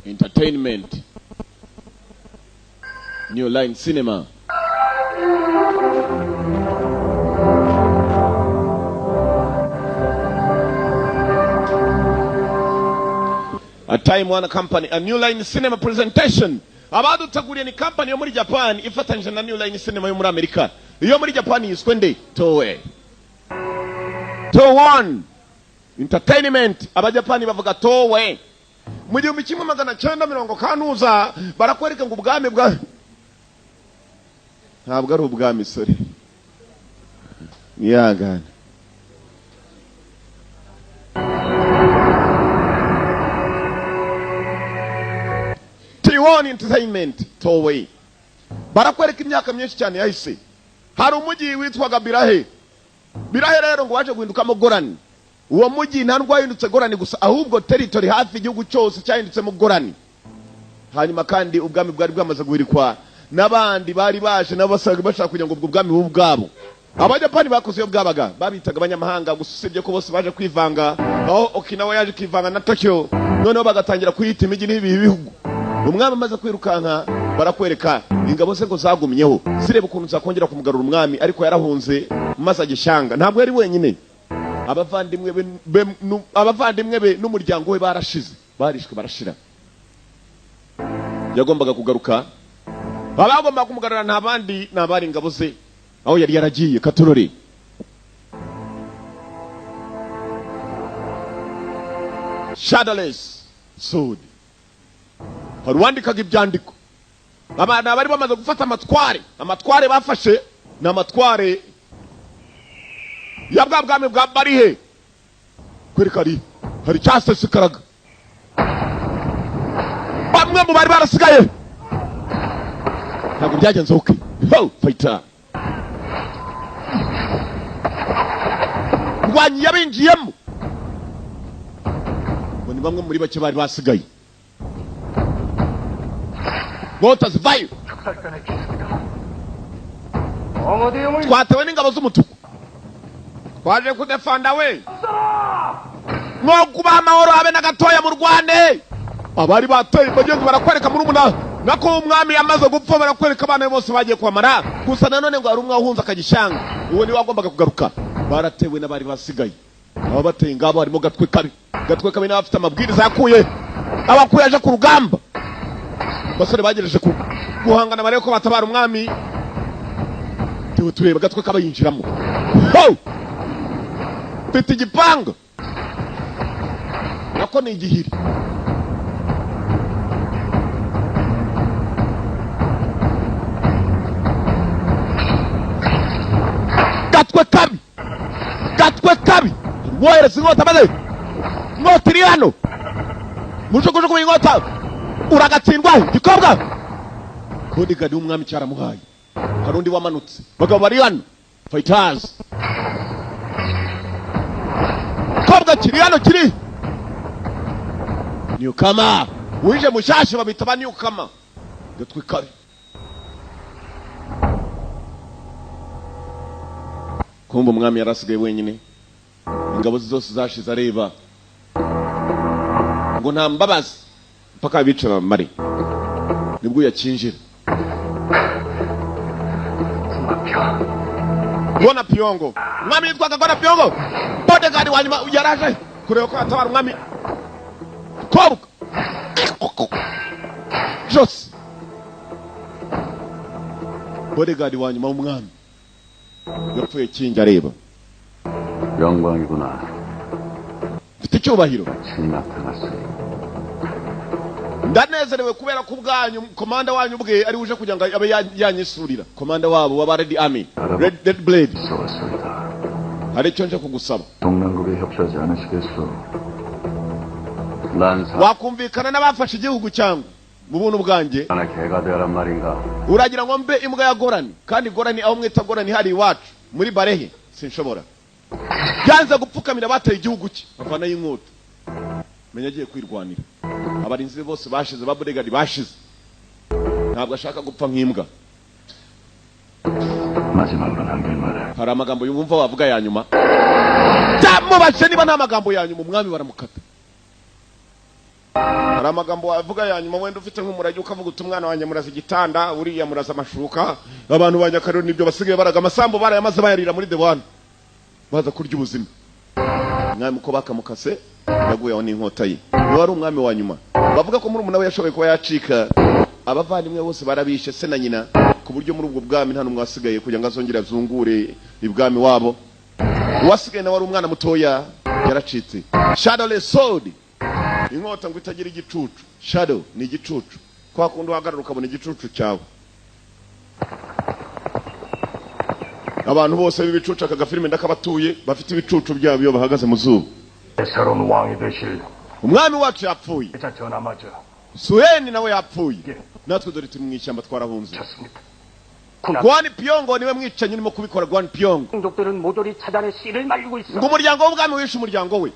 entertainment, New Line Cinema. A Time Warner Company, a New Line Cinema presentation. Abadu taguriye ni company yo muri Japan ifatanyije na New Line Cinema yo muri Amerika. Iyo muri Japan yiswe nde? Toei. Toei Entertainment. Abajapani bavuga Toei. Mu 1990 kanuza barakwereka ngo ubwami bwa ntabwo ari ubwami sorry. Yagana. Toei Entertainment Toei barakwereka imyaka myinshi cyane yahise. Hari umujyi witwaga Birahe. Birahe rero ngo waje guhindukamo Gorani. Uwo mujyi nta ndwahindutse Gorani gusa ahubwo territory hafi igihugu cyose cyahindutse Gorani. Hanyuma kandi ubwami bwari bwamaze guhirikwa n'abandi bari baje nabo bashaka kugira ngo ubwo bwami bubwabo. Abajapani bakoze yo bwabaga babitaga abanyamahanga gusibye ko bose baje kwivanga aho Okinawa yaje kwivanga na Tokyo noneho bagatangira kuyita imijyi n'ibihe bihugu. Umwami amaze kwirukanka barakwereka ingabo ze ngo zagumyeho zireba ukuntu zakongera kumugarura umwami ariko yarahunze maze agishanga ntabwo yari wenyine. Abavandimwe be n'umuryango we barashize barishwe barashira. Yagombaga kugaruka abagomba kumugarura nta bandi nabari ingabo ze aho yari yaragiye Katorore. Shadowless Sword haruandikaga ibyandiko abana bari bamaze gufata amatware bafashe na amatware yabwabwame bwa barihe kwereka hari cyasesekaraga bamwe mu bari barasigaye ntabwo byagenze okay ho fighter rwanyi yabinjiyemo ngo ni bamwe muri bake bari basigaye Botas vayo twatewe n'ingabo z'umutuku twaje kudefanda we no kuba amahoro habe na gatoya mu Rwanda. Abari bateye bagenzi barakwereka muri umuna nako umwami yamaze gupfa barakwereka abana bose bagiye kwamara gusa nanone ngo ari umwe wahunze akagishanga uwo ni wagombaga kugaruka baratewe n'abari basigaye. Aba bateye ngabo harimo gatwe kabi n'abafite amabwiriza yakuye abakuye aje ku rugamba basore bagereje guhangana bareko batabara umwami tewe tureba gatwe kabayinjiramo ho pete igipanga nako ni igihiri gatwe kabi wohereza inkota maze nkotiri hano mushokoshoko inkota uragatsindwa gikobwa bodyguard umwami cyaramuhaye harundi wamanutse bagabo bari hano fighters kobwa kiri hano kiri newcomer wije mushashi babita ba newcomer gatwe kabi kumba umwami yarasigaye wenyine ingabo zose zashize areba ngo nta mbabazi mpaka bicara mari nibwo yakinjira Gona Piongo mwami yitwaga Gona Piongo bodyguard wanyuma yaraje kureba ko atabara umwami kobuka Jos bodyguard wanyuma umwami yapfuye kinja areba 영광이구나. mfite icyubahiro 나타났으니 ndanezerewe kubera ko ubwanyu komanda wanyu bwe ari uje kugira ngo abe yanyisurira komanda wabo wa Red Army Red Blade hari icyo nje kugusaba 동맹국에 협조하지 않으시겠소? 란사 wakumvikana n'abafashe igihugu cyangu mu buntu bwanjye 하나 개가 되란 말인가? uragira ngo mbe imbwa ya Gorani kandi Gorani aho mwita Gorani hari iwacu muri Barehe sinshobora yanze gupfukamira bateye igihugu cye bavana y'inkota menya agiye kwirwanira abarinzi bose bashize ba bodyguard bashize ntabwo ashaka gupfa nk'imbwa 마지막으로 남길 말을 hari amagambo yumva wavuga ya nyuma tamubaje niba nta magambo ya nyuma umwami baramukata hari amagambo wavuga ya nyuma wenda ufite nk'umurage ukavuga uti umwana wanjye muraza igitanda uriya muraza amashuka abantu ba Nyakariro nibyo basigaye baraga amasambu barayamaze bayarira muri the one baza kurya ubuzima. Umwami uko bakamukase yaguye aho n'inkota ye niwe wari umwami wa nyuma. Bavuga ko muri umuntu we yashoboye kuba yacika abavandimwe bose barabishe se na nyina ku buryo muri ubwo bwami nta numwe wasigaye kugira ngo azongere azungure ibwami wabo. Uwasigaye nawe wari umwana mutoya yaracitse. Shadowless sword, inkota ngo itagira igicucu. Shadow ni igicucu, kwa kundi uhagarara ukabona igicucu cyawe. Abantu bose b'ibicucu aka gafilime ndakabatuye bafite ibicucu byabo iyo bahagaze mu zuba. 새로운 왕이 되실 umwami wacu yapfuye, 전하마저 Suheni nawe yapfuye, natwe dore turi mu ishyamba twarahunze. 쳤습니다. Gwani Pyongo niwe mwicanyi urimo kubikora. Gwani Pyongo 동족들은 모조리 차단의 씨를 말리고 있어. ngo umuryango w'ubwami wishe umuryango we.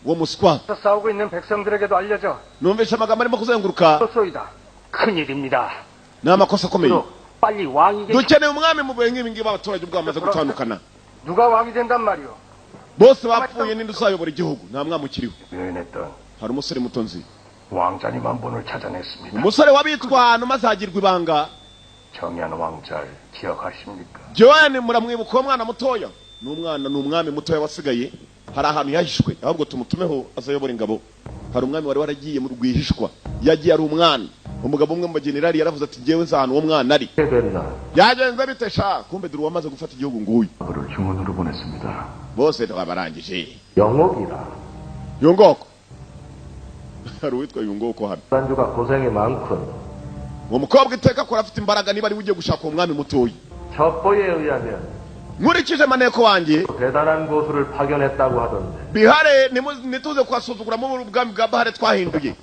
Uwo muswa 싸우고 있는 백성들에게도 알려져. numvise amagambo arimo kuzenguruka. 소이다. 큰일입니다. Ni amakosa akomeye. 빨리 왕이 dukeneye umwami mu bihe nk'ibi ngibi abaturage ubwo bamaze gutandukana. 누가 왕이 된단 말이오. bose bapfuye ninde uzayobora igihugu? nta mwami ukiriho. 묘인했던 hari umusore muto nzi, 왕자님 한 분을 찾아냈습니다. umusore wabitwa maze hagirwa ibanga. 정의한 왕자를 기억하십니까? Joan muramwibuka uwo mwana mutoya? ni umwami mutoya wasigaye, hari ahantu yahishwe ahubwo tumutumeho azayobora ingabo. hari umwami wari waragiye mu rwihishwa, yagiye ari umwana. umugabo umwe mu bagenerali yaravuze ati ngewe nzi ahantu uwo mwana ari. yagenze bite sha? kumbe dore uwamaze gufata igihugu nguyu. 그를 휴문으로 보냈습니다. bose twabarangije. 영옥이라 Yongoko hari uwitwa Yongoko hano. 반주가 고생이 많군. uwo mukobwa iteka akora afite imbaraga. niba ari ugiye gushaka uwo mwami mutoya, 첩보에 의하면 nkurikije maneko wanjye 대단한 고수를 파견했다고 하던데. bihare nituze kwasuzugura mu ubwami bwa Bahare twahinduye.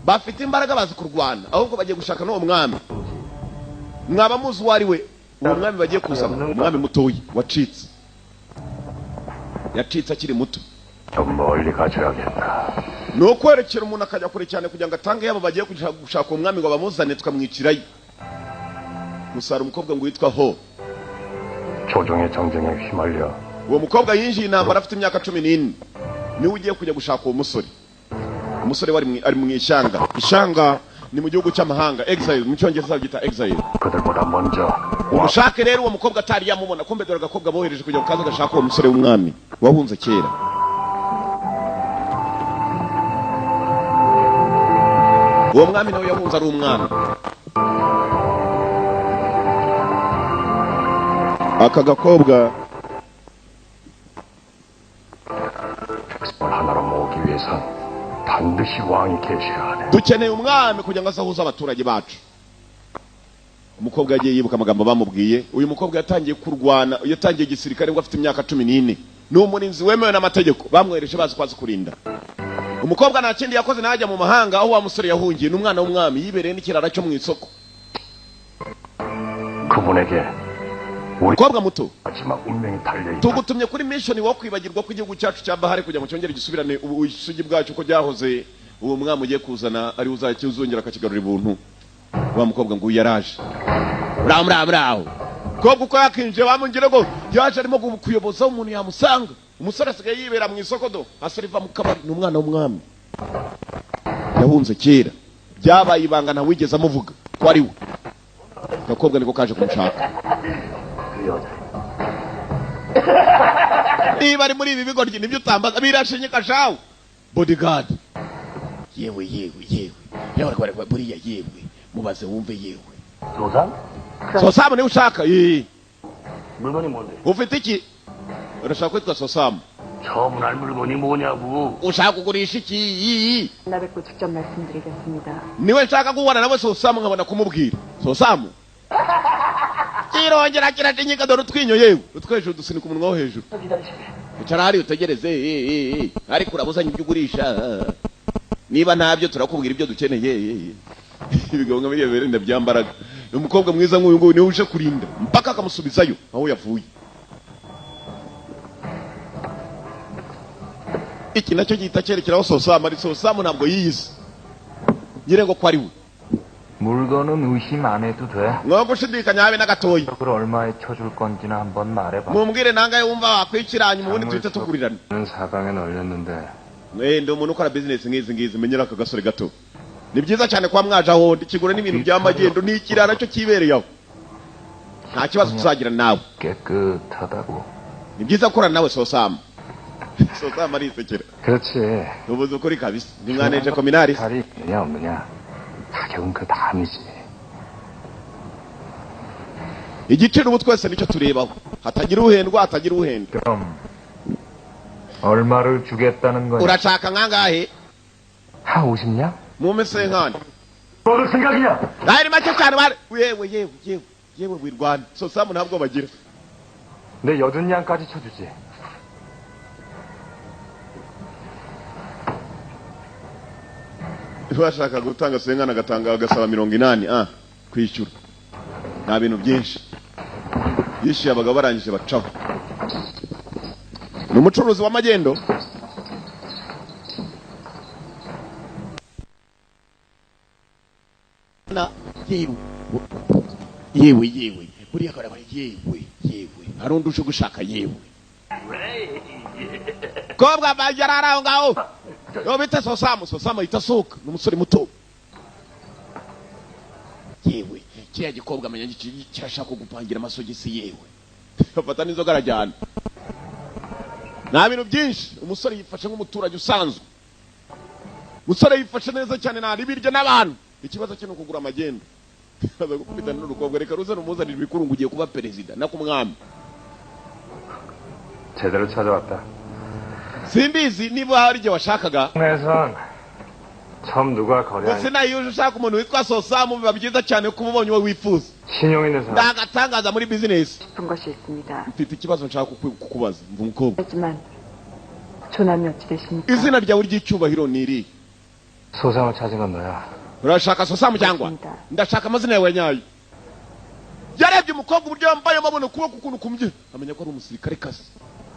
bafite imbaraga bazi kurwana, ahubwo bagiye gushaka n'uwo mwami. mwaba muzi uwo ari we? uwo mwami bagiye kuzana umwami mutoya wacitse, yacitse akiri muto. 좀 멀리 가져야겠다. ni ukwerekera umuntu akajya kure cyane kugira ngo atange yabo bagiye gushaka uwo mwami ngo bamuzane tukamwicirayo. gusa hari umukobwa ngo witwa Ho. 조정의 정쟁에 휘말려 uwo mukobwa yinjiye intambara afite imyaka 14. niwe ugiye kujya gushaka uwo musore. umusore ari mu ishyanga. ishyanga ni mu gihugu cy'amahanga, exile mu cyongereza byita exile. 그들보다 먼저 umushake rero uwo mukobwa atari yamubona. kumbe dore agakobwa bohereje kugira ngo kaze gashaka uwo musore w'umwami wahunze kera. uwo mwami nawe yahunze ari umwana. aka gakobwa 백성을 하나로 모으기 위해선 반드시 왕이 계셔야 하네. dukeneye umwami kugira ngo azahuze abaturage bacu. umukobwa yagiye yibuka amagambo bamubwiye. uyu mukobwa yatangiye kurwana, yatangiye igisirikare ngo afite imyaka 14. ni umurinzi wemewe n'amategeko, bamwereje bazi kwazi kurinda. umukobwa nta kindi yakoze najya mu mahanga aho wa musore yahungiye. ni umwana w'umwami yibereye n'ikirara cyo mu isoko. 그분에게 우리 umukobwa muto 마지막 운명이 달려있다. tugutumye kuri mission wo kwibagirwa ko igihugu cyacu cya Bahare kugira ngo cyongere gisubirane ubusugi bwacu ko byahoze. uwo mwami ugiye kuzana ari uzongera akakigarura ibuntu. wa mukobwa ngo yaraje. muraho kobwa uko yakinje bamungire ngo yaje arimo kuyoboza umuntu yamusanga. umusore asigaye yibera mu isoko do asariva mu kabari. ni umwana w'umwami yahunze kera, byabaye ibanga nta wigeze amuvuga ko ari we. gakobwa niko kaje kumushaka. niba ari muri ibi bigoryi nibyo utambaza birashinyika shawe. bodyguard yewe buriya yewe mubaze wumve yewe. 조상? Sosamu niwe ushaka? 물건이 뭔데? ufite iki? urashaka kwitwa Sosamu? 처음 알 물건이 뭐냐고. ushaka kugurisha iki? 나뵙고 직접 말씀드리겠습니다. niwe nshaka guhura nawe Sosamu nkabona kumubwira. Sosamu kirongera kiratinyika dore utwinyo yewe utwo hejuru dusunika umunwa wo hejuru. icara hari utegereze. ariko urabuzanye ibyo ugurisha. niba ntabyo turakubwira ibyo dukeneye. ibigabo nka biriya birenda byambaraga. umukobwa mwiza nk'uyu nguyu niwe uje kurinda mpaka akamusubizayo aho yavuye. iki nacyo gihita cyerekeraho Sosamu. ari Sosamu ntabwo yiyizi. ngire ngo ko ari we. 물건은 의심 안 해도 돼. mwo gushidikanya habe na gatoya. 그걸 얼마에 쳐줄 건지는 한번 말해봐. mumbwire nangaye wumva wakwikiranya ubundi tuhite tugurirana. 는 사강에 널렸는데 ndi umuntu ukora business nk'izi ngizi menyera aka gasore gato ni byiza cyane kwa mwaje aho kigura n'ibintu by'amagendo n'ikirara cyo kibereye aho nta kibazo tuzagira nawe 깨끗하다고. ni byiza gukorana nawe Sosama Sosama arisekera 그렇지. ubuze ukuri kabisa ni mwaneje kominari 다리 있느냐 없느냐 가격은 그 다음이지. igiciro ubu twese nicyo turebaho hatagira uhendwa hatagira uhenda 그럼 얼마를 주겠다는 거냐? urashaka nkangahe 한 50냥? mume senkani 뭐를 생각이냐? ari make cyane bari yewe wirwana Sosama ntabwo bagira 내 80냥까지 쳐주지. bashaka gutanga senkani agatanga agasaba 80 kwishyura nta bintu byinshi yishyuye abagabo barangije bacaho ni umucuruzi w'amagendo na yewe buriya karaba yewe hari undi uje gushaka yewe kobwa bajyara aho ngaho yo bita Sosama itasuka ni umusore muto yewe kiriya gikobwa amenya kirashaka gupangira amasogisi yewe afata n'inzoga arajyana nta bintu byinshi umusore yifashe nk'umuturage usanzwe umusore yifashe neza cyane ntari birya n'abantu ikibazo cyo kugura amagendo aza gukubita n'urukobwa reka ruze rumuzanira ibikuru ngo ugiye kuba perezida na kumwami 제대로 찾아왔다. simbizi niba hari igihe washakaga 내선 처음 누가 거래한 gusa nayo uje ushaka umuntu witwa Sosama biba byiza cyane kuba ubonye uwo wifuza 신용 있는 사람. ndagatangaza muri business 싶은 것이 있습니다. mfite ikibazo nshaka kukubaza mva umukobwa 하지만 조남이 어찌 되십니까? izina ryawe ry'icyubahiro ni iri 소상을 찾은 건 너야. urashaka Sosama cyangwa 맞습니다. ndashaka amazina yawe nyayo yarebye umukobwa uburyo yambaye amabona ukuboko ukuntu kumye amenya ko ari umusirikare kazi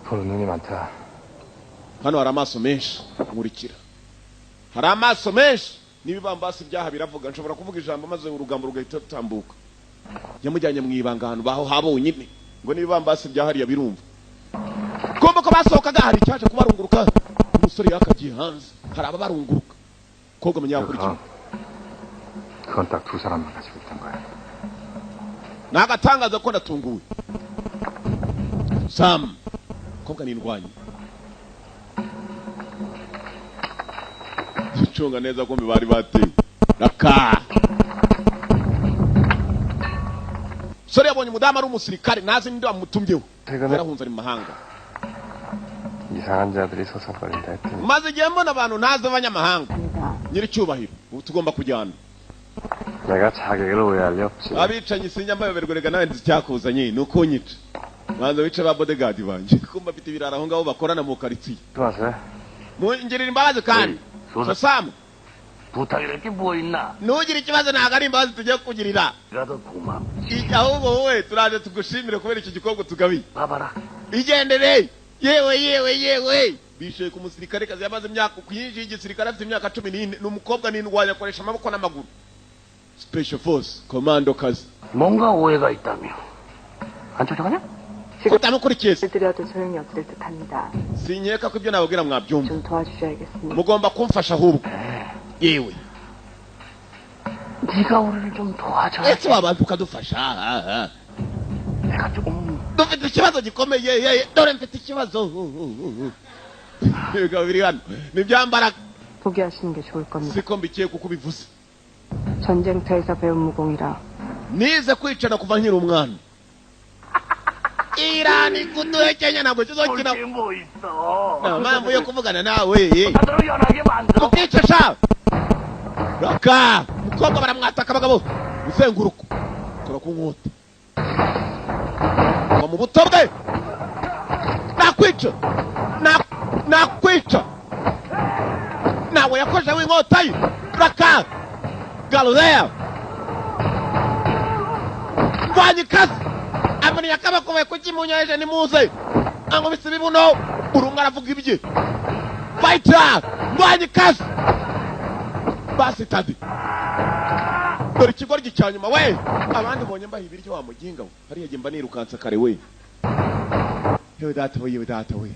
보는 눈이 많다. hano hari amaso menshi nkurikira hari amaso menshi n'ibibambasi byaha biravuga nshobora kuvuga ijambo maze urugambo rugahita rutambuka yamujyanye mu ibanga ahantu baho habonyine ngo n'ibibambasi byahariya birumva kumva ko basohokaga hari icyaje kubarunguruka umusore yakagiye hanze hari ababarunguruka kobwa amenya yakurikira 그건 딱 두 사람만 가지고 있던 거야. nagatangaza ko natunguwe Sam kobwa nindwanye ducunga neza ko bari batewe raka sore yabonye umudamu ari umusirikare nazi ndi wamutumyeho yarahunze ari mu mahanga 이상한 자들이 서성거린다 했더니 maze igihe mbona abantu ntazi abanyamahanga nyiri cyubahiro ubu tugomba kujyana 내가 자격을 오해할 리 없지. abicanyi sinjambayoberwa rega nawe nzi icyakuzanye ni uko nyica banza wice ba bodyguard banjye kumva mfite ibirara aho ngaho bakorana mu karitsiye 들어와서 ngirira imbabazi kandi Sosama 부탁이랄 게 뭐 있나? ntugire ikibazo ntabwo ari imbabazi tugiye kugirira 이라도 고마. ahubwo wowe turaje tugushimire kubera iki gikorwa tugabiye 봐봐라. igendere yewe bishoye ku musirikare kazi yamaze imyaka kwinjira igisirikare afite imyaka 14 ni umukobwa n'indwanya akoresha amaboko n'amaguru special force commando kazi 뭔가 오해가 있다며. 안 쫓아가냐? kutamukurikiye 드려도 소용이 없을 듯합니다. sinyeka ko ibyo nababwira mwabyumva 좀 도와주셔야겠습니다. mugomba kumfasha ahubwo yewe 네가 우리를 좀 도와줘야 ese wabantu ukadufasha 내가 조금 dufite ikibazo gikomeye dore mfite ikibazo ibiga biri hano nibyambaraga 포기하시는 게 좋을 겁니다. siko mbikiye kuko ubivuze 전쟁터에서 배운 무공이라 nize kwicana kuva nkiri umwana irani kuduhekenya ntabwo kizokina 볼게 뭐 있어. nta mpamvu yo kuvugana nawe 나도 연하게 만들어. ukicisha raka umukobwa baramwataka abagabo uzenguruka kora ku nkota ngo mu buto bwe nakwica nawe yakojeho inkota ye raka garudeya ndwanyikazi amenya akabakobaye kukimunyoheje nimuze ankubise ibibuno buri umwe aravuga ibye fayita ndwanyikazi basi tadi dore ikigoryi cya nyuma we abandi mbonye mbaha ibiryo wamuginga we hariya jye mba nirukansa kare we yewe data we yewe data we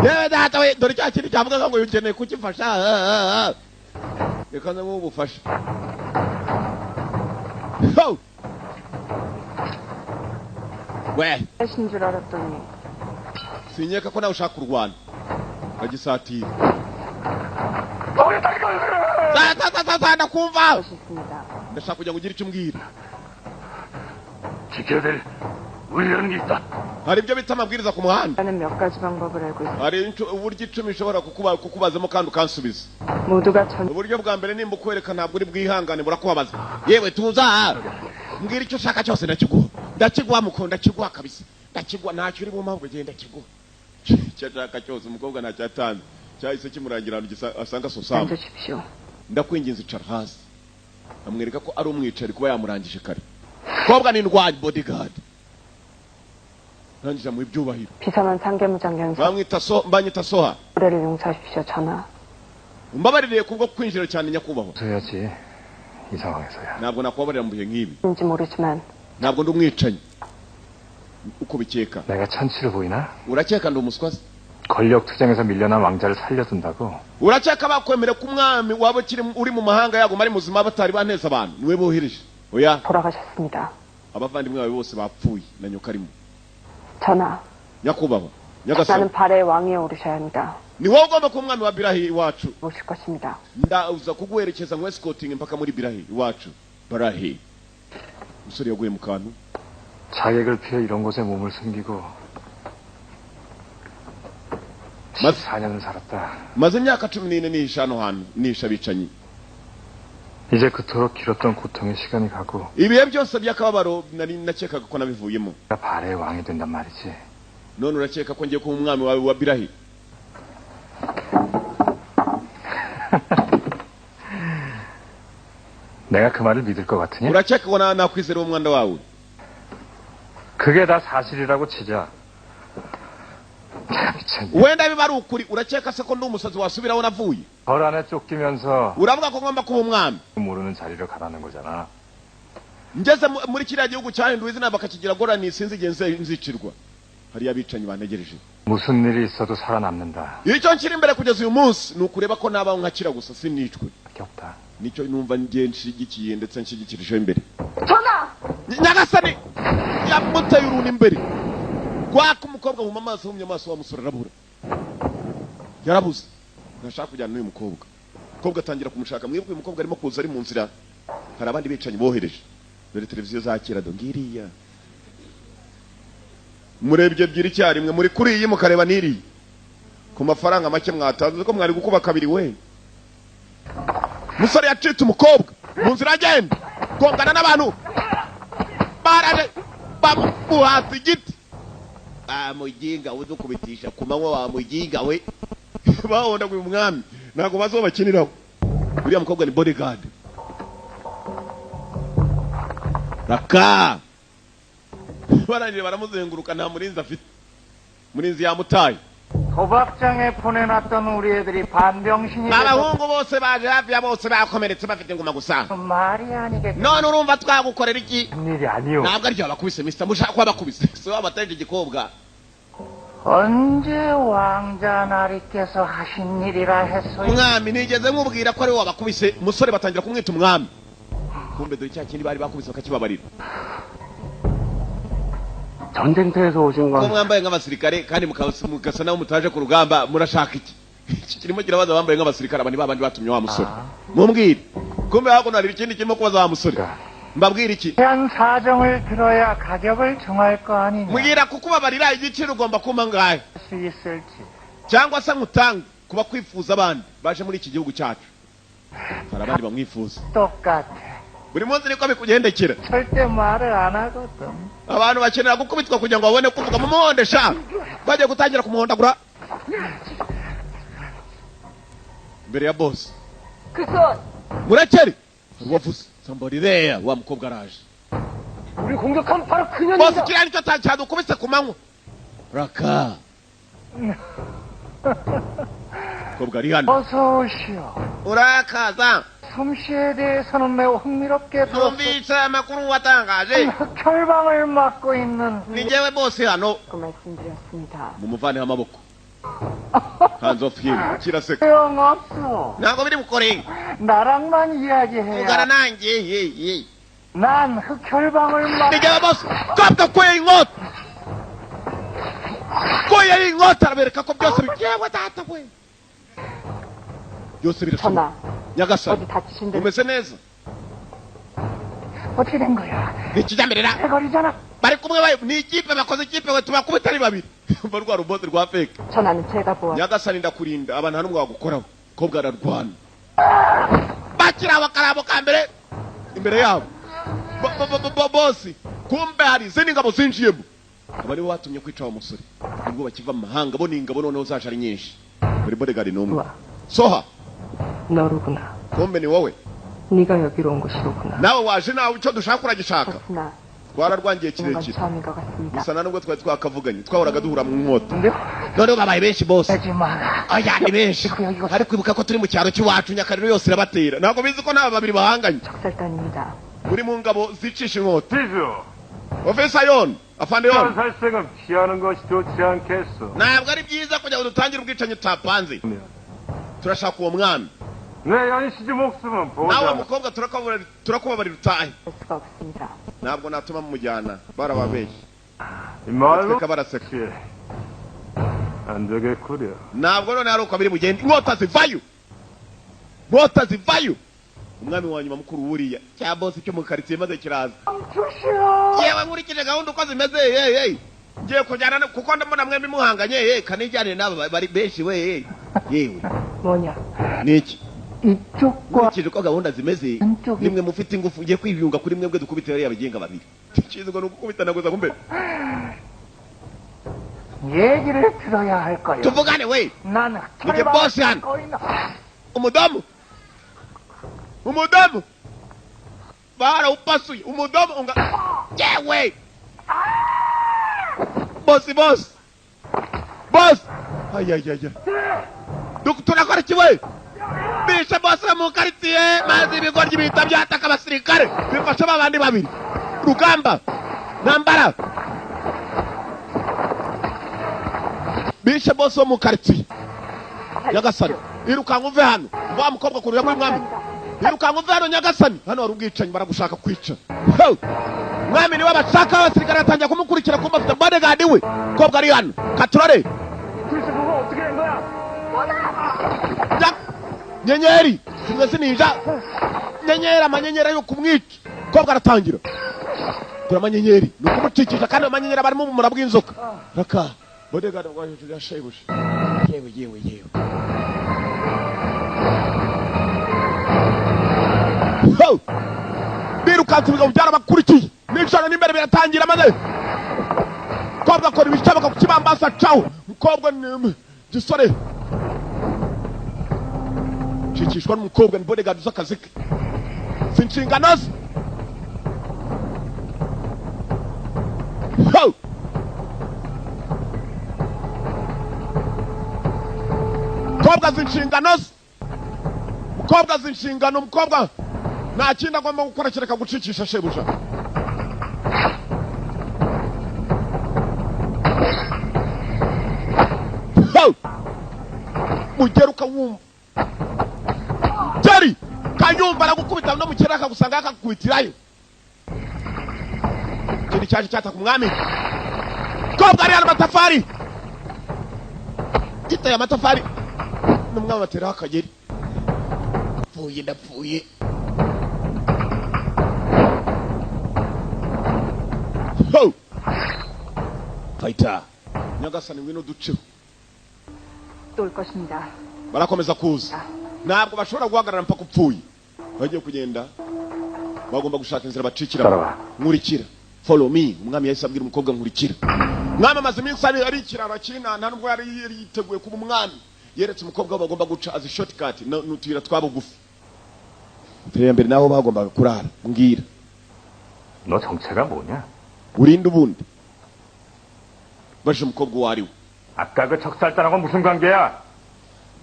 yewe data we dore cya kintu cyavugaga ngo ukeneye kukifasha reka nze nk'ubufasha we 하신 줄 알았더니 sinyeka ko nawe ushaka kurwana agisatira ndakumva 하셨습니다. ndashaka kugira ngo ugire icyo umbwira 지켜야 될 의리라는 게 있다. hari ibyo bita amabwiriza ku muhanda 나는 몇 가지 방법을 알고 있습니다. hari uburyo icumi ishobora kukubazamo kandi ukansubiza 모두가 전 uburyo bwa mbere nimba ukwereka ntabwo uri bwihangane burakubabaza yewe tuza mbwira icyo ushaka cyose ndakiguha muko ndakiguha kabisa ndakiguha ntacyo uri bumpa ahubwo genda ndakiguha icyo ashaka cyose umukobwa ntacyo atanze cyahise kimurangira ahantu asanga sosama 앉으십시오. ndakwinginze icara hasi amwereka ko ari umwicari kuba yamurangije kare kobwa ni indwanyi bodyguard ntangije mu ibyubahiro 비서만 상계무장 연사 mbanyita soha 노래를 용서하십시오. 전하. umbabaririye kubwo kwinjira cyane nyakubahwa 해야지 이 상황에서야. ntabwo nakubabarira mu bihe nk'ibi 인지 모르지만 ntabwo ndi umwicanyi uko bikeka 내가 천치로 보이나? urakeka ndi umuswazi 권력 투쟁에서 밀려난 왕자를 살려둔다고? urakeka bakwemera ko umwami waba uri mu mahanga yaguma ari muzima batari baneza abantu niwe bohereje oya 돌아가셨습니다. abavandimwe bawe bose bapfuye na nyoka arimo 전하. nyakubahwa 나는 nyagasani 발에 왕위에 오르셔야 합니다. ni wowe ugomba kuba umwami wa birahi iwacu 모실 것입니다. ndaza kuguherekeza ngo escorting mpaka muri birahi iwacu barahi umusore yaguye mu kantu 자객을 피해 이런 곳에 몸을 숨기고 14년을 살았다. maze imyaka 14 nihisha hano hantu nihisha abicanyi 이제 그토록 길었던 고통의 시간이 가고 ibihe byose by'akababaro nari nakekaga ko nabivuyemo 내가 발의 왕이 된단 말이지. none urakeka ko ngiye kuba umwami wawe wa birahi 내가 그 말을 믿을 것 같으냐? urakeka ko nakwizera uwo mwanda wawe 그게 다 사실이라고 치자. 미쳤네. wenda biba ari ukuri urakeka se ko ndi umusazi wasubiraho navuye 벌 안에 쫓기면서 uravuga ko ngomba kuba umwami 모르는 자리로 가라는 거잖아. ngeze muri kiriya gihugu cyahinduwe izina bakakigira gorani sinzi igihe nzicirwa hariya abicanyi bantegereje 무슨 일이 있어도 살아남는다. icyo nshyira imbere kugeza uyu munsi ni ukureba ko nabaho nkakira gusa sinicwe 밖에 없다. nicyo numva ngiye nshigikiye ndetse nshyigikirijeho imbere 전하! nyagasani yamuteye uruntu imbere rwaka umukobwa mu maso humye amaso wa musore arabura yarabuze ntashaka kujyana n'uyu mukobwa atangira kumushaka mwebwe uyu mukobwa arimo kuza ari mu nzira hari abandi bicanyi bohereje dore televiziyo za kera do ngiriya murebye ebyiri icyarimwe muri kuri iyi mukareba n'iriya ku mafaranga make mwatanze ko mwari gukuba kabiri we musore yacitse umukobwa mu nzira agenda gongana n'abantu baraje bamuhata igiti muginga udukubitisha ku manywa wa muginga we bahonda uyu mwami ntabwo bazobakiniraho uriya mukobwa ni bodyguard raka barangije baramuzenguruka nta murinzi afite murinzi yamutaye 도박장에 보내놨던 우리 애들이 반병신이 abahungu bose baje hafi ya bose bakomeretse bafite inguma gusa 말이 아니겠다. none urumva twagukorera iki 일이 아니요. ntabwo aryo bakubise Mr. mushaka kuba bakubise si waba ataje igikobwa 언제 왕자 나리께서 하신 일이라 했어요? umwami nigeze nkubwira ko ari wowe bakubise umusore batangira kumwita umwami kumbe dore cya kindi bari bakubise bakakibabarira 전쟁터에서 오신 ko 건 mwambaye nk'abasirikare kandi mugasa naho mutaje ku rugamba murashaka iki iki kirimo kirabaza bambaye nk'abasirikare abandi babandi batumye wa musore mumbwire kumbe hakuno hari ikindi kirimo kubaza wa musore mbabwire iki 대한 사정을 들어야 가격을 정할 거 아니냐? mbwira kukubabarira igiciro ugomba kuma ngahe 수 있을지. cyangwa se nkutanga kuba kwifuza abandi baje muri iki gihugu cyacu hari abandi bamwifuza 똑같아. buri munsi niko bikugendekera 절대 말을 안 하거든. abantu bakenera gukubitwa kugira ngo babone kuvuga mu muhondesha bagiye gutangira kumuhondagura imbere ya boss 그손! murekeri wavuze somebody there wa mukobwa araje 우리 공격한 바로 boss 그년이다. kiriya nicyo cyadukubise ku manywa raka mukobwa ari hano 어서 오시오. urakaza 솜씨에 대해서는 매우 흥미롭게 들었어. numvise amakuru watangaje 혈방을 맡고 있는 ni jewe bose hano 그 말씀드렸습니다. mumuvaneho amaboko hands off him kiraseka 소용없어. ntabwo biri bukore 나랑만 ugana 이야기해야. nanjye ye 난 흑혈방을 ni 맡고 jewe bose kabwa koye inkota koye inkota arabereka ko byose bigewe data we byose birashoboka 전하, nyagasani 어디 다치신 데 umeze neza 어떻게 된 거야? ni kijyambere 해거리잖아. bari kumwe ni ikipe bakoze ikipe we tubakubita ari babiri mba rwa rubote rwa feke 전하는 제가 보아 nyagasani ndakurinda abantu nta n'umwe wagukoraho ko bwararwana bakira abakarabo ka mbere imbere yabo bosi kumbe hari izindi ngabo zinjiyemo aba aribo batumye kwica wa musore ubwo bakiva mu mahanga bo ni ingabo noneho zaje ari nyinshi buri bodegardi n'umwe soha 너로구나. kumbe ni wowe 네가 여기로 온 것이로구나. nawe waje nawe icyo dushaka uragishaka 그렇구나. twararwangiye 오는 건 kirekire 처음인 것 같습니다. gusa na nubwo twari twakavuganye twahoraga duhura mu nkota 근데 noneho babaye benshi bose 하지 마라. oya ni benshi ari kwibuka ko turi mu cyaro cy'iwacu nyakariro yose irabatera ntabwo bizi ko n'aba babiri bahanganye 척살단입니다. uri mu ngabo zicisha inkota 지주, ofesa yon afande yon 살생은 피하는 것이 좋지 않겠소. ntabwo ari byiza kugira ngo dutangire ubwicanyi tutapanze turashaka uwo mwami 내 연시지 목숨은 nawe 보자. mukobwa turakubabarira utahe 할 수가 없습니다. ntabwo natuma mumujyana barababeshye 이 말로 batweka baraseka 안 되겠구려. ntabwo none hari uko biri bugende inkota zivayo umwami wa nyuma mukuru wuriya cya bosi cyo mu karitsiye maze kiraza yewe nkurikije gahunda uko zimeze ngiye kujyana kuko ndabona mwembi muhanganye kanijyanire n'aba bari benshi we yewe 뭐냐? niki 이쪽과 nkurikije uko gahunda zimeze Ntuge. nimwe mufite ingufu ugiye kwiyunga kuri mwebwe dukubite bariya bagenga babiri kizwa ni ugukubitana gusa kumbe 얘기를 들어야 할 거야. tuvugane we 난 이게 버스 안. 맡고 있는 umudamu barawupasuye umudamu unga yewe bosi ayayaya turakora iki we bishe bose mu karitsiye maze ibigoryi bihita byataka abasirikare bifasha babandi babiri rugamba ntambara bishe bose wo mu karitsiye nyagasani irukanka uve hano wa mukobwa kurira kuri mwami irukanka uve hano nyagasani hano hari ubwicanyi baragushaka kwica mwami niwe bashaka abasirikare batangira kumukurikira kumva afite bodegardi we mukobwa ari hano katurore nyenyeri zimwe zininja nyenyeri amanyenyeri yo kumwica mukobwa aratangira kuri amanyenyeri ni ukumucikisha kandi amanyenyeri barimo umumura bw'inzoka raka bodegardi ngo hejuru ya shebuja yewe birukanse ibigabo byarabakurikiye n'ijoro n'imbere biratangira maze mukobwa akora ibishoboka ku kibambasi acaho mukobwa ni gisore nshikishwa n'umukobwa ni bodegardi uzi akazi ke si inshingano ze mukobwa azi inshingano ze mukobwa azi inshingano mukobwa nta kindi agomba gukora kereka gucikisha shebuja mugeruka wumva jari kanyumva aragukubita no mu kirere akagusanga akakubitirayo ikindi cyaje cyataka umwami mukobwa ari hano amatafari giteye amatafari n'umwami bateraho akageri ndapfuye fayita nyagasani ngwino duceho 또 올 것입니다. barakomeza kuza ntabwo bashobora guhagarara mpaka upfuye bagiye kugenda bagomba gushaka inzira bacikira nkurikira follow me umwami yahise abwira umukobwa nkurikira umwami amaze iminsi ari ikiraro kinana nubwo yari yiteguye kuba umwami yeretse umukobwa aho bagomba guca azi shortcut n'utuyira twabugufi mbere naho bagombaga kurara mbwira 너 정체가 뭐냐? urinde ubundi baje umukobwa uwo ari we 아까 그 척살단하고 무슨 관계야?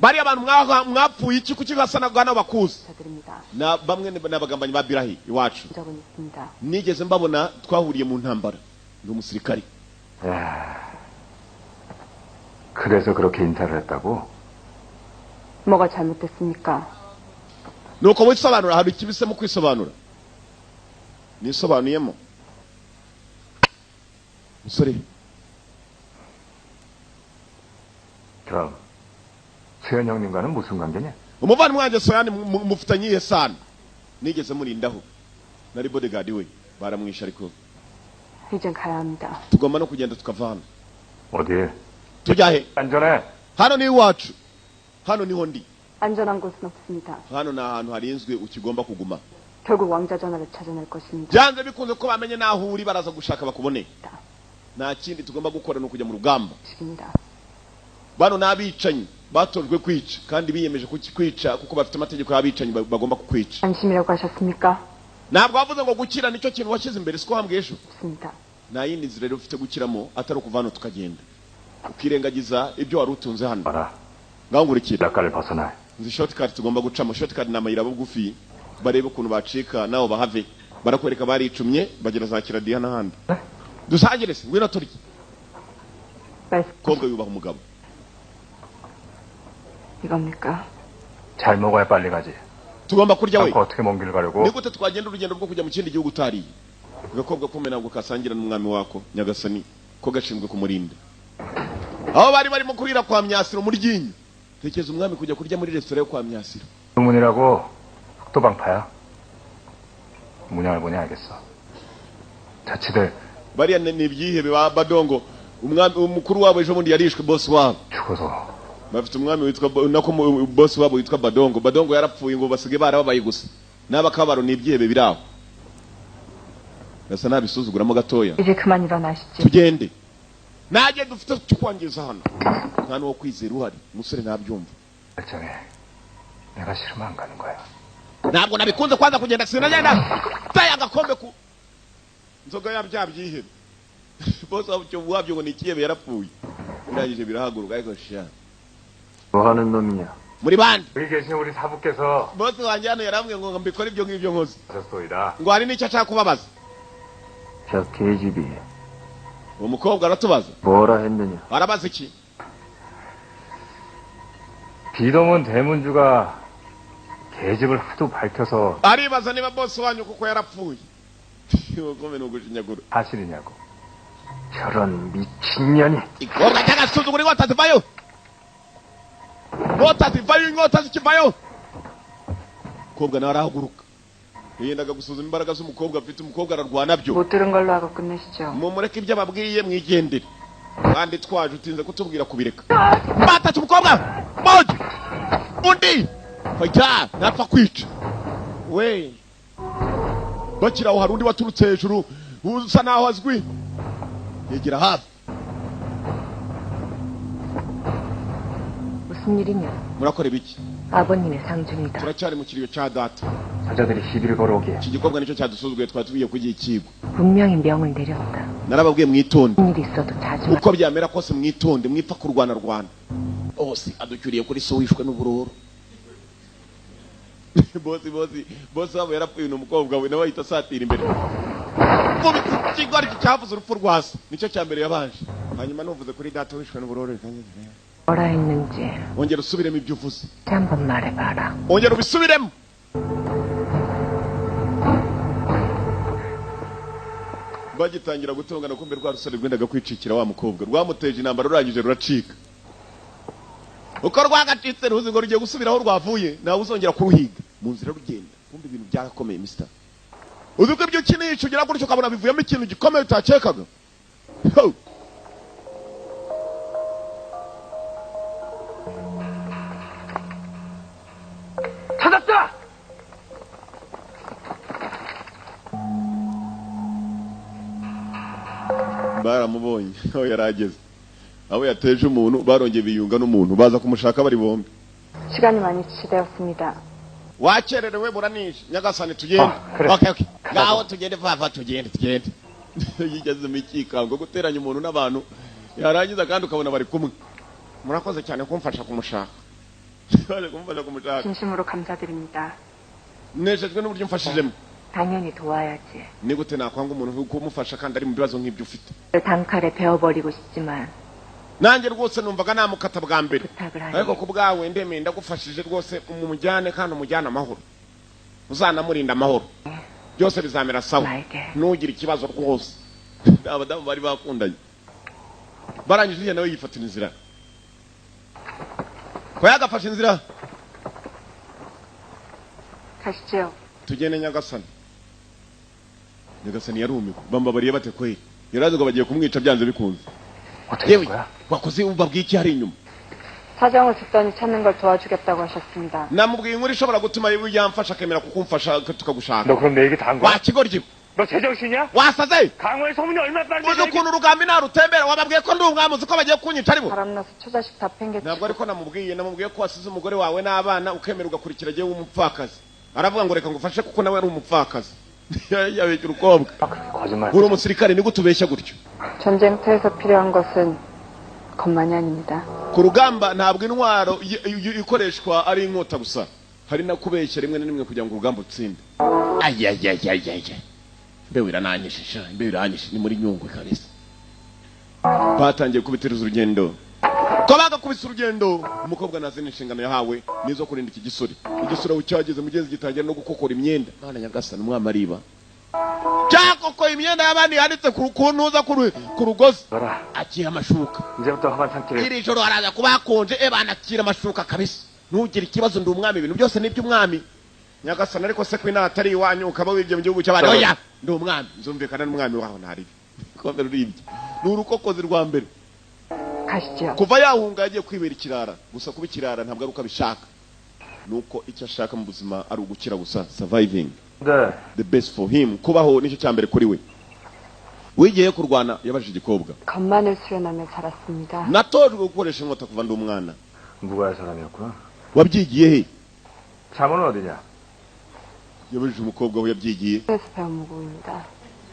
bari abantu mwapfuye iki kuki gasanaga n'abakuzi 부탁드립니다. na bamwe n'abagambanyi ba Birahi iwacu 적은 있습니다. nigeze mbabona twahuriye mu ntambara ndi umusirikari 야, 그래서 그렇게 인사를 했다고? 뭐가 잘못됐습니까? nuko wisobanura hari ikibisemo kwisobanura nisobanuyemo musore 그럼 수현 형님과는 무슨 관계냐? umuvandimwe wanjye Soyani mufitanye iyihe sano nigeze murindaho nari bodyguard we baramwisha ariko 이젠 가야 합니다. tugomba no kugenda tukava hano 어딜? tujya he 안전해. hano ni iwacu hano niho ndi 안전한 곳은 없습니다. hano ni ahantu harinzwe ukigomba kuguma 결국 왕자 전화를 찾아낼 것입니다. byanze bikunze ko bamenye naho uri baraza gushaka bakubone nta kindi tugomba gukora no kujya mu rugamba 식입니다. bano n'abicanyi batojwe kwica kandi biyemeje kwica kuko bafite amategeko y'abicanyi bagomba kukwica 안심이라고 하셨습니까? ntabwo wavuze ngo gukira nicyo kintu washyize imbere siko wambwiye ejo 없습니다. nta yindi nzira rero ufite gukiramo atari ukuva hano tukagenda ukirengagiza ibyo wari utunze hano 봐라. ngaho ngurikira 낙가를 벗어나. nzi shortcut tugomba gucamo shortcut ni amayira bugufi barebe ukuntu bacika naho bahave barakwereka baricumye bagera za kiradiya n'ahandi dusangire se ngwino turye kobwa yubaha umugabo 이겁니까? 잘 먹어야 빨리 가지. tugomba kurya we 않고 어떻게 먼 길 가려고? ni gute twagenda urugendo rwo kujya mu kindi gihugu utariye agakobwa kome ntabwo kasangira n'umwami wako nyagasani ko gashinzwe kumurinda aho bari barimo kurira kwa Myasiro mu ryinyo tekeza umwami kujya kurya muri restaurant yo kwa Myasiro 문이라고 속도방파야. 문양을 보니 알겠어. 자치들 bariya ni ibyihebe ba Badongo umwami umukuru wabo ejo bundi yarishwe boss wabo 죽어서 bafite umwami witwa nako boss wabo witwa Badongo yarapfuye ngo basige barababaye gusa n'abakabaro ni ibyihebe biraho gasa nabisuzuguramo gatoya 이제 그만 일어나시지. tugende naje dufite cyo kwangiza hano nta n'uwo kwizera uhari umusore nabyumva 결정해. 내가 싫으면 안 가는 거야. ntabwo nabikunze kwanza kugenda sinagenda taye agakombe ku nzoga yabyihebe bose wabyo ngo ni ikiyebe yarapfuye birangije birahaguruka ariko sha 뭐 하는 놈이냐? muri bandi 여기 계신 우리 사부께서 bose wanjye hano yarambwiye ngo mbikore ibyo ngibyo nkoze 하셨소이다. ngo hari n'icyo ashaka kubabaza 저 계집이 uwo mukobwa aratubaza 뭐라 했느냐? arabaza iki 비동은 대문주가 계집을 하도 밝혀서 aribaza niba bose wanyu kuko yarapfuye ukomeye n'ugushinyagura 사실이냐고. 저런 미친년이 이거가 내가 수줍으리 이거타지 봐요 이거타지 지키봐요 umukobwa nawe arahaguruka yendaga gusuzuma imbaraga z'umukobwa afite umukobwa ararwana byo 못 들은 걸로 하고 끝내시죠. mumureke ibyo ababwiye mwigendere kandi twaje utinze kutubwira kubireka batatu umukobwa moja undi hoya napfa kwica we bakiraho hari undi waturutse hejuru usa naho azwi yegera hafi 무슨 일이냐? murakora ibiki 아버님의 상주입니다. turacyari mu kiriyo cya data 사자들이 시비를 걸어오기에 iki gikorwa nicyo cyadusuzuguye twari tugiye kugira ikigo 분명히 명을 내렸다. narababwiye mwitonde 무슨 일이 있어도 자주 uko byamera kose mwitonde mwipfa kurwana bose aducyuriye kuri so wishwe n'ubururu bosi wabo yarapfuye n'umukobwa we nawe ahita asatira imbere mu kigo ariko cyavuze urupfu rwa se nicyo cya mbere yabanje hanyuma nuvuze kuri data wishwe n'ubururu 뭐라 했는지 ongera usubiremo ibyo uvuze 한번 말해봐라. ongera ubisubiremo bagitangira gutongana kumbe rwa rusore rwendaga kwicikira wa mukobwa rwamuteje intambara rurangije ruracika uko rwagacitse ruzi ngo rugiye gusubira aho rwavuye nawe uzongera kuruhiga mu nzira rugenda kumbe ibintu byarakomeye mister uzi ko ibyo ukinisha ugira gutyo ukabona bivuyemo ikintu gikomeye utakekaga 찾았다! baramubonye aho yarageze abo yateje umuntu barongeye biyunga n'umuntu baza kumushaka bari bombi 시간이 많이 지체되었습니다. wakererewe buranisha nyagasani tugende okay ngaho tugende vava tugende yigeze mu ikikango guteranya umuntu n'abantu yarangiza kandi ukabona bari kumwe murakoze cyane kumfasha kumushaka baje kumufasha kumushaka. 진심으로 감사드립니다. nejejwe n'uburyo mfashijemo. 당연히 도와야지. ni gute nakwanga umuntu kumufasha kandi ari mu bibazo nk'ibyo ufite? 단칼에 베어버리고 싶지만 nanjye rwose numvaga namukata bwa mbere, 부탁을 ariko 하니 ku bwawe ndemeye ndagufashije rwose, umujyane kandi umujyane amahoro, uzanamurinda amahoro, byose bizamera sawa, 나에게 ntugire ikibazo rwose. abadamu bari bakundanye barangije igihe nawe yifatira inzira, ko yagafashe inzira. 가시죠. tugende nyagasani. nyagasani yarumiwe, bambabariye bate kweli, yarazi ngo bagiye kumwica byanze bikunze. 어떻게 된 yewe 거야? wakoze ubabwiye iki hari inyuma? 사정을 듣더니 찾는 걸 도와주겠다고 하셨습니다. namubwiye inkuru ishobora gutuma yamfasha akemera kukumfasha tukagushaka. 너 그럼 내 얘기 다 한 거야? wakigoryi, 너 제정신이야? wasaze. 강호의 소문이 얼마나 빨리 uzi ukuntu urugamba inaha rutembera, wababwiye ko ndi umwami, uzi ko bagiye kunyica aribo. 바람나서 초자식 다 팽개치고 ntabwo ariko namubwiye ko wasize umugore wawe n'abana ukemera ugakurikira jyewe w'umupfakazi. aravuga ngo reka ngufashe kuko nawe ari umupfakazi. yabeshya urukobwa. 거짓말. uri umusirikare ni gute ubeshya gutyo? 전쟁터에서 필요한 것은 것만이 아닙니다. ku rugamba ntabwo intwaro ikoreshwa ari inkota gusa, hari no kubeshya rimwe na rimwe kugira ngo urugamba utsinde. ayayayayaya, imbeho irananyishe, imbeho iranyishe, ni muri Nyungwe kabisa. batangiye kubitereza urugendo, ko bagakubise urugendo, umukobwa naze n'inshingano yahawe nizo kurinda iki gisore. igisore ucyageze mugenzi gitangira no gukokora imyenda. Mana nyagasani, umwami ariba cyakoko imyenda y'abandi yanditse ku ntuza ku rugozi, 봐라. akiha amashuka. 이제부터 하반 상태를. iri joro haraza kuba hakonje, banakira amashuka kabisa. ntugire ikibazo, ndi umwami, ibintu byose ni iby'umwami. nyagasani ariko se ko inaha atari iwanyu ukaba wibye mu gihugu cy'abandi? oya, ndi umwami, nzumvikana n'umwami waho ntaribi. komera uribye, ni urukokozi rwa mbere. 가시죠. kuva yahunga yagiye kwibera ikirara gusa. kuba ikirara ntabwo ari uko abishaka, nuko icyo ashaka mu buzima ari ugukira gusa, surviving. 네. the best for him, kubaho nicyo cya mbere kuri we. wigiye kurwana yabajije igikobwa. 것만을 수련하며 살았습니다. natojwe gukoresha inkota kuva ndi umwana. 누가의 사람이었구나. wabyigiye he? 잠은 어디냐? yabajije umukobwa we yabyigiye. 그래서 배운 무고입니다.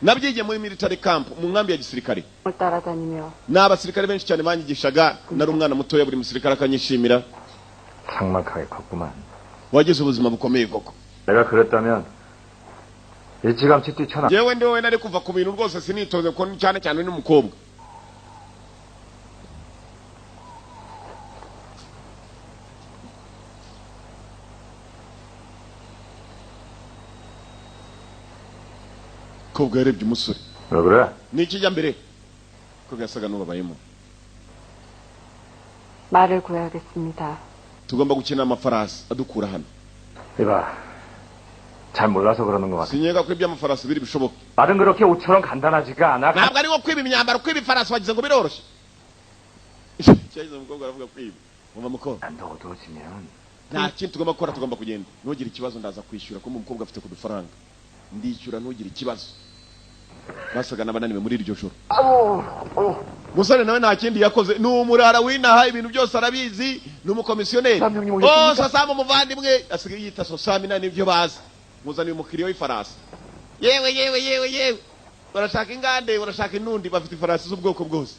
nabyigiye muri military camp, mu nkambi ya gisirikare. 을 따라다니며 n'abasirikare benshi cyane banyigishaga, nari umwana mutoya, buri musirikare akanyishimira. 삭막하게 컸구만. wagize ubuzima bukomeye koko. 내가 그랬다면 일찌감치 뛰쳐나. yewe ndi wowe nari kuva ku bintu rwose sinitoze, ko cyane cyane n'umukobwa. kobwa yarebye umusore. 왜 그래? n'ikijya mbere ko yasaga n'ubabayemo. 말을 구해야겠습니다. tugomba gukina amafarasi adukura hano. 이봐. 잘 몰라서 그러는 것 같아. sinyega ko iby'amafarasi biri bishoboka. 말은 그렇게 옷처럼 간단하지가 않아. ntabwo ari nko kwiba imyambaro, kwiba ifarasi wagize ngo biroroshye. cyahise umukobwa aravuga kwiba. umva mukobwa, 안 더 어두워지면 nta kintu tugomba gukora, tugomba kugenda. ntugire ikibazo, ndaza kwishyura, ko umukobwa afite ku dufaranga. ndishyura, ntugire ikibazo. basaga n'abananiwe muri iryo joro. musore nawe nta kindi yakoze, ni umurara w'inaha, ibintu byose arabizi, ni umukomisiyoneri. sosama umuvandimwe asigaye yita sosami, nta n'ibyo bazi. muzaniye umukiriya w'ifarasi. yewe urashaka ingande, urashaka inundi? bafite ifarasi z'ubwoko bwose.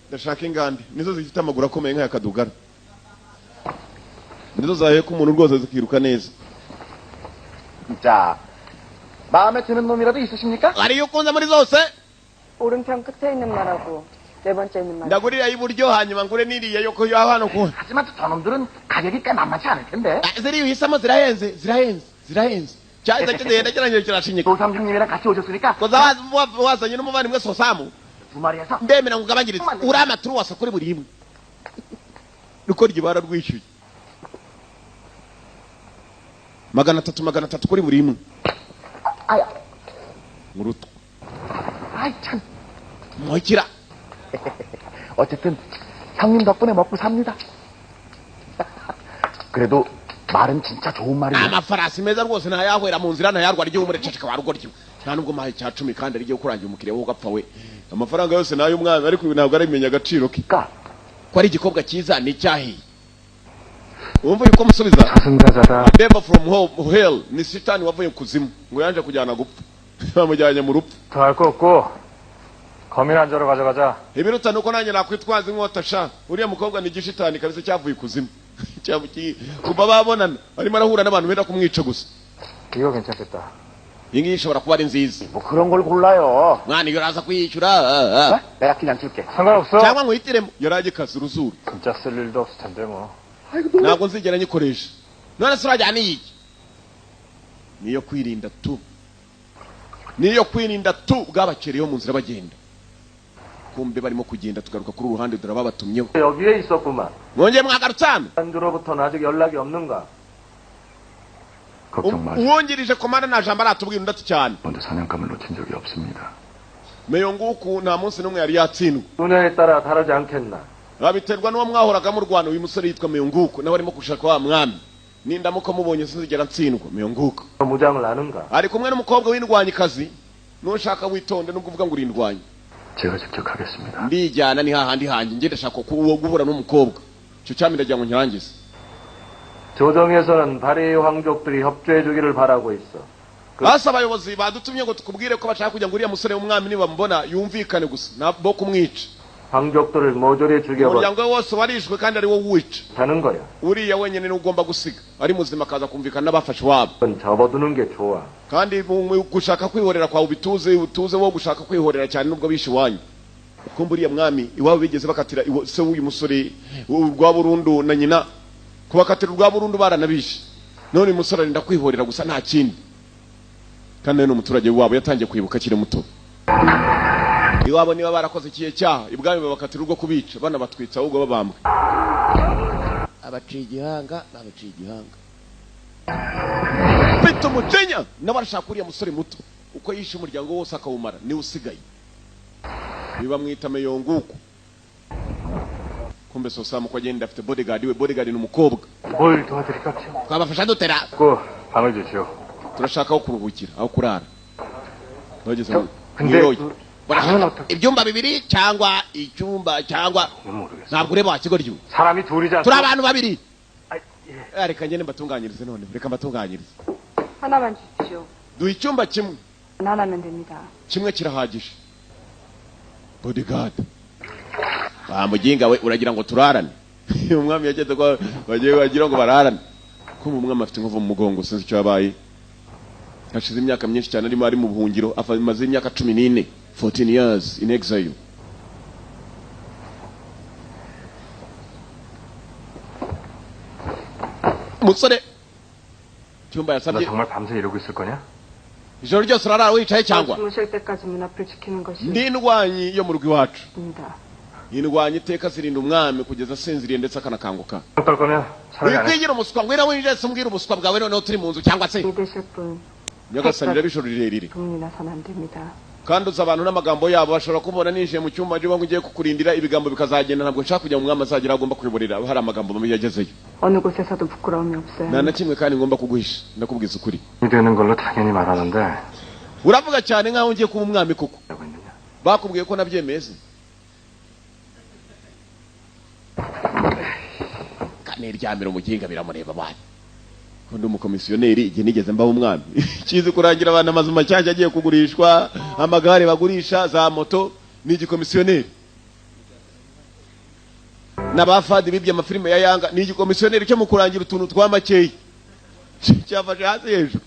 ndashaka ingande, nizo zifite amaguru akomeye nk'aya kadugara, nizo zaheka umuntu rwose zikiruka neza. 자, 마음에 드는 놈이라도 있으십니까? ariyo ukunze muri zose? 오른편 끝에 있는 말하고 네 번째 있는 말. ndagurira iburyo, hanyuma ngure n'iriya yo ko hano ku. 하지만 저놈들은 가격이 꽤 만만치 않을 텐데. ziriya uhisemo zirahenze. cyahise kigenda kirangije kirashinyika. 조삼 형님이랑 같이 오셨으니까 koza wazanye n'umuvandimwe sosamu, 두 마리에서 ndemera ngo ugabanyirize uriya amaturu wasa kuri buri imwe. ruko ryibara rwishyuye 300 kuri buri imwe. 아야, muruto 아이 참. moikira. 어쨌든 형님 덕분에 먹고 삽니다. 그래도 말은 진짜 좋은 말이에요. amafarasi meza rwose ntayahwera mu nzira, ntayarwa ry'umure ceceka warugoryo. nta nubwo mahe cya 10 kandi arigiye kurangira umukiriya wo gapfa we. amafaranga yose nayo umwami, ariko ntabwo arimenya agaciro ke. 그러니까 ko ari igikobwa cyiza ni cyahiye. wumva yuko musubiza 저승사자다. devil from hell, ni sitani wavuye kuzimu ngo yanje kujyana gupfa. bamujyanye mu rupfu. 더 할 거 없고 거민 한자로 가져가자. ibiruta nuko nanjye nakwitwaza inkota sha. uriya mukobwa ni igishitani kabisa cyavuye kuzimu. kuba babonana arimo arahura n'abantu benda kumwica gusa. 이거 괜찮겠다. iyi ishobora kuba ari nziza. 뭐 그런 걸 골라요. mwana iyo uraza kuyishyura 내가 그냥 줄게. 상관없어. cyangwa nkwihitiremo yaragikaza uruzuru. 진짜 쓸 일도 없을 텐데 뭐. ntabwo nzigera nyikoresha. none se urajyana iyi niyo kwirinda tu bw'abakiriya mu nzira bagenda. kumbe barimo kugenda tugaruka kuri uruhande durababatumyeho. 여기에 있었구만. mwongeye mwagarutse hano. 한주로부터는 아직 연락이 없는가? 걱정 마세요. uwungirije komanda nta jambo aratubwira undi ati cyane. 먼저 사냥감을 놓친 적이 없습니다. meyo nguku nta munsi n'umwe yari yatsindwa. 분야에 따라 다르지 않겠나? babiterwa n'uwo mwahoraga mu Rwanda. uyu musore yitwa meyo nguku nawe arimo gushaka wa mwami. nindamuka mubonye sinzigera ntsindwa. meyo nguku 무장을 아는가? ari kumwe n'umukobwa w'indwanyikazi. nushaka witonde nubwo uvuga ngo urindwanye. 제가 직접 하겠습니다. ndijyana ni hahandi hanjye nge ndashaka uwo guhura n'umukobwa. icyo cyami ndagira ngo nkirangize. 조정에서는 발해의 황족들이 협조해 주기를 바라고 있어. basi abayobozi badutumye ngo tukubwire ko bashaka kugira ngo uriya musore w'umwami nibamubona yumvikane gusa nabo kumwica. 황족들을 모조리 죽여버리는 umuryango we wose warishwe kandi ari wo wica. 거야. uriya wenyine ni ugomba gusiga ari muzima akaza kumvikana n'abafashe wabo. 그건 접어두는 게 좋아. kandi gushaka kwihorera kwawe utuze wo gushaka kwihorera cyane nubwo bishe iwanyu. kumbe uriya mwami iwabo bigeze bakatira se w'uyu musore urwa burundu na nyina kubakatira urwa burundu baranabishe. none uyu musore arinda kwihorera gusa nta kindi. kandi ni umuturage wabo yatangiye kwibuka akiri muto. iwabo niba barakoze ikihe cyaha ibwami babakatira urwo kubica banabatwitsa ahubwo babambwe. abaciye igihanga bita umutinya n'abarashaka uriya musore muto uko yishe umuryango wose akawumara niwe usigaye. bamwita meyo nguku. kumbe sosamu ko agenda afite bodyguard we. bodyguard ni umukobwa. 뭘 도와드릴까? twabafasha dutera. 그 방을 주시오. turashaka aho kuruhukira aho kurara. bageze 근데 ibyumba bibiri cyangwa icyumba cyangwa 모르겠어. ntabwo ureba wakigoryo. 사람이 둘이지 않소? turi abantu babiri. reka ngende mbatunganyirize none. reka mbatunganyirize. 하나만 주십시오. duha icyumba kimwe. 하나면 됩니다. kimwe kirahagije. bodyguard bamuginga we uragira ngo turarane. umwami yageze ko bagiye bagira ngo bararane. kumbe umwami afite inkovu mu mugongo sinzi icyo yabaye. hashize imyaka myinshi cyane ari mu buhungiro. amaze imyaka 14 14 years in exile. musore cyumba 너 yasabye 정말 밤새 이러고 있을 거냐? ijoro ryose urarara wicaye cyangwa. 주무실 때까지 문 앞을 지키는 것이 ndi indwanyi yo mu rugo iwacu. 입니다. indwanyi iteka zirinda umwami kugeza asinziriye ndetse akanakanguka. 떨 거면 차라리 안 해. wikwigira umuswa ngwira winjese umbwira ubuswa bwawe noneho turi mu nzu cyangwa se 믿으실 분 nyagasani rero ijoro rirerire. 돈이 나서는 안 됩니다. kandi uzi abantu n'amagambo yabo bashobora kubona ninjiye mu cyumba niba ngiye kukurindira ibigambo bikazagenda. ntabwo nshaka kujya mu mwami azagera agomba kuyoborera hari amagambo mabi yagezeyo. 어느 곳에서도 부끄러움이 없어요. nta na kimwe kandi ngomba kuguhisha ndakubwiza ukuri. 이 되는 걸로 당연히 말하는데 uravuga cyane nkaho ngiye kuba umwami koko. 하고 있느냐? bakubwiye ko nabyemeye se. kaniryamira umuginga biramureba bana. undi umukomisiyoneri igihe nigeze mbaho umwami. kizi kurangira abantu amazu macyaje agiye kugurishwa amagare bagurisha za moto ni igikomisiyoneri. n'abafadi bibye amafilime ya Yanga ni igikomisiyoneri cyo mu kurangira utuntu twa makeyi. cyafashe hasi hejuru.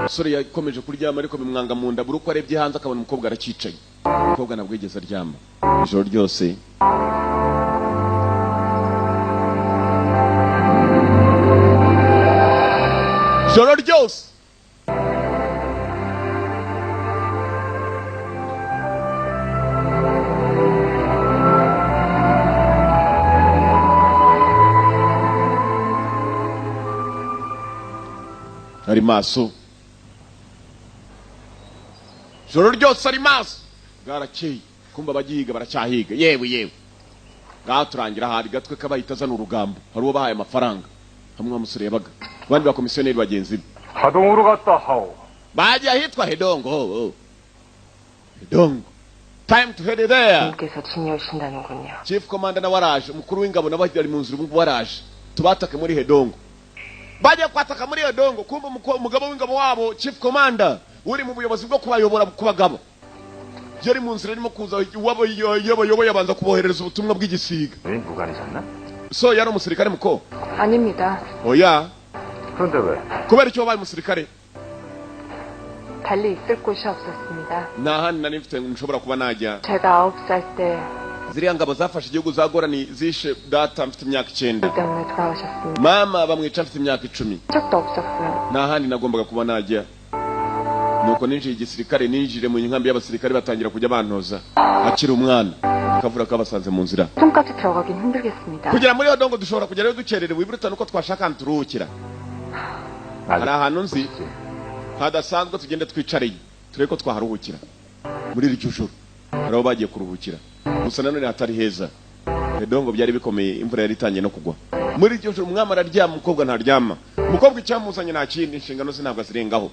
umusore yakomeje kuryama ariko bimwanga mu nda. buri uko arebye hanze akabona umukobwa aracicaye. umukobwa nabwo yigeze aryama ijoro ryose. ijoro ryose ari maso. ijoro ryose ari maso. bwarakeye kumva abagihiga baracyahiga. yewe ngaho turangira hari gatwe kabahita azana urugambo. hari uwo bahaye amafaranga hamwe umusore yabaga. abandi bakomisiyoneri bagenzi be 하동으로 갔다 하오. bagiye ahitwa hedongo. hedongo time to head there. 님께서 지녀오신다는군요. chief commander nawe araje. umukuru w'ingabo nawe ari mu nzira ubu waraje. tubatake muri hedongo. bagiye kwataka muri hedongo. kumva umugabo w'ingabo wabo chief commander uri mu buyobozi bwo kubayobora ku bagabo. yari mu nzira arimo kuza yabayoboye abanza kuboherereza ubutumwa bw'igisiga. 무관이셨나? So yari umusirikare muko? 아닙니다. Oya. 그런데 왜? kubera icyo wabaye umusirikare? 달리 있을 곳이 없었습니다. Nahandi nari mfite nshobora kuba najya. 제가 9살 때 ziriya ngabo zafashe igihugu za Gorani zishe data mfite imyaka 9. 때문에 돌아오셨습니다. mama bamwica mfite imyaka 10. 적도 없었고요. Nahandi nagombaga kuba najya. Nuko ninjiye igisirikare ninjire mu nkambi y'abasirikare batangira kujya bantoza akiri umwana akavura kabasanze mu nzira. 손까지 들어가긴 힘들겠습니다. kugira muri Odongo dushobora kugerayo dukererewe ibiruta nuko twashaka turuhukira. hari ahantu nzi hadasanzwe tugende twicareye tureko twaharuhukira muri iri cyujuru haraho bagiye kuruhukira gusa nanone hatari heza. Odongo byari bikomeye imvura yari itangiye no kugwa muri iri cyujuru. umwami araryama umukobwa ntaryama. umukobwa icyamuzanye nta kindi inshingano ze ntabwo azirengaho.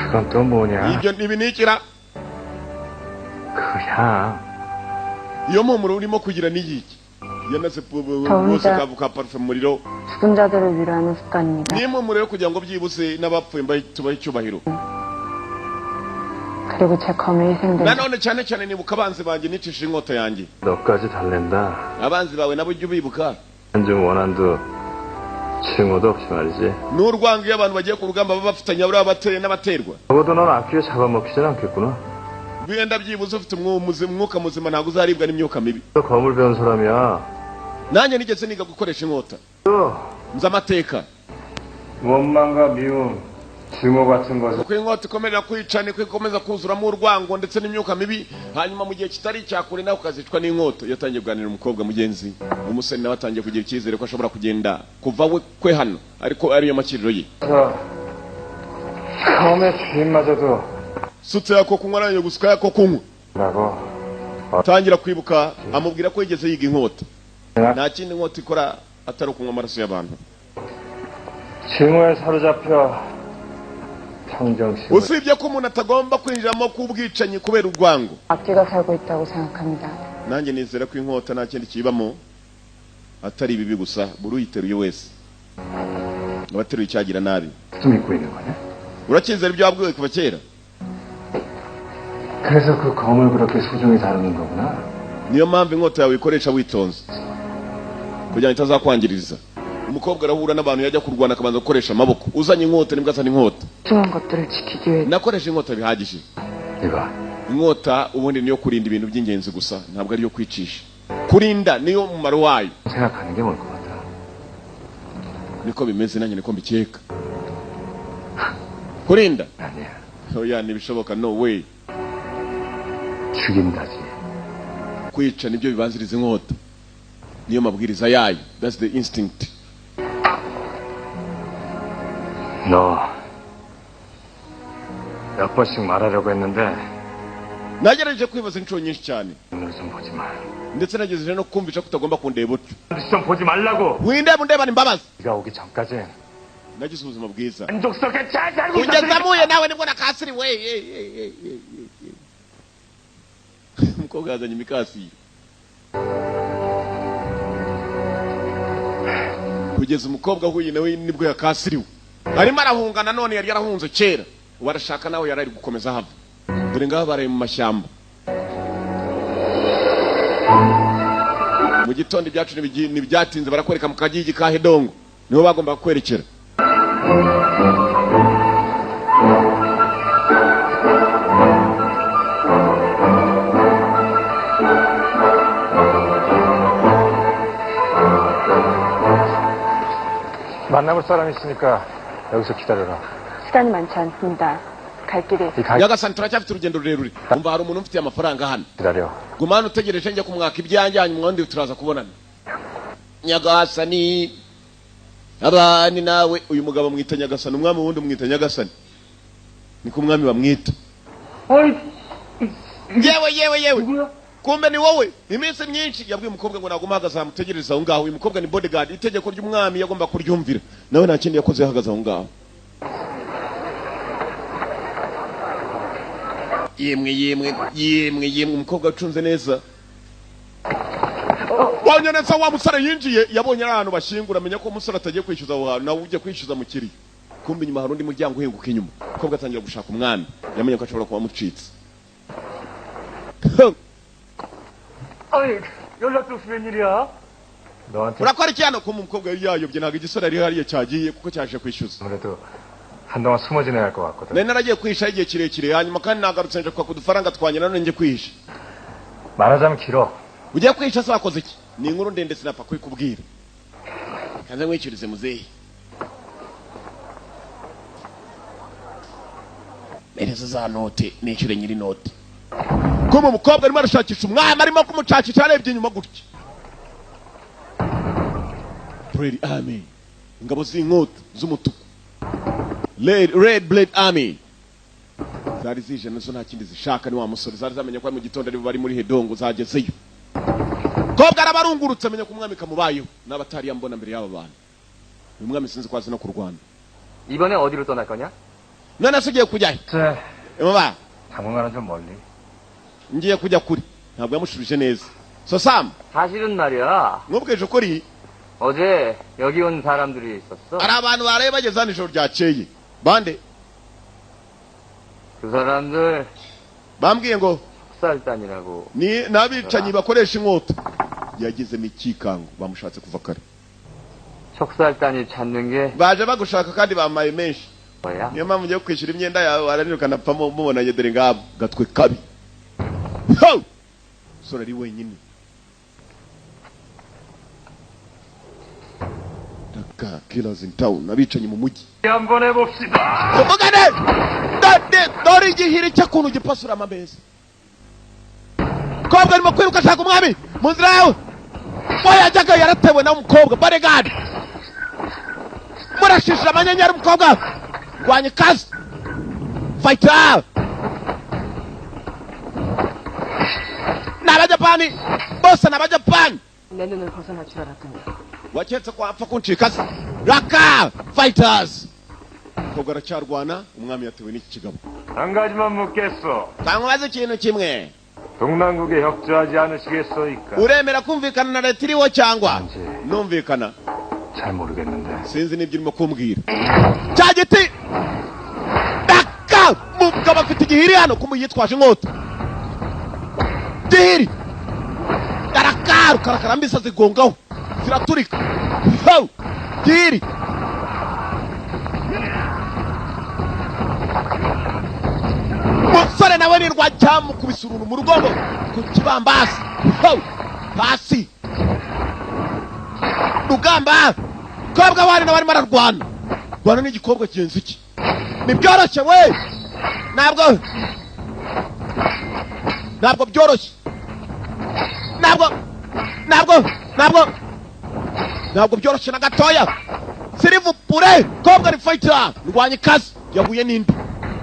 그건 또 뭐냐? ibyo nibinikira 그냥 iyo mpumuro urimo kugira n'igiki yanaze bose kavuka parfum muriro 죽은 자들을 위로하는 습관입니다. ni impumuro yo kugira ngo byibuse n'abapfuye tubahe icyubahiro. 그리고 제 검의 희생들 nanone cyane cyane nibuka abanzi banjye nicishije inkota yanjye. 너까지 달랜다. abanzi bawe nabo ujye ubibuka. 한중 원한도 칭호도 없이 말이지. n'urwango iyo abantu bagiye ku rugamba baba bafitanye abari abateye n'abaterwa. 적어도 넌 아끼게 잡아먹히진 않겠구나. wenda byibuze ufite umwuka muzima ntabwo uzaribwa n'imyuka mibi. 너 검을 배운 사람이야. nanjye nigeze niga gukoresha inkota nzi amateka. 원망과 미움, 증오 같은 것을 uko inkota ikomerera kwica niko ikomeza kuzuramo urwango ndetse n'imyuka mibi. hanyuma mu gihe kitari icyakure nawe ukazicwa n'inkota. iyo atangiye kuganira umukobwa mugenzi umusore nawe atangiye kugira icyizere ko ashobora kugenda kuva we kwe hano ariko ariyo makiriro ye. 처음에 주인마저도 sutse yako kunywa nayo gusuka yako kunywa 라고 tangira kwibuka amubwira ko yigeze yiga inkota. nta kindi inkota ikora atari kunywa amaraso y'abantu. 징후에 사로잡혀 평정심 usibye ko umuntu atagomba kwinjiramo k'ubwicanyi kubera urwango. 악기가 살고 있다고 생각합니다. nanjye nizera ko inkota nta kindi kibamo atari ibibi gusa. buri uyiteruye wese abateruye icyagira nabi. 좀 입고 있는 거냐? uracyizera ibyo wabwiwe kuva kera? 그래서 그 검을 그렇게 소중히 다루는 거구나. niyo mpamvu inkota yawe ikoresha witonze kugira ngo itazakwangiriza. umukobwa arahura n'abantu yajya kurwana akabanza gukoresha amaboko. uzanye inkota nibwo azana inkota. 소중한 것들을 지키기 위해 nakoresha inkota bihagije. 이봐. inkota ubundi niyo kurinda ibintu by'ingenzi gusa ntabwo ariyo kwicisha. kurinda niyo mumaro wayo. 생각하는 게 뭘 것 같아? niko bimeze nanjye niko mbikeka. kurinda 아니야. oya ntibishoboka. no way. 죽인다지. kwica nibyo bibanziriza inkota. niyo mabwiriza yayo. that's the instinct. 너 몇 번씩 말하려고 했는데 nagerageje kwibaza inshuro nyinshi cyane 눈을 좀 보지 마. ndetse nagejeje no kumvisha ko utagomba kundeba utyo. 좀 보지 말라고. windeba undebana imbabazi. 네가 오기 전까진 nagize ubuzima bwiza 만족스럽게 잘 살고 kugeza muye nawe nibwo nakasiriwe. umukobwa yazanye imikasi kugeza umukobwa ahuye nawe nibwo yakasiriwe. arimo arahunga nanone yari yarahunze kera. warashaka nawe yari ari gukomeza hava. dore ngaho baraye mu mashyamba. mu gitondo ibyacu ntibyatinze barakwereka mu kagigi ka Odongo niho bagomba kwerekera. 만나볼 사람 있으니까 여기서 기다려라. 시간이 많지 않습니다. 갈 길이 nyagasani turacyafite urugendo rurerure. umva hari umuntu ufitiye amafaranga hano. 기다려. gumana utegereje njya kumwaka ibyanjye hanyuma ubundi turaza kubonana. nyagasani abani nawe. uyu mugabo mwita nyagasani. umwami wundi mwita nyagasani. niko umwami bamwita. yewe kumbe ni wowe. iminsi myinshi yabwiye umukobwa ngo naguma ahagaze amutegereza aho ngaho. uyu mukobwa ni bodyguard. itegeko ry'umwami yagomba kuryumvira. nawe nta kindi yakoze yahagaze aho ngaho. yemwe umukobwa acunze neza. wabonye neza wa musore yinjiye yabonye ari ahantu bashyingura. amenya ko umusore atagiye kwishyuza aho hantu nawe ujya kwishyuza mu kiriyo. kumbe inyuma hari undi muryango uhinguka inyuma. umukobwa atangira gushaka umwami. yamenye ko ashobora kuba amucitse. 아니, 연락도 없이 웬일이야? 너한테 urakora iki hano ko umukobwa yari yayobye ntabwo igisore yari hariya cyagiye kuko cyaje kwishyuza 아무래도 한동안 숨어 지내야 할 것 같거든. nari naragiye kwihisha igihe kirekire hanyuma kandi nagarutse nje kwaka udufaranga twanjye nanone njye kwihisha 말하자면 길어. ugiye kwihisha se wakoze iki ni inkuru ndende sinapfa kubikubwira kanze mwicirize muzehe mereza za note nishyure nyiri note kuma umukobwa arimo arashakisha umwami arimo kumucakisha arebye inyuma gutya Red Army ingabo z'inkota z'umutuku Red Blade Army zari zije nazo nta kindi zishaka ni wa musore zari zamenye ko mu gitondo ari bari muri hedongo zagezeyo kobwa arabarungurutse amenye ko umwami kamubayeho n'abatari yambona mbere y'aba bantu uyu mwami sinzi kwazi no kurwana 이번에 어디로 떠날 거냐? none se ugiye kujya he 쎄, mama 당분간은 좀 멀리. ngiye kujya kuri ntabwo yamushubije neza so Sam 사실은 말이야. mwubweje ukuri 어제 여기 온 사람들이 있었어. ari abantu baraye bageze hano ijoro ryakeye bande 그 사람들 bambwiye ngo 흑살단이라고. ni n'abicanyi bakoresha inkota yagezemo ikikango bamushatse kuva kare 척살단이 찾는 게 baje bagushaka kandi bamaye menshi 뭐야? niyo mpamvu ugiye kwishyura imyenda yawe waranirukana apfa mubonanye dore ngabo gatwe kabi ho sora ari wenyine daka killers in town abicanyi mu mujyi 한번 해봅시다. tuvugane dore igihiri cy'akuntu gipasura amabeza kobwa arimo kwiruka ashaka umwami mu nzira yawe mo yajyaga yaratewe na umukobwa bodyguard murashishira amanyenyeri umukobwa rwanya ikaze fighter n'abajapani bose n'abajapani 내 눈을 벗어날 줄 알았더니 waketse ko apfa kuncika se raka fighters kobwa aracyarwana umwami yatewe n'iki kigabo 한 가지만 묻겠어. kankubaze ikintu kimwe 동남국에 협조하지 않으시겠소이까? uremera kumvikana na leta iriho cyangwa numvikana 잘 모르겠는데. sinzi n'ibyo urimo kumbwira cya giti daka mugabo afite igihiri hano kumuyitwaje inkota gihiri karakaru karakarambisa zigongaho ziraturika ho gihiri musore nawe ni rwacyamukubise uruntu mu rugobo ku kibambasi ho hasi rugamba kobwa wari nawe arimo ararwana rwana n'igikobwa kigenzi cye ntibyoroshye we ntabwo byoroshye ntabwo byoroshye na gatoya sirivupure kobwa ni fighter rwanya ikaze yahuye n'indi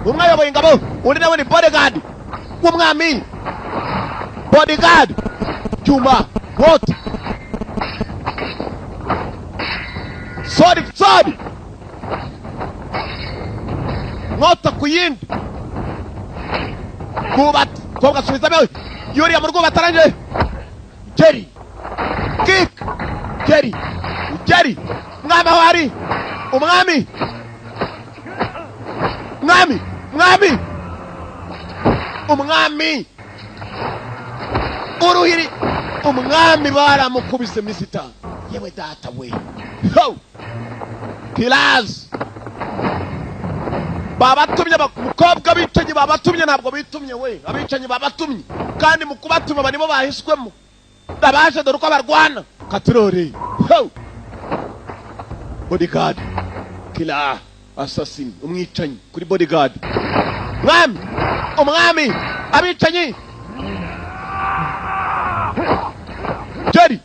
umwe ayoboye ingabo undi nawe ni bodyguard w'umwami bodyguard cyuma what sword nkota ku yindi kubata kobwa asubizamo yuriya mu rwuba atarangije Jerry kick Jerry mwami aho ari umwami uruhiri umwami baramukubise misita yewe data we ho killers babatumye umukobwa abicanyi babatumye ntabwo bitumye we abicanyi babatumye kandi mu kubatuma barimo bahiswemo abaje dore uko barwana katrori ho bodyguard killer assassin umwicanyi kuri bodyguard umwami abicanyi Jerry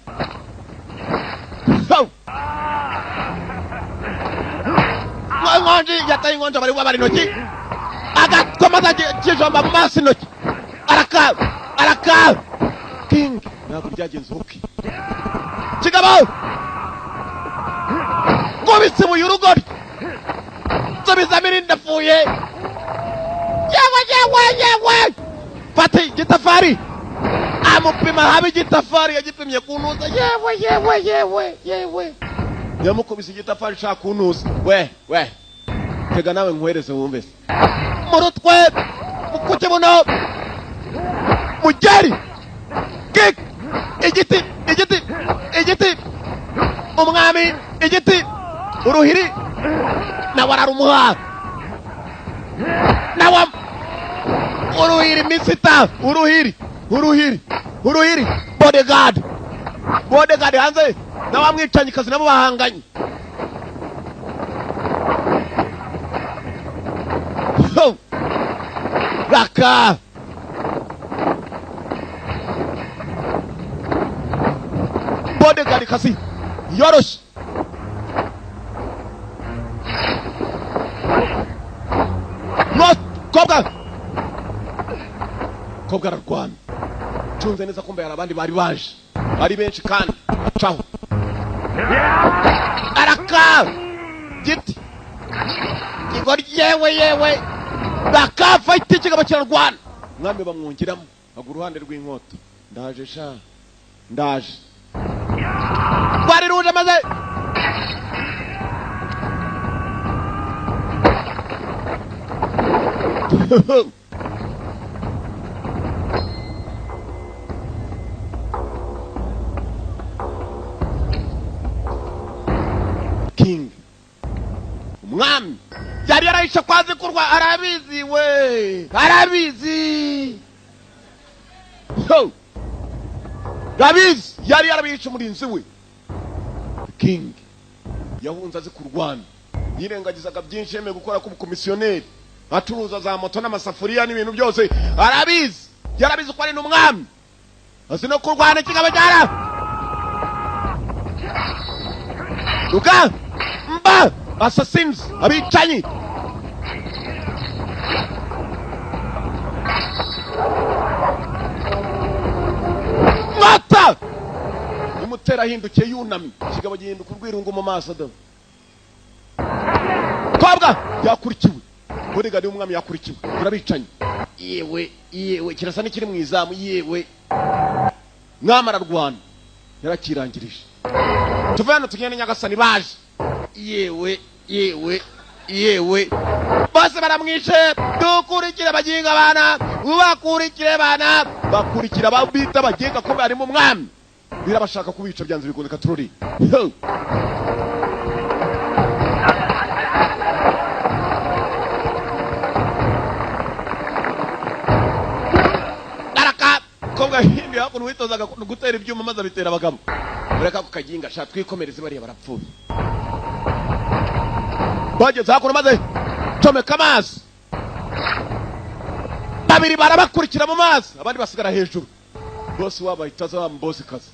ho ngonji yataye ngonja bari intoki agakomeza kijomba mu maso intoki araka king ntabwo byagenze ubuki kigabo ngobitse mu urugori nsubiza mirindi ndapfuye yewe fata igitafari amupima habe igitafari yagipimye kunuza yewe yamukubise igitafari shaka kunuza we tega nawe nkwereze wumve se murutwe mukuke buno mugeri kick igiti umwami igiti uruhiri nawe ararumuha nawe uruhiri misita uruhiri bodyguard hanze n'abamwicanyi kazi nabo bahanganye raka bodyguard kazi yoroshye kobwa ararwana cunze neza kumbe hari abandi bari baje ari benshi kandi acaho araka giti igori yewe bakafa itikigabo kirarwana mwami bamwungiramo agura uruhande rw'inkota ndaje bari ruje maze King umwami yari yarahisha kwazi kurwa arabizi yari yarabihisha umurinzi we King yahunze azi kurwana yirengagizaga byinshi yemeye gukora k'ubukomisiyoneri acuruza za moto n'amasafuriya n'ibintu byose yarabizi ko ari n'umwami azi no kurwana ikigabo cyara Luka mba assassins abicanyi mata umutera hindukiye yunamye ikigabo gihinduka urwirungu mu maso do kobwa yakurikiwe bodyguard y'umwami yakurikiwe turabicanyi yewe kirasa n'ikiri mu izamu yewe mwamara rwana yarakirangirije tuvana tugende Nyagasani baje yewe bose baramwishe dukurikire baginga abana ubakurikire bana bakurikira babita bagenga ko bari mu mwami birabashaka kubica byanze bigondeka turori araka kobwa hindi hakuno witozaga gutera ibyuma maze bitera abagabo ureka kukaginga sha twikomereze bari barapfuye bageze hakuno maze comeka amazi babiri barabakurikira mu mazi abandi basigara hejuru bose wabahita za mbosi kazi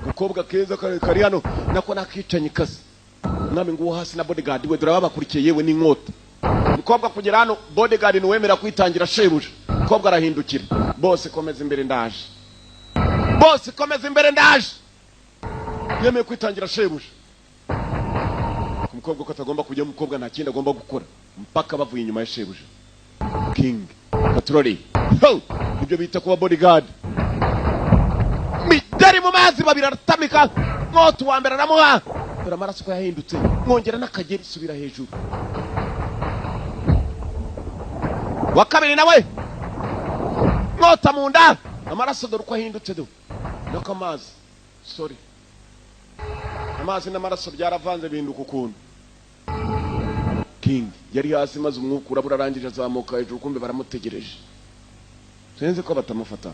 gukobwa keza kari hano nako nakicanye kazi mwami nguwo hasi na bodyguard we durabakurikiye yewe n'inkota mukobwa kugera hano bodyguard niwemera kwitangira shebuja mukobwa arahindukira bose komeza imbere ndaje yemeye kwitangira shebuja umukobwa ko atagomba kujya umukobwa nta kindi agomba gukora mpaka bavuye inyuma ya shebuja King patroli ibyo bita kuba bodyguard mitari mu mazi babiri aratamika moto wa mbere aramuha dore amaraso ko yahindutse mwongera n'akageri subira hejuru wa kabiri nawe moto mu nda amaraso dore ko yahindutse do nako amazi amazi n'amaraso byaravanze binduka ukuntu King yari hasi maze umwuka urabura arangije azamuka hejuru kumbe baramutegereje senze ko batamufata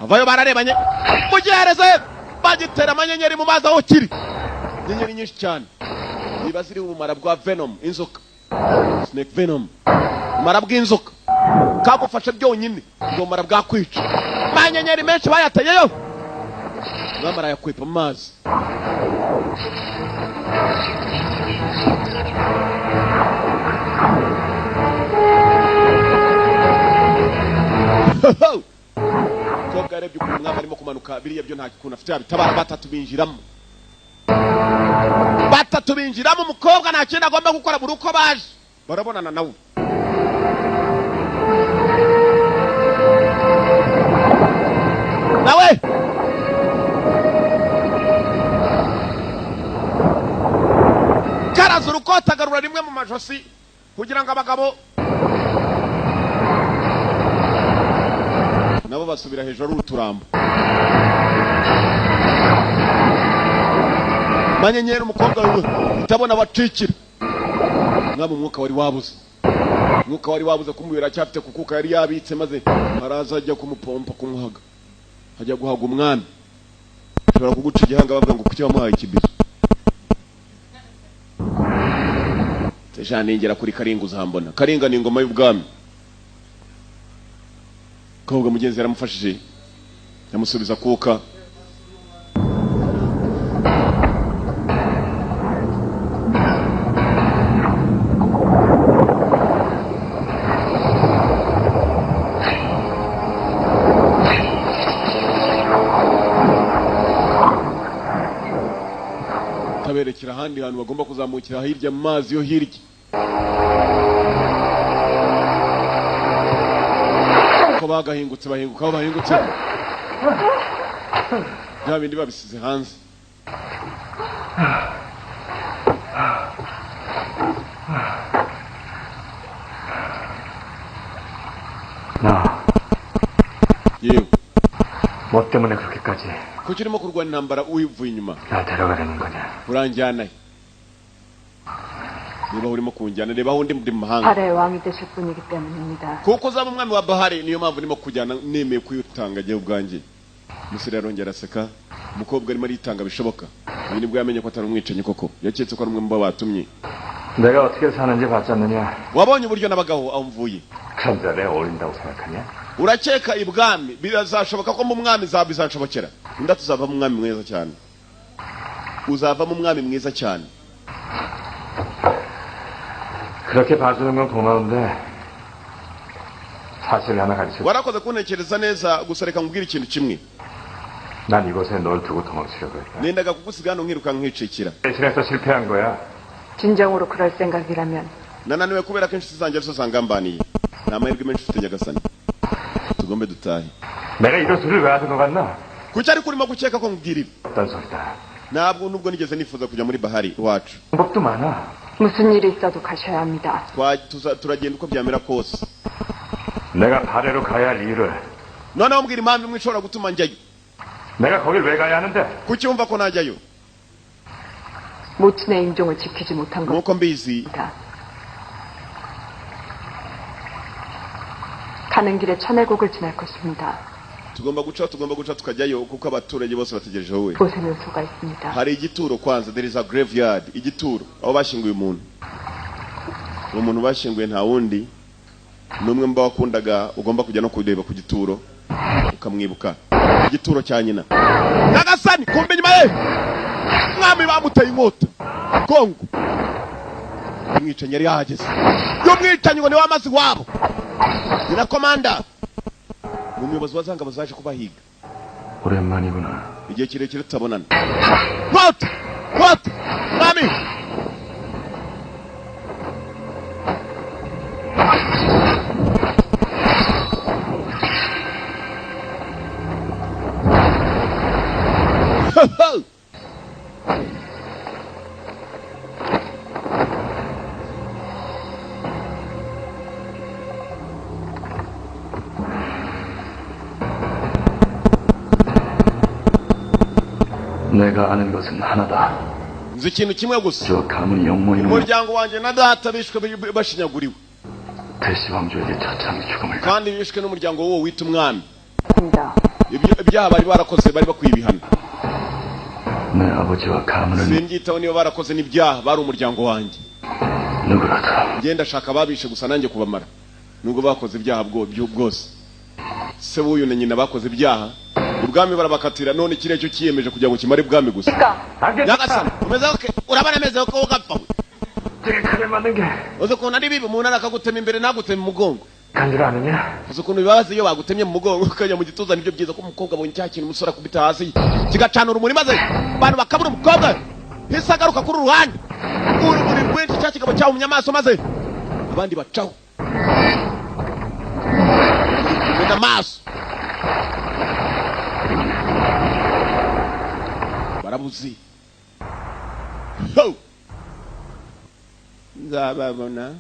avayo bararebanye mugereze bagitera amanyenyeri mu mazi aho kiri nyenyeri nyinshi cyane niba ziri ubumara bwa venom inzoka snake venom umara bw'inzoka kagufashe byonyine ngo umara bwakwica amanyenyeri menshi bayatayeyo bamara yakwepa amazi kobwa arebye ukuntu umwami arimo kumanuka biriya byo nta kintu afite yabitabara batatu binjiramo umukobwa nta kintu agomba gukora buri uko baje barabonana nawe karaza urukota agarura rimwe mu majosi kugira ngo abagabo nabo basubira hejuru ari uturambo. Manyenyeri umukobwa we utabona bacikira. Mwaba umwuka wari wabuze. Umwuka wari wabuze kumubera cyafite kukuka yari yabitse maze araza ajya kumupompa kumuhaga. Hajya guhaga umwami. Shobora kuguca igihanga bavuga ngo kuki wamuhaye ikibizo. Tejane ngera kuri Karinga uzambona. Karinga ni ingoma y'ubwami. Kobwa mugenzi yaramufashije. Yamusubiza kuka. Taberekera handi hantu bagomba kuzamukira hirya mu mazi yo hirya. Ko bagahingutse bahinguka bahingutse. Bya bindi babisize hanze. 나, Yewe, 뭐 때문에 그렇게까지 kuki urimo kurwana intambara uyivuye inyuma? 나 데려가려는 거냐? Uranjyana he? Niba urimo kunjyana reba aho ndi mu mahanga. 발의 왕이 되실 분이기 때문입니다. Kuko uzaba umwami wa Bahari niyo mpamvu ndimo kujyana nemeye kuyutanga gihe ubwanjye. Musire arongera aseka. Umukobwa arimo aritanga bishoboka. Uyu nibwo yamenye ko atari umwicanyi koko. Yaketse ko ari umwe mu batumye. 내가 어떻게 사는지 봤잖느냐? Wabonye uburyo nabagaho aho mvuye. 그런데 내가 어린다고 생각하냐? Urakeka ibwami birazashoboka ko mu mwami bizanshobokera. Inda tuzava mu mwami mwiza cyane. Uzava mu mwami mwiza cyane. 그렇게 봐주는 건 고마운데 사실 하나 가르쳐. Warakoze kuntekereza neza gusa reka nkubwire ikintu kimwe. 난 이곳에 널 두고 도망치려고 했다. Nendaga kugusiga hano nkiruka nkicikira. 대신해서 실패한 거야. 진정으로 그럴 생각이라면 Nananiwe kubera ko inshuti zanjye zose zangambaniye. Nta mahirwe menshi ufite Nyagasani. Tugombe dutahe. 내가 이런 소리를 왜 하는 것 같나? Kuki ariko urimo gukeka ko nkubwira ibi? 어떤 소리다. Ntabwo nubwo nigeze nifuza kujya muri Bahari iwacu. 방법도 많아. 무슨 일이 있어도 가셔야 합니다. turagenda uko byamera kose. 내가 바레로 가야 할 이유를. Noneho mbwira impamvu imwe ishobora gutuma njyayo. 내가 거길 왜 가야 하는데? Kuki wumva ko najyayo? 모친의 임종을 지키지 못한 Nuko mbizi. 겁니다. 가는 길에 천일곡을 지날 것입니다. Tugomba guca tukajyayo kuko abaturage bose bategereje wowe. 곳에 묘소가 있습니다. Hari igituro kwanza, there is a graveyard, igituro aho bashinguye umuntu. Uwo muntu bashinguye nta wundi numwe mba wakundaga, ugomba kujya no kureba ku gituro ukamwibuka. Igituro cya nyina. Nyagasani kumbe nyuma ye. Mwami bamuteye inkota. Kongo. Umwicanyi yari yahageze. Yo mwicanyi ngo ni wamazi wabo. Nina komanda. Umuyobozi wazanga bazaje kubahiga. 오랜만이구나. Igihe kirekire tutabonana. What? Mwami. 내가 아는 것은 하나다. Nzi ikintu kimwe gusa. 저 가문이 영모인 Umuryango wanjye na data bishwe bashinyaguriwe. 대시왕조에게 처참히 죽음을 Kandi bishwe n'umuryango wowe wita umwami. 입니다. Ibyaha bari barakoze bari bakwiye ibihano. 내 아버지와 가문은 Simbyitaho niba barakoze n'ibyaha bari umuryango wanjye. 누구라도 Ngenda shaka babishe gusa nanjye kubamara. Nubwo bakoze ibyaha bwose. Se w'uyu na nyina bakoze ibyaha. Ubwami barabakatira none kire cyo kiyemeje kugira ngo kimare ubwami gusa. Nyagasani umeze oke urabana meze ko ugapfa. 칼을 맞는 게 Uzi ko nari bibi umuntu arakagutema imbere nagutema mu mugongo. 간지를 않으냐? Uzi ko bibabaza iyo bagutemye mu mugongo ukajya mu gituza nibyo byiza ko umukobwa abonye cya kintu umusore akubita hasi kigacana urumuri maze abantu bakabura umukobwa hisa agaruka kuri ruhande urumuri rwinshi cya kigabo cyawo mu amaso maze abandi bacaho mu maso barabuzi ho nzababona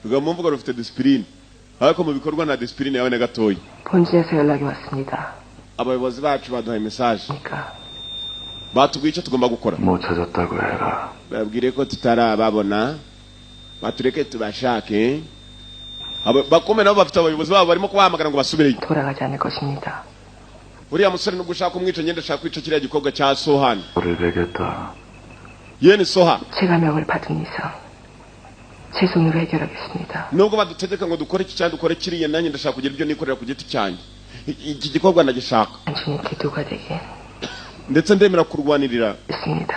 tugamumvuga rufite discipline ariko mu bikorwa na discipline yawe na gatoya. 본지에서 연락이 왔습니다. Abayobozi bacu baduhaye message. 그러니까 batubwiye icyo tugomba gukora. 못 찾았다고 해라. babwire ko tutarababona batureke tubashake. Bakome nabo bafite abayobozi babo barimo kubahamagara ngo basubireyo. 돌아가지 않을 것입니다. uriya musore nubwo ushaka kumwica ngenda ashaka kwica kiriya gikorwa cya Sohan. 너를 베겠다. yeni Soha. 제가 명을 받은 이상 제 손으로 해결하겠습니다. nubwo badutegeka ngo dukore iki cyangwa dukore kiriya nanjye ndashaka kugira ibyo nikorera ku giti cyanjye. iki gikorwa ndagishaka. 당신이 기도가 되게 ndetse ndemera kurwanirira 있습니다.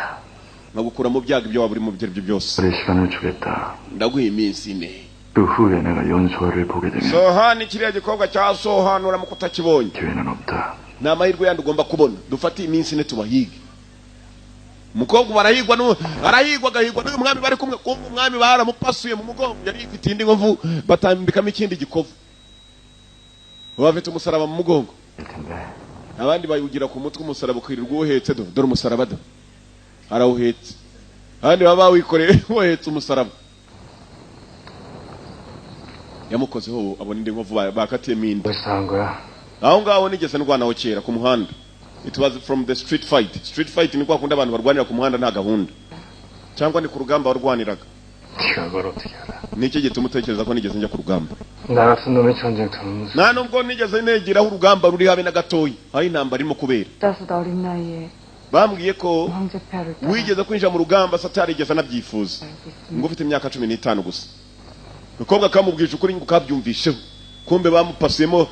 nkagukura mu byago ibyo waba uri mu byo byose. 우리 시간을 주겠다. ndaguha iminsi ine. 그 후에 내가 연소를 보게 되면 Sohan kiriya gikorwa cya Sohan uramuka utakibonye. 기회는 없다. ni amahirwe yandi ugomba kubona. dufate iminsi ine tubahige. umukobwa barahigwa arahigwa agahigwa n'uyu mwami bari kumwe kumva umwami baramupasuye mu mugongo yari yifite indi nkovu batambikamo ikindi gikovu. bafite umusaraba mu mugongo. abandi bayugira ku mutwe umusaraba ukirirwa uwuhetse. dore umusaraba do arawuhetse. abandi baba bawikoreye uwuhetse umusaraba. yamukozeho abona indi nkovu bakatiyemo indi. 한 거야? aho ngaho nigeze ndwanaho kera ku muhanda. It was from the street fight. Street fight ni kwa kundi abantu barwanira ku muhanda nta gahunda. cyangwa ni ku rugamba warwaniraga. 네가 그걸 어떻게 알아? Niki gituma utekereza ko nigeze njya ku rugamba? 나 같은 놈의 전쟁터는 무슨 nta nubwo nigeze negeraho urugamba ruri habe na gatoyi. aho intambara irimo kubera. 따스도 어린 나이에 bambwiye ko 황제폐하를 wigeze kwinjira mu rugamba satarigeze anabyifuza. ngo ufite imyaka 15 gusa. ukobwa kamubwije ukuri ngo kabyumvisheho. kumbe bamupasiyemo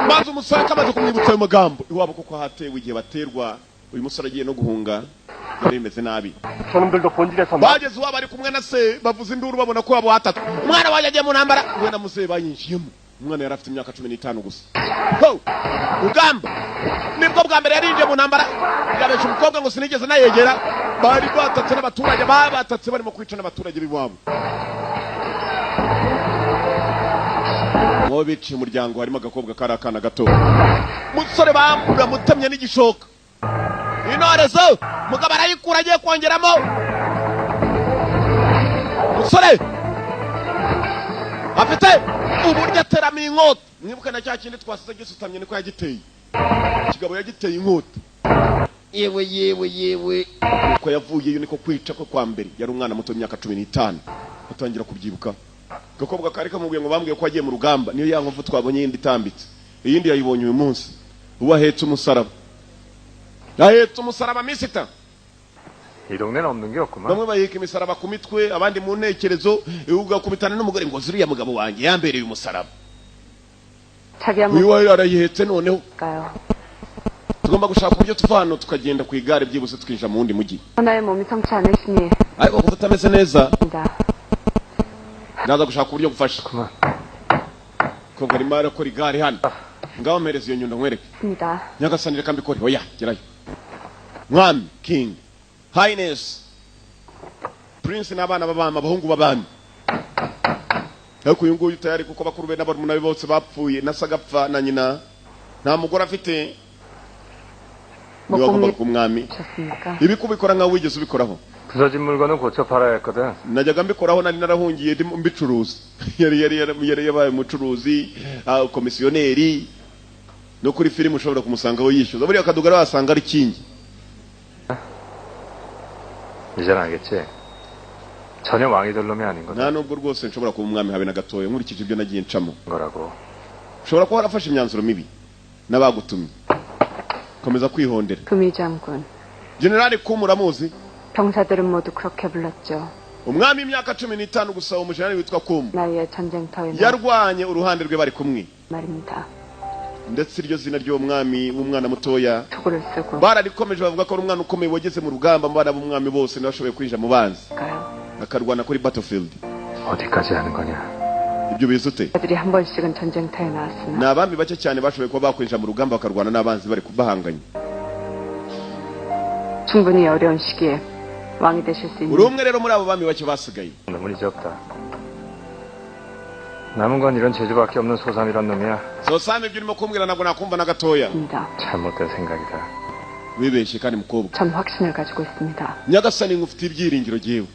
maze umusore kamaze kumwibutsa ayo magambo. iwabo kuko hatewe igihe baterwa uyu musore agiye no guhunga yari imeze nabi. 저놈들도 본질에서 bageze iwabo ari kumwe na se bavuza induru babona ko wabo hatatu. umwana wanjye agiye mu ntambara. we na musore bayinjiyemo. umwana yari afite imyaka 15 gusa. ho ugamba nibwo bwa mbere yarinjiye mu ntambara. yabesha umukobwa ngo sinigeze nayegera. bari batatse n'abaturage babatatse barimo kwica n'abaturage b'iwabo. mwo biciye umuryango harimo agakobwa kari akana gato. musore bamutemye n'igishoka. intorezo mugabo arayikura agiye kongeramo. musore afite uburyo ateramo inkota. mwibuke na cya kindi twasize gisutamye niko yagiteye. ikigabo yagiteye inkota. yewe uko yavuyeyo niko kwica ko kwa mbere. yari umwana muto w'imyaka 15 atangira kubyibuka. gakobwa kari kamubwiye ngo bambwiye ko agiye mu rugamba. niyo ya nkovu twabonye yindi itambitse. iyindi yayibonye uyu munsi. ubu ahetse umusaraba. ahetse umusaraba misita. 이 동네는 없는 게 없구만. bamwe baheka imisaraba ku mitwe abandi mu ntekerezo. ugakubitana n'umugore ngo zuriya mugabo wanjye yambereye umusaraba. 자기 uyu 한번 we arayihetse noneho. 볼까요? tugomba gushaka uburyo tuva hano tukagenda ku igare byibuse twinjira mu wundi mujyi. 하나의 몸이 성치 않으시니 ariko kuva utameze neza 입니다. ndaza gushaka uburyo gufasha. kobwa arimo arakora igare hano. ngaho mpereza iyo nyundo nkwereke. 입니다. nyagasani reka mbikore. oya gerayo. mwami king highness prince n'abana b'abami abahungu b'abami. ariko uyu nguyu utayari kuko bakuru be n'abarumuna be bose bapfuye. nasagapfa na nyina nta mugore afite. niwe agomba kuba umwami. 좋습니까? ibi kubikora nkaho wigeze ubikoraho. 부서진 물건은 고쳐 팔아야 했거든. najyaga mbikoraho nari narahungiye mbicuruza. yari yabaye umucuruzi komisiyoneri. no kuri filime ushobora kumusangaho yishyuza. buriya akadugara wasanga ari kingi. 이제는 알겠지? 전혀 왕이 될 놈이 아닌 nta 거다. nubwo rwose nshobora kuba umwami habe na gatoya nkurikije ibyo nagiye ncamo. 거라고. ushobora kuba warafashe imyanzuro mibi n'abagutumye. komeza kwihondera. 금이 장군. generali kum uramuzi? 병사들은 모두 그렇게 불렀죠. umwami imyaka 15 gusa umujenerali witwa kum 나의 전쟁터에는 yarwanye uruhande rwe bari kumwe. 말입니다. ndetse iryo zina ry'uwo mwami w'umwana mutoya 투구를 쓰고 bararikomeje bavuga ko ari umwana ukomeye wageze mu rugamba. mu bana b'umwami bose ntibashoboye kwinjira mu banzi. 가요. akarwana kuri battlefield. 어디까지 하는 거냐? ibyo bizi ute? 그들이 한 번씩은 전쟁터에 나왔으나 ni abami bake cyane bashoboye kuba bakwinjira mu rugamba bakarwana n'abanzi bari kubahanganye. 충분히 어려운 시기에 왕이 되실 수 uri 있는 umwe rero muri abo bami bake basigaye. 너무 이제 없다. 남은 건 이런 재주밖에 없는 소삼이란 놈이야. sosame ibyo urimo kumbwira ntabwo nakumva na gatoya. 겁니다. 잘못된 생각이다. wibeshye kandi mukobwa. 전 확신을 가지고 있습니다. nyagasani ngufite ibyiringiro jewe.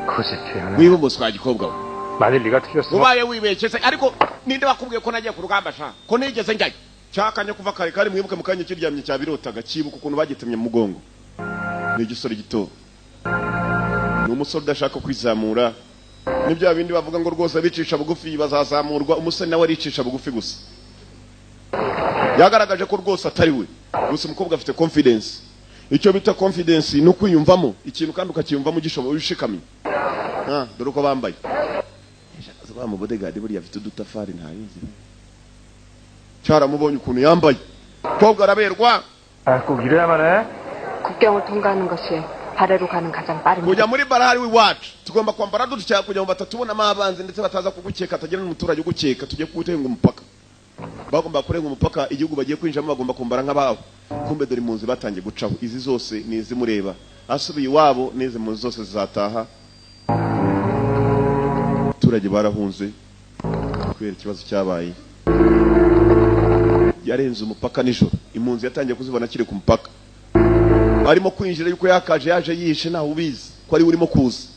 굳이 피하는 wiba umuswa gikobwa we. 만일 네가 틀렸으면 ubaye wibeshye se ariko ninde wakubwiye ko nagiye ku rugamba sha ko nigeze njyayo cyakanye kuva kare kare mwibuke mukanye kiryamye cyabirotaga kibuka ukuntu bagitemye mu mugongo ni igisore gito ni umusore udashaka kwizamura nibyo bindi bavuga ngo rwose bicisha bugufi bazazamurwa umusore nawe aricisha bugufi gusa yagaragaje ko rwose atari we gusa umukobwa afite confidence icyo bita confidence no kwiyumvamo ikintu kandi ukakiyumvamo gishoboye ushikamye dore uko bambaye ba mu bodyguard buri afite udutafari ntarinzi cyara mubonye ukuntu yambaye kobwa araberwa 꼭 이래야만 해? 국경을 통과하는 것이 발해로 가는 가장 빠른 길. kujya muri barahari w'iwacu tugomba kwambara dutya kugira ngo batatubonamo abanzi ndetse bataza kugukeka atagira n'umuturage ugukeka tujye kugutenga umupaka bagomba kurenga umupaka igihugu bagiye kwinjiramo bagomba kumbara nk'ababo kumbe dore impunzi batangiye gucaho izi zose ni izimureba asubiye iwabo n'izi impunzi zose zizataha abaturage barahunze kubera ikibazo cyabaye yarenze umupaka nijoro impunzi yatangiye kuzibona kiri ku mupaka arimo kwinjira yuko yakaje yaje yishe nawe ubizi ko ari urimo kuza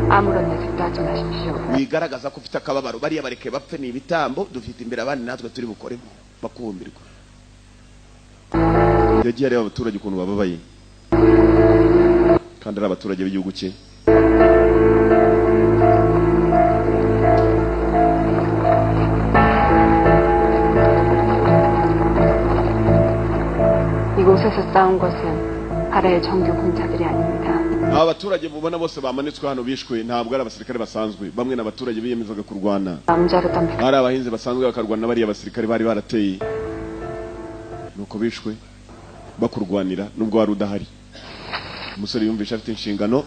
아무런 예측도 하지 마십시오. wigaragaza ko ufite akababaro bariya bareke bapfe ni ibitambo dufite imbere abandi natwe turi bukore bakumirwa yagiye areba abaturage ukuntu bababaye kandi ari abaturage b'igihugu cye 이곳에서 싸운 것은 발해의 정규 군자들이 아닙니다. abaturage mubona bose bamanitswe hano bishwe ntabwo ari abasirikare basanzwe bamwe n'abaturage biyemezaga kurwana ari abahinzi basanzwe bakarwana bariya abasirikare bari barateye nuko bishwe bakurwanira nubwo wari udahari umusore yumvisha afite inshingano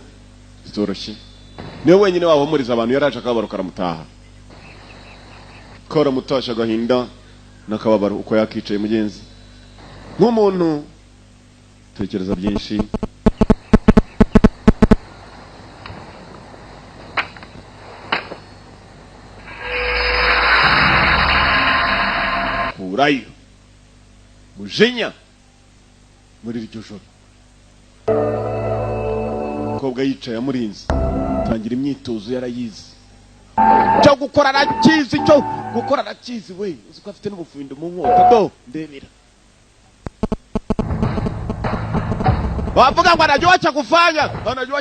zitoroshye niwe wenyine wahumuriza abantu yaraje akababaro karamutaha karamutasha agahinda n'akababaro uko yakicaye mugenzi nk'umuntu tekereza byinshi kurayo mujinya muri iryo joro umukobwa yicaye amurinze tangira imyitozo yarayizi cyo gukora arakizi cyo gukora arakizi we uzi ko afite n'ubufindo mu nkota do ndebera wavuga ngo anajua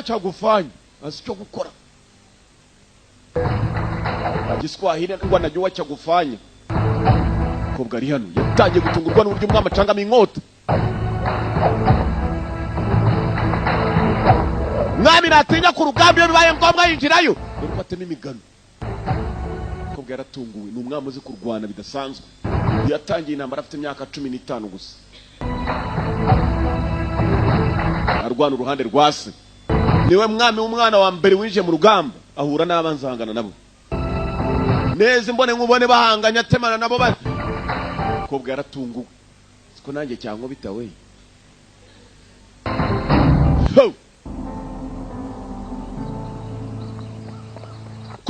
cha kufanya asicho gukora Igiswahili ngo anajua cha kufanya umukobwa ari hano yatangiye gutungurwa n'uburyo umwami acangamo inkota mwami natinya ku rugamba iyo bibaye ngombwa yinjirayo dore batema imigano umukobwa yaratunguwe ni umwami uzi kurwana bidasanzwe yatangiye intambara afite imyaka 15 gusa arwana uruhande rwa se niwe mwami w'umwana wa mbere winjiye mu rugamba ahura n'abanzangana nabo neza imbone nkubone bahanganya atemana nabo umukobwa yaratunguwe siko nanjye cyango bitawe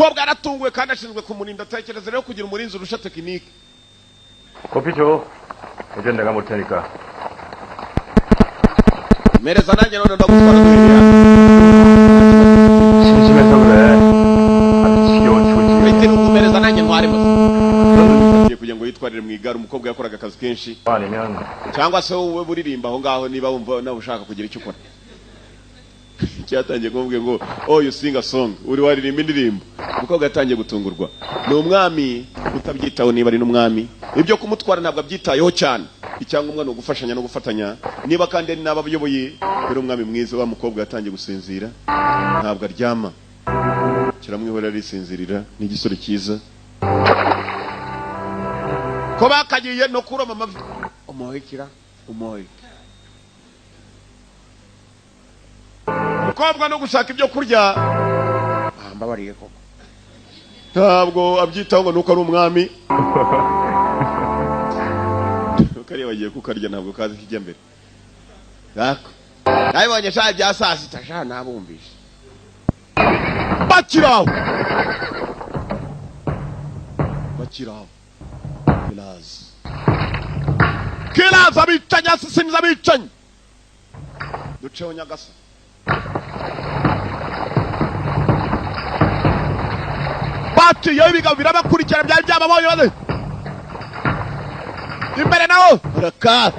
umukobwa yaratunguwe kandi ashinzwe kumurinda atekereza rero kugira umurinzi urusha tekinike 커피 줘. 이젠 내가 못 테니까. mereza nanjye none ndagutwara duhiriya 심심해서 그래. 아주 지겨운 초지. bitira kumereza nanjye ntware bose kugira ngo yitwarire mu igare umukobwa yakoraga akazi kenshi 아니면 cyangwa se wowe buririmba aho ngaho niba wumva nawe ushaka kugira icyo ukora cyatangiye kumubwira ngo oh you sing a song uri waririmba indirimbo umukobwa yatangiye gutungurwa ni umwami utabyitaho niba ari n'umwami ibyo kumutwara ntabwo abyitayeho cyane icyangombwa no gufashanya no gufatanya niba kandi ari n'abayoboye rero umwami mwiza wa mukobwa yatangiye gusinzira ntabwo aryama kiramwihora risinzirira n'igisore cyiza ko bakagiye no kuroma amavi umuhekira umukobwa no gushaka ibyo kurya mbabariye koko ntabwo abyitaho ngo nuko ari umwami kariya bagiye kukarya ntabwo kazi kijya mbere yako nabibonye sha bya saa sita sha nabumvishe bakiraho kilazi abicanyi asisiniza abicanyi duceho nyagasa baciyeho ibigabo birabakurikira byari byababonye baze imbere naho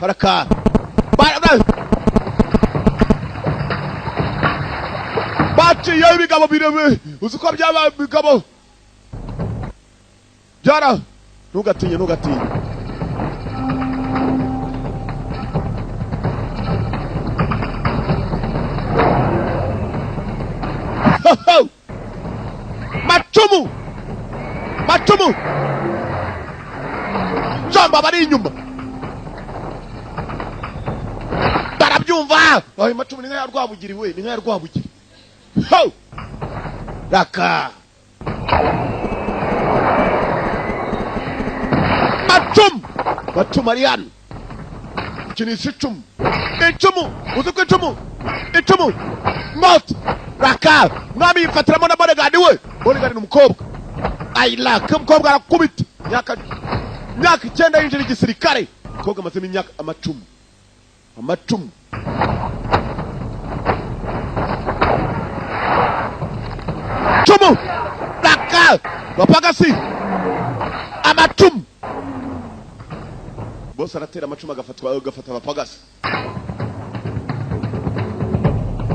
baraka baciyeho ibigabo birebe uzi ko byaba bigabo byara ntugatinye macumu jamba bari inyuma barabyumva ayo macumu ni nka ya Rwabugiri we ni nka ya Rwabugiri raka macumu ari hano ikinisha icumu uzi ko icumu mot raka mwami yifatiramo na bodyguard we bodyguard ni umukobwa ayilaka umukobwa arakubita myaka 9 yinjira igisirikare umukobwa amazemo imyaka amacumu cumu raka bapagasi amacumu bose aratera amacumu agafata abapagasi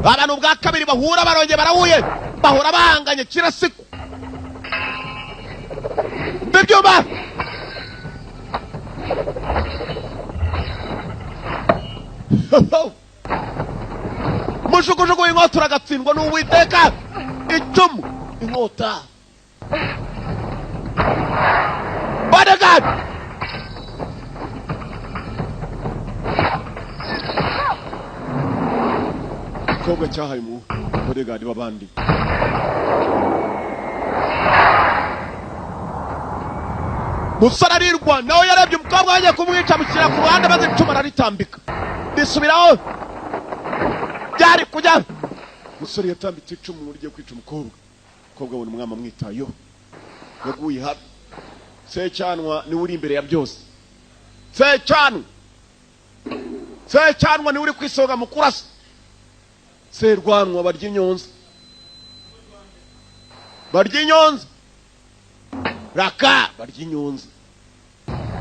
abantu bwa kabiri bahura barongeye barahuye bahura bahanganye kirasiku Bebyuma mushukujugu inkota uragatsindwa n'Uwiteka icumu inkota bodyguard koga cyahaye mu bodyguard babandi musara arirwa nawe yarebye umukobwa wagiye kumwica mushyira ku ruhande maze icumu araritambika bisubiraho byari kujya musore yatambitse icumu muri giye kwica umukobwa abona umwama amwitayeho yaguye habi Secyanwa ni uri imbere ya byose Secyanwa ni uri kwisoga mu kurasa Serwanwa barya inyonza raka barya inyonza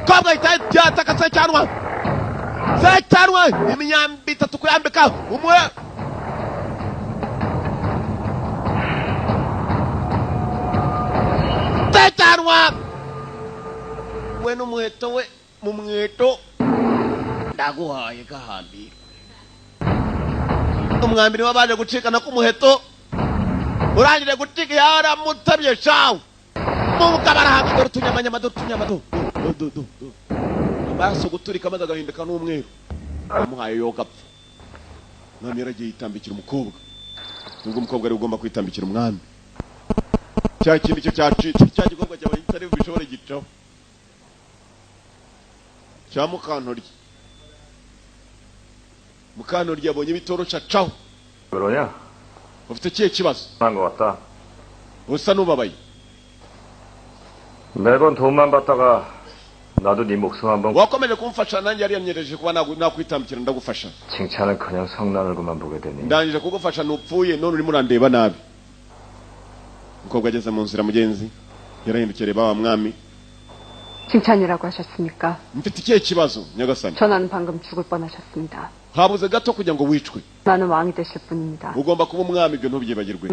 kobwa itayataka Secyanwa imyambi 3 kuyambika umwe Secyanwa we n'umuheto we mu mweto ndaguhaye gahambira umwambiri wabaje gucikana k'umuheto urangire gucika yara mutabye shawo mubukabara hanga tunyamanya amaso guturika maze agahinduka n'umweru amuhaye yogapfa mwami yaragiye yitambikira umukobwa nubwo umukobwa ari ugomba kwitambikira umwami cya kindi cyo cyacitse cya gikobwa cyabaye kitari bishobora gicaho cya Mukantoryi yabonye bitoroca caho 그러냐? ufite kiye kibazo 한것 같다. usa nubabaye 매번 돈만 받다가 나도 네 목숨 한번 wakomeje kumfasha nanjye yari yanyereje kuba nakwitambikira ndagufasha 칭찬은 그냥 성난을만 보게 되니 ndangije kugufasha nupfuye none urimo urandeba nabi umukobwa ageze mu nzira mugenzi yarahindukira reba wa mwami 칭찬이라고 하셨습니까? mfite kiye kibazo nyagasani 전하는 방금 죽을 뻔하셨습니다. habuze gato kugira ngo wicwe 나는 왕이 되실 분입니다. ugomba kuba umwami ibyo ntubyibagirwe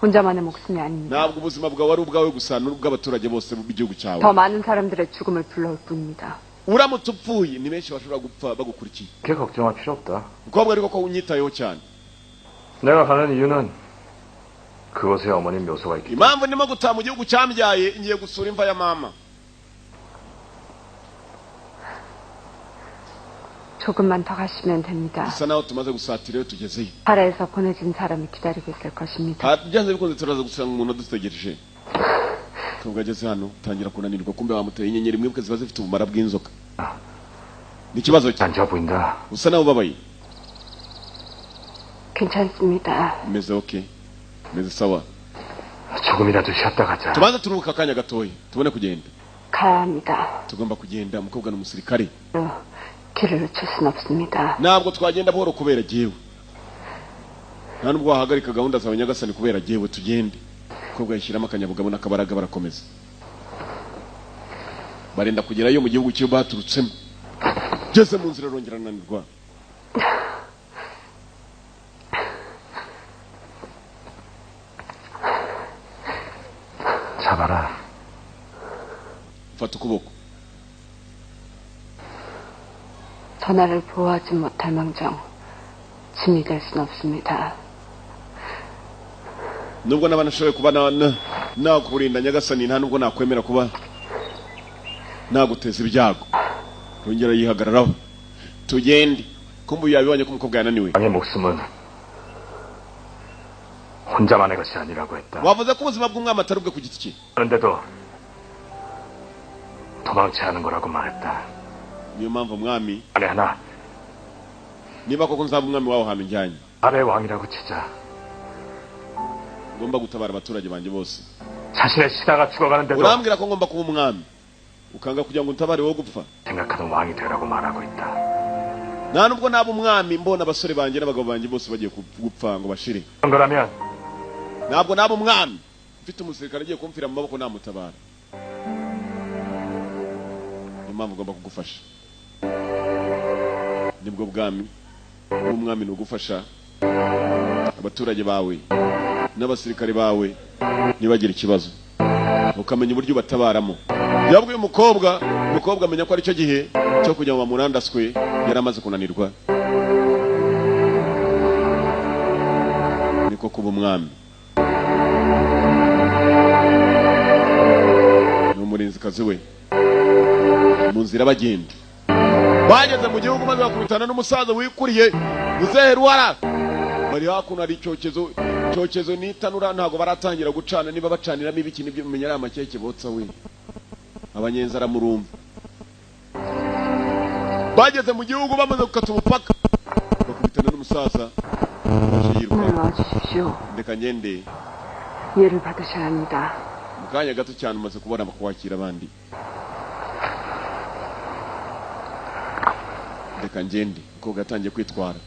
혼자만의 목숨이 아닙니다. ntabwo ubuzima bwawe ari ubwawe gusa n'ubw'abaturage bose b'igihugu cyawe 더 많은 사람들의 죽음을 불러올 뿐입니다. uramutse upfuye ni benshi bashobora gupfa bagukurikiye 그렇게 걱정할 필요 없다. umukobwa ariko ko unyitayeho cyane 내가 가는 이유는 그곳에 어머니 묘소가 있기 때문에 impamvu ndimo gutaha mu gihugu cyambyaye ngiye gusura imva ya mama 조금만 더 가시면 됩니다. bisa naho tumaze gusatira iyo tugezeyo 파라에서 보내진 사람이 기다리고 있을 것입니다. byanze bikunze turaza gusanga umuntu adutegereje umukobwa ageze hano utangira kunanirwa kumbe wamuteye inyenyeri mwebwe ziba zifite ubumara bw'inzoka ni ikibazo cye 안 좋아 보인다. usa naho ubabaye 괜찮습니다. umeze okay umeze sawa 조금이라도 쉬었다 가자. tubanze turuhuka akanya gatoya tubone kugenda 가야 합니다. tugomba kugenda umukobwa n'umusirikare 길을 놓칠 순 없습니다. ntabwo twagenda buhoro kubera jewe nta nubwo wahagarika gahunda zawe nyagasani kubera jewe tugende umukobwa yishyiramo akanyabugabo n'akabaraga barakomeza barenda kugerayo mu gihugu cyo baturutsemo geze mu nzira rongera nanirwa 잡아라. fata ukuboko 전화를 보호하지 못할 망정 짐이 될 순 없습니다. nubwo nabanashoboye kuba nakurinda nyagasani nta nubwo nakwemera kuba naguteza ibyago rongera yihagararaho tugende kumbu yabibonye ko umukobwa yananiwe 왕의 목숨은 혼자만의 것이 아니라고 했다. wavuze ko ubuzima bw'umwami atari ubwe ku giti cye 그런데도 도망치 않은 거라고 말했다. niyo mpamvu umwami 만에 하나 niba koko nzaba umwami wawe ahantu njyanye 아베 왕이라고 치자. ngomba gutabara abaturage banjye bose 자신의 신하가 죽어가는데도 urambwira ko ngomba kuba umwami ukanga kugira ngo untabare wowe gupfa 생각하던 왕이 되라고 말하고 있다. nta nubwo naba umwami mbona abasore banjye n'abagabo banjye bose bagiye gupfa ngo bashire 그런 거라면 ntabwo naba umwami mfite umusirikare agiye kumfira mu maboko namutabara niyo mpamvu ugomba kugufasha nibwo bwami bw'umwami ni ugufasha abaturage bawe n'abasirikare bawe ntibagire ikibazo ukamenya uburyo batabaramo yabwiye umukobwa amenya ko ari cyo gihe cyo kujya mu mamurandaswe yari amaze kunanirwa niko kuba umwami n'umurinzikazi we mu nzira bagenda bageze mu gihugu maze bakubitana n'umusaza wikuriye muzehe Rwara bari hakuno ari icyokezo n'itanura ntago baratangira gucana niba bacaniramo ibiki nibyo mumenya ari amakeke botsa we abanyenzi aramurumva bageze mu gihugu bamaze gukata umupaka bakubitana n'umusaza baje yiruka 나와주십시오. ndeka ngende 예를 받으셔야 합니다. mu kanya gato cyane umaze kubona kwakira abandi ndeka ngende uko gatangiye kwitwara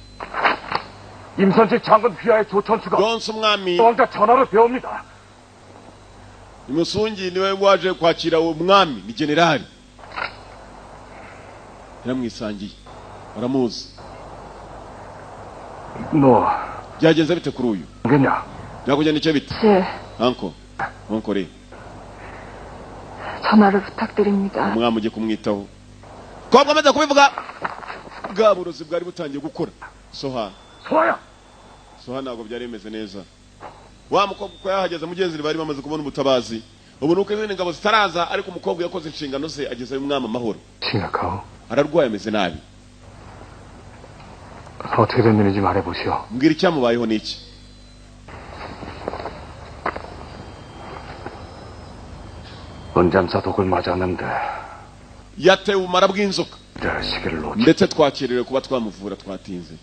임선직 장군 휘하의 조천수가 donse umwami 왕자 전하로 배웁니다. imusungi niwe waje kwakira uwo mwami ni generali yaramwisangiye aramuzi 너 byagenze bite kuri uyu 뭐겠냐? byakugenda icyo bite 제 onko re 전화를 부탁드립니다. umwami ugiye kumwitaho ko bwamaze kubivuga bwa burozi bwari butangiye gukora soha ntabwo byari bimeze neza wa mukobwa uko yahageze mugenzi bari bamaze kubona ubutabazi ubu nuko izindi ngabo zitaraza ariko umukobwa yakoze inshingano ze ageze umwami amahoro 심각하오. ararwaye ameze nabi 어떻게 된 일인지 말해보시오. mbwira icyamubayeho n'iki 은잠사 독을 맞았는데 yatewe ubumara bw'inzoka 이럴 시기를 놓치. ndetse twakiriwe kuba twamuvura twatinze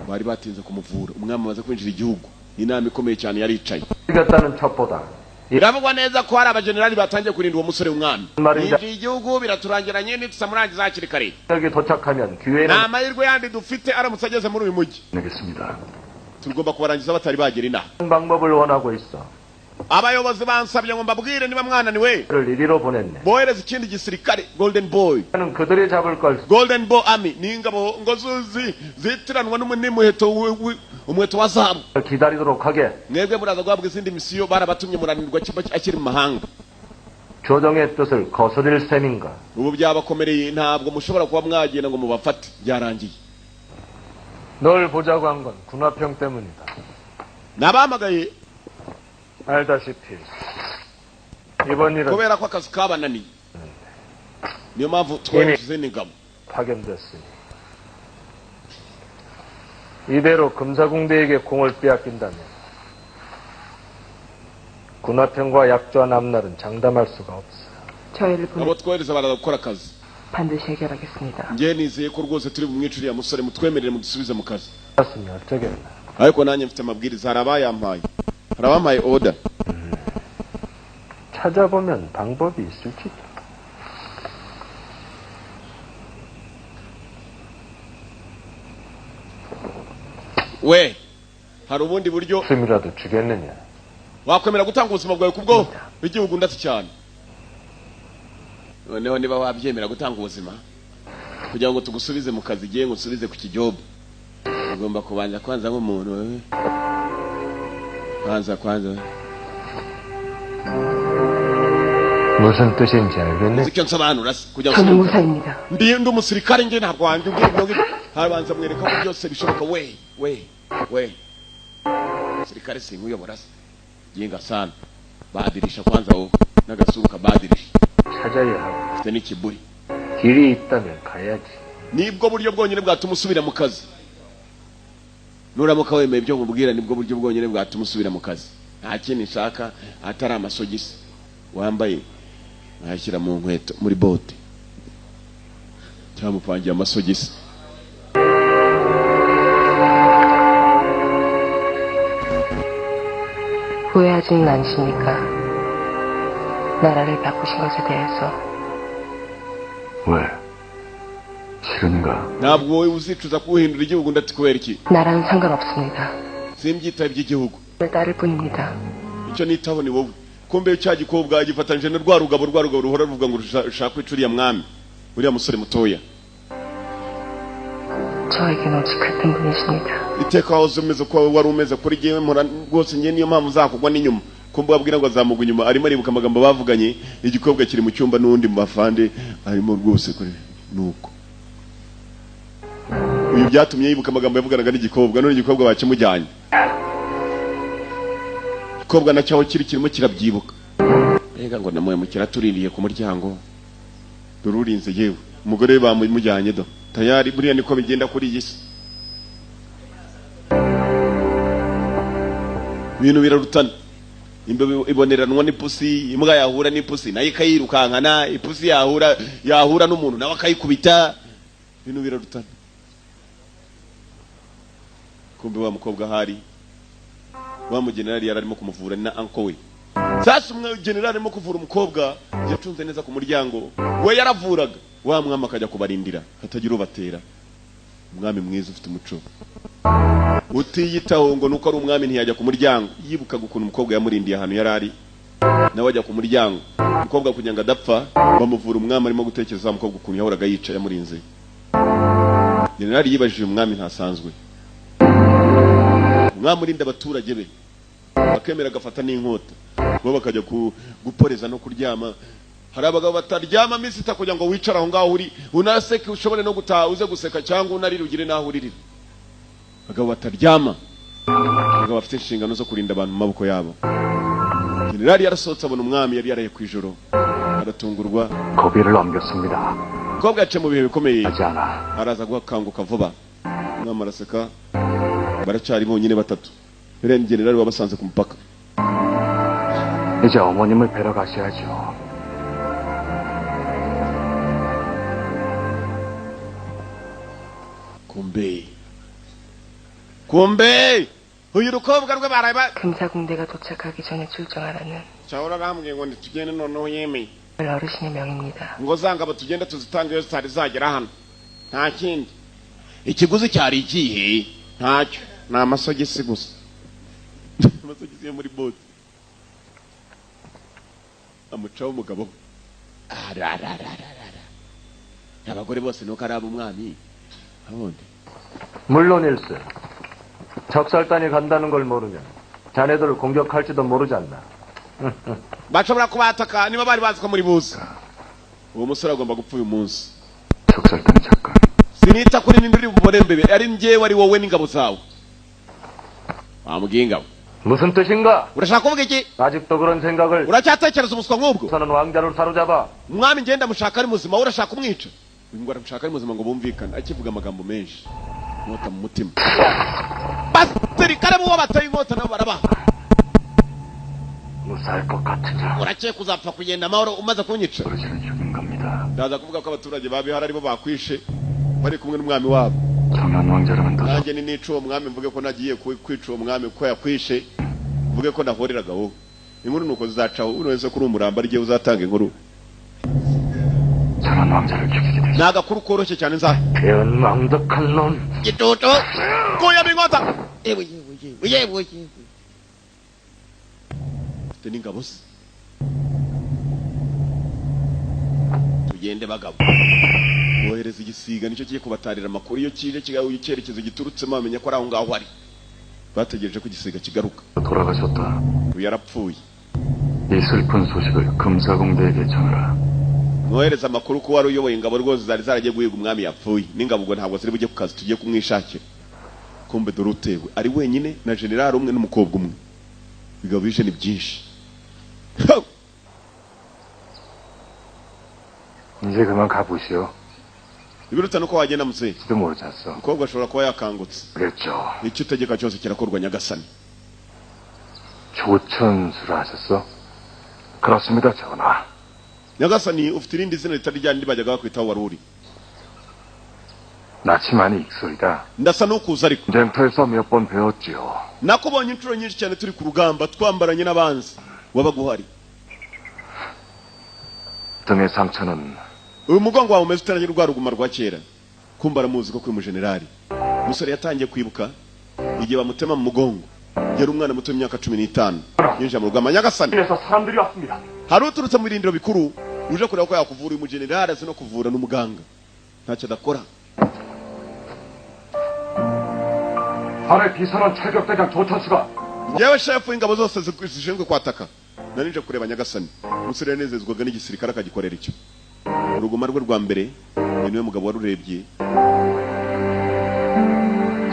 bari batinze kumuvura umwami amaze kwinjira igihugu inama ikomeye cyane yaricaye 이겼다는 첩보다 biravugwa neza ko hari abajenerali batangiye kurinda uwo musore w'umwami Marinda. yinjiye igihugu biraturangiranye ntitusamurangiza hakiri kare 여기 도착하면 기회는 nta mahirwe yandi dufite aramutse ageze muri uyu mujyi 내겠습니다. tugomba kubarangiza batari bagera inaha 방법을 원하고 있어. abayobozi bansabye ngo mbabwire niba mwananiwe 그를 이리로 보냈네. bohereza ikindi gisirikare golden boy 나는 그들이 잡을 걸 golden boy army ni ingabo ngo zitiranwa n'umuheto umuheto wa zahabu 기다리도록 하게. mwebwe muraza guhabwa izindi misiyo barabatumye muranirwa akiri mu mahanga 조정의 뜻을 거스릴 셈인가? ubu byabakomereye ntabwo mushobora kuba mwagenda ngo mubafate byarangiye 널 보자고 한 건 군화평 때문이다. nabahamagaye 알다시피 이번 일은 kubera ko akazi kabananiye niyo mpamvu twohereje n'ingabo 파견됐으니 이대로 금사궁대에게 공을 빼앗긴다면 군화평과 약조한 앞날은 장담할 수가 없어. 저희를 보내 abo twohereza baraza gukora akazi 반드시 해결하겠습니다. njye nizeye ko rwose turi bumwicuriye musore mutwemerere mudusubize mu kazi 알았으니 어쩌겠나. ariko nanjye mfite amabwiriza hari abayampaye hari abampaye oda 찾아보면 방법이 있을지도. we hari ubundi buryo 숨이라도 주겠느냐? wakwemera gutanga ubuzima bwawe kubwo igihugu ndatse cyane. Noneho niba wabyemera gutanga ubuzima kugira ngo tugusubize mu kazi giye ngusubize ku kijob, ugomba kubanza kwanza nk'umuntu kwanza 무슨 뜻인지 알겠네? icyo nsobanura kugira ngo 저는 무사입니다. ndi umusirikare nge ntabwo wanjye ubwira habanza mwereka ko byose bishoboka. we umusirikare sinkuyobora se yenga sana badirisha kwanza wowe n'agasuru kabadirisha 찾아야 하고 ufite n'ikiburi. 길이 있다면 가야지. nibwo buryo bwonyine bwatuma usubira mu kazi. nuramuka wemeye ibyo nkubwira nibwo buryo bwonyine bwatuma usubira mu kazi. nta kindi nshaka atari amasogisi wambaye nkayashyira mu nkweto muri bote cyangwa mupangiye amasogisi. 후회하지는 않으십니까? 나라를 바꾸신 것에 대해서. 왜? 싫은가? ntabwo wowe uzicuza kuwuhindura igihugu ndati kubera iki? 나라는 상관없습니다. simbyitaho iby'igihugu. 딸일 뿐입니다. icyo nitaho ni wowe. kumbe cya gikobwa gifatanyije na rwa rugabo ruhora ruvuga ngo rushaka kwica uriya mwami uriya musore mutoya. 저에겐 오직 같은 분이십니다. iteka wahoze umeze ko wari umeze kuri jyewe mpora rwose njye niyo mpamvu uzakugwa n'inyuma. kumbe wabwira ngo azamugwa inyuma arimo aribuka amagambo bavuganye. igikobwa kiri mu cyumba n'undi mu bafande arimo rwose kuri nuko ibi byatumye yibuka amagambo yavuganaga n'igikobwa none igikobwa bakimujyanye. igikobwa nacyo aho kirimo kirabyibuka. Ega ngo namuhemukira tuririye ku muryango dururinze yewe umugore we bamujyanye do tayari buriya niko bigenda kuri iyi si. ibintu birarutana. imbe iboneranwa n'ipusi, imbwa yahura n'ipusi nayo ikayirukankana, ipusi yahura n'umuntu nawe akayikubita. ibintu birarutana. kumbe wa mukobwa hari wa mugenerali yari arimo kumuvura na anko we. sasa umwe generali arimo kuvura umukobwa yacunze neza ku muryango we yaravuraga. wa mwami akajya kubarindira hatagira ubatera. umwami mwiza ufite umuco utiyitaho ngo nuko ari umwami ntiyajya ku muryango. yibuka ukuntu umukobwa yamurindiye ahantu yari ari nawe ajya ku muryango. umukobwa kugira ngo adapfa bamuvura. umwami arimo gutekereza umukobwa ukuntu yahoraga yicaye yamurinze. generali yibajije umwami ntasanzwe. umwami urinda abaturage be bakemera agafata n'inkota bo bakajya guporeza no kuryama. hari abagabo bataryama minsi kugira ngo wicara aho ngaho uri unaseke ushobore no gutaha uze guseka cyangwa unarire ugire naho uririra. abagabo bataryama, abagabo bafite inshingano zo kurinda abantu mu maboko yabo. generali yarasohotse abona umwami yari yaraye ku ijoro aratungurwa. 고비를 넘겼습니다. umukobwa yaciye mu bihe bikomeye 하지 않아. araza gukanguka vuba. umwami araseka. baracyari bonyine batatu. rero generali wabasanze ku mupaka. 이제 어머님을 뵈러 가셔야죠. kumbe uyu rukobwa rwe baraba 금사궁대가 도착하기 전에 출정하라는 자오라가 함께 ngo tugende noneho yemeye 어르신의 명입니다. ngo zanga batugenda tuzitange yose zari zagera hano. nta kindi ikiguzi cyari ikihe ntacyo ni amasogisi gusa. amasogisi yo muri bote amucaho umugabo. abagore bose nuko ari ab'umwami. abundi 물론일세. 적살단이 간다는 걸 모르면 자네들을 공격할지도 모르지 않나. bashobora kubataka niba bari bazi ko muri buzi. uwo musore agomba gupfa uyu munsi. 척살단의 작가. sinita kuri ninde uri bubone mbebe ari njyewe ari wowe n'ingabo zawe. wamubwiye ingabo. 무슨 뜻인가? urashaka kuvuga iki? 아직도 그런 생각을. uracyatekereza umuswa nk'ubwo? 우선은 왕자를 사로잡아. umwami ngenda mushaka ari muzima urashaka kumwica. uyu ngo aramushaka ari muzima ngo bumvikane akivuga amagambo menshi inkota mu mutima. basirikare bo bataye inkota nabo barabaha. 무사할 것 같으냐. urakeye kuzapfa kugenda amahoro umaze kunyica. 어르신은 죽인 겁니다. ndaza kuvuga ko abaturage babihara aribo bakwishe bari kumwe n'umwami wabo. 정한 왕자라면 더. nanjye ni nica uwo mwami mvuge ko nagiye kwica uwo mwami ko yakwishe mvuge ko nahoreraga wowe. inkuru nuko zizacaho uretse ko uri umuramba arigiye uzatanga inkuru. 정한 왕자를 죽이게 되시. ni agakuru koroshye cyane nza 배은망덕한 놈. gitutu kuyama inkota. ewe ufite n'ingabo se tugende bagabo wohereza igisiga nicyo kigiye kubatarira amakuru iyo kije kigaho icyerekezo giturutsemo bamenya ko ari aho ngaho ari bategereje ko igisiga kigaruka 돌아가셨다. yarapfuye 이 슬픈 소식을 금사공대에게 전하라. mwohereza amakuru ko wari uyoboye ingabo rwose zari zaragiye guhiga umwami yapfuye n'ingabo ubwo ntabwo ziri bujye ku kazi tugiye kumwishakira kumbe dore utewe ari wenyine na generali umwe n'umukobwa umwe bigabo bije ni byinshi 이제 그만 가보시오. ibiruta nuko wagenda mutse 지도 모르셨어. umukobwa ashobora kuba yakangutse 그랬죠. icyo utegeka cyose kirakorwa nyagasani 조천수라 하셨어? 그렇습니다, 전하. nyagasani ufite irindi zina ritari rya rindi bajyaga bakwitaho wari uri 나치만이 익소이다. ndasa n'ukuza ariko 전쟁터에서 몇 번 배웠지요. nakubonye inshuro nyinshi cyane turi ku rugamba twambaranye n'abanzi wabaga uhari 등의 상처는 uyu mugongo wawe umeze utaranye rwa ruguma rwa kera kumva aramuzi ko kuri umujenerali umusore yatangiye kwibuka igihe bamutema mu mugongo yari umwana muto w'imyaka 15 yinjira mu rugamba nyagasani 그래서 사람들이 왔습니다. hari uturutse mu birindiro bikuru uje kureba ko yakuvura uyu mujenerali azi no kuvura n'umuganga ntacyo adakora 발의 비선한 철격대장 조천수가 yewe shefu w'ingabo zose zishinzwe kwataka nari nje kureba nyagasani umusore yanezezwaga n'igisirikare akagikorera icyo uruguma rwe rwa mbere ni niwe mugabo warurebye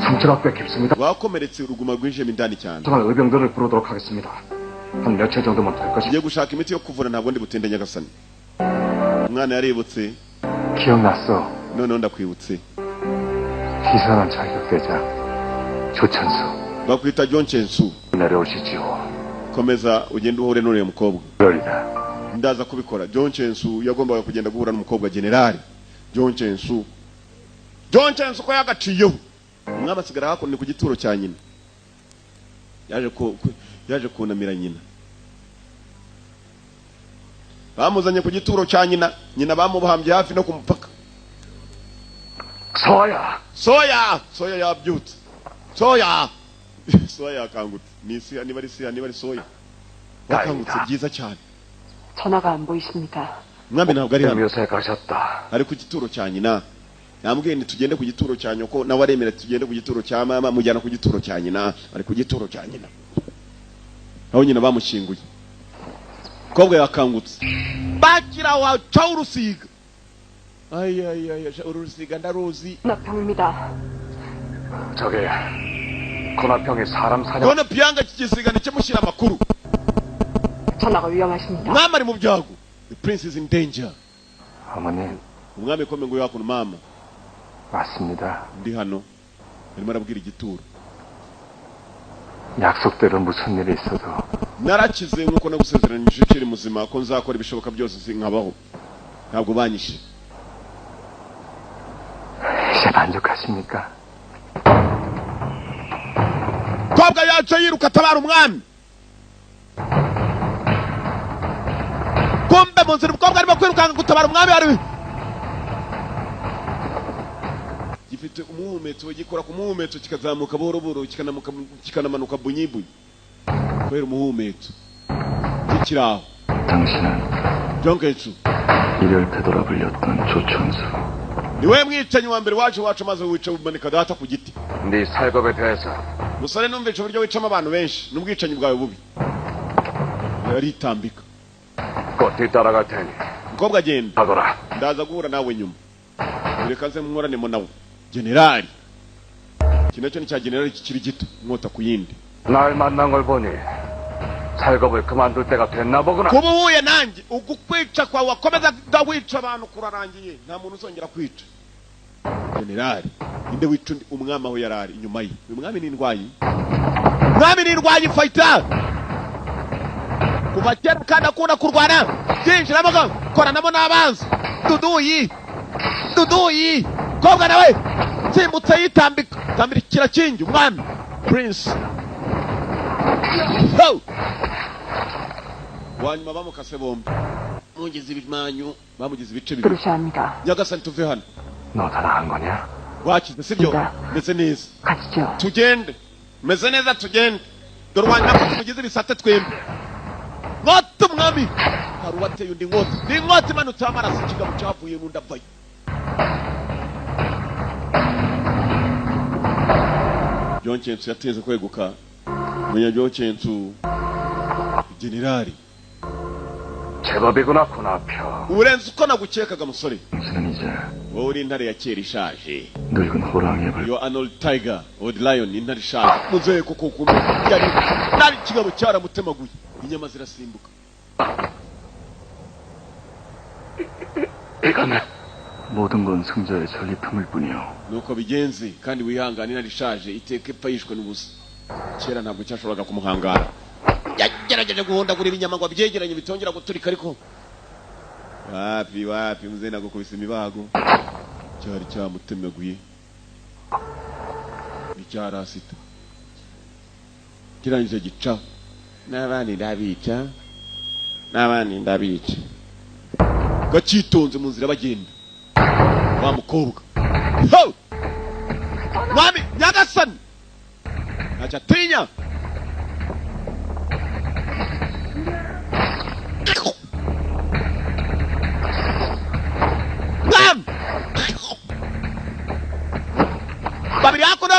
상처가 꽤 깊습니다. wakomeretse uruguma rwinjiyemo indani cyane 정말 의병들을 부르도록 하겠습니다. 한 며칠 정도면 될 것이. tugiye gushaka imiti yo kuvura ntabwo ndi butinde nyagasani umwana yarebutse 기억났어. noneho ndakwibutse 비선한 철격대장 조천수. bakwita John Chensu 내려오시지요. komeza ugende uhure n'uriya mukobwa 그러리다. ndaza kubikora John Chensu yagombaga kugenda guhura n'umukobwa generali John Chensu ko yagaciyeho umwami asigara hakuno ku gituro cya nyina yaje kunamira nyina bamuzanye ku gituro cya nyina bamuhambye hafi no ku mupaka soya yabyutse soya yakangutse ni siya niba ari soya yakangutse byiza cyane 전화가 안 보이십니다. umwami ntabwo ari hano 묘사에 가셨다. ari ku gituro cya nyina yambwiye nti tugende ku gituro cya nyoko nawe aremera tugende ku gituro cya mama mujyana ku gituro cya nyina ari ku gituro cya nyina aho nyina bamushyinguye kobwa yakangutse bakira wa chaurusiga ay urusiga ndaruzi 나평입니다. 저게 고나평이 사람 사냥. none pyanga kigisiga nicyemushyira amakuru 전화가 위험하십니다. umwami ari mu byago the prince is in danger 어머니 umwami komeye ngo yakuna mama 맞습니다. ndi hano arimo arabwira igituro 약속대로 무슨 일이 있어도 narakize nkuko nagusezeranije ukiri muzima ko nzakora ibishoboka byose sinkabaho ntabwo banyishe 이제 만족하십니까? kobwa yaje yiruka atabara umwami kumbe mu nzira umukobwa arimo kwirukanka gutabara umwami ari gifite umuhumetso gikora ku muhumetso kikazamuka buhoro buhoro kikanamanuka bunyibunyi kubera umuhumetso kikiraho 당신은 Jonkensu 이를 되돌아불렸던 조천수. niwe mwicanyi wa mbere wacu maze wica umanika data ku giti 네 살겁에 대해서 musore numvise uburyo wicamo abantu benshi n'ubwicanyi bwawe bubi yaritambika 곧 뒤따라갈 테니 umukobwa agenda 가거라. ndaza guhura nawe nyuma reka nze mworanemo nawe generali iki nacyo ni cya generali kikiri gito inkota ku yindi 날 만난 걸 보니 살겁을 그만둘 때가 됐나 보구나. kuba uhuye nanjye ugukwica kwawe wakomeza wica abantu kurarangiye nta muntu uzongera kwica generali inde wica undi umwami aho yari ari inyuma ye uyu mwami ni indwanyi fayita kuva kera kandi akunda kurwana byinjiramo koranamo n'abanzi duduyi kobwa nawe nsimbutse yitambira kingi umwami prince wanyuma bamukase bombi mugize ibimanyu bamugize ibice bibiri 그러셔야 합니다. nyagasani tuve hano 너 다 나은 거냐? wakize sibyo ndetse neza 가시죠. tugende meze neza tugende dore wanyuma ko tumugize ibisate twembi nkota umwami hari uwateye undi nkota ni inkota imanutseho amaraso ikigabo cyavuye mu nda avayo John Chensu yateze kweguka menya John Chensu generali 제법이구나 코나표. urenze uko nagukekaga musore 당신은 이제 wowe uri intare ya kera ishaje 늙은 호랑이의 발 yo Arnold Tiger old lion intare ishaje muzehe kuko kumwe yari nari ikigabo cyaramutemaguye inyama zirasimbuka 이거는 모든 건 승자의 전리품일 뿐이요. nuko bigenze kandi wihangane intare ishaje iteka ipfa yishwe n'ubusa kera ntabwo cyashoboraga kumuhangara yagerageje guhondagura ibinyama ngo abyegeranye bitongera guturika ariko wapi muzehe nagukubise imibago cyari cyamutemaguye n'icyarasita kirangije gica n'abandi ndabica gacitonze mu nzira bagenda wa mukobwa mwami nyagasani ntacyo atinya mwami babiri hakuno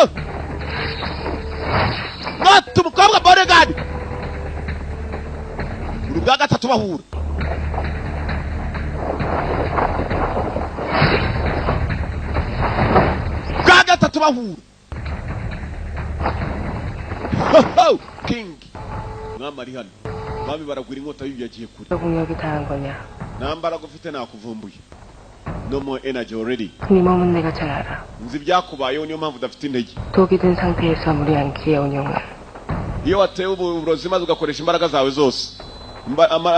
mwata umukobwa bodyguard uri bwa gatatu bahura king mwami ari hano mwami baragwira inkota y'uyu yagiye kure 공격이 당한 거냐? nambaraga ufite nakuvumbuye no more energy already 네 몸은 내가 잘 알아. nzi ibyakubayeho niyo mpamvu udafite intege 독이 든 상태에서 무리한 기의 운용을 iyo watewe uburozi maze ugakoresha imbaraga zawe zose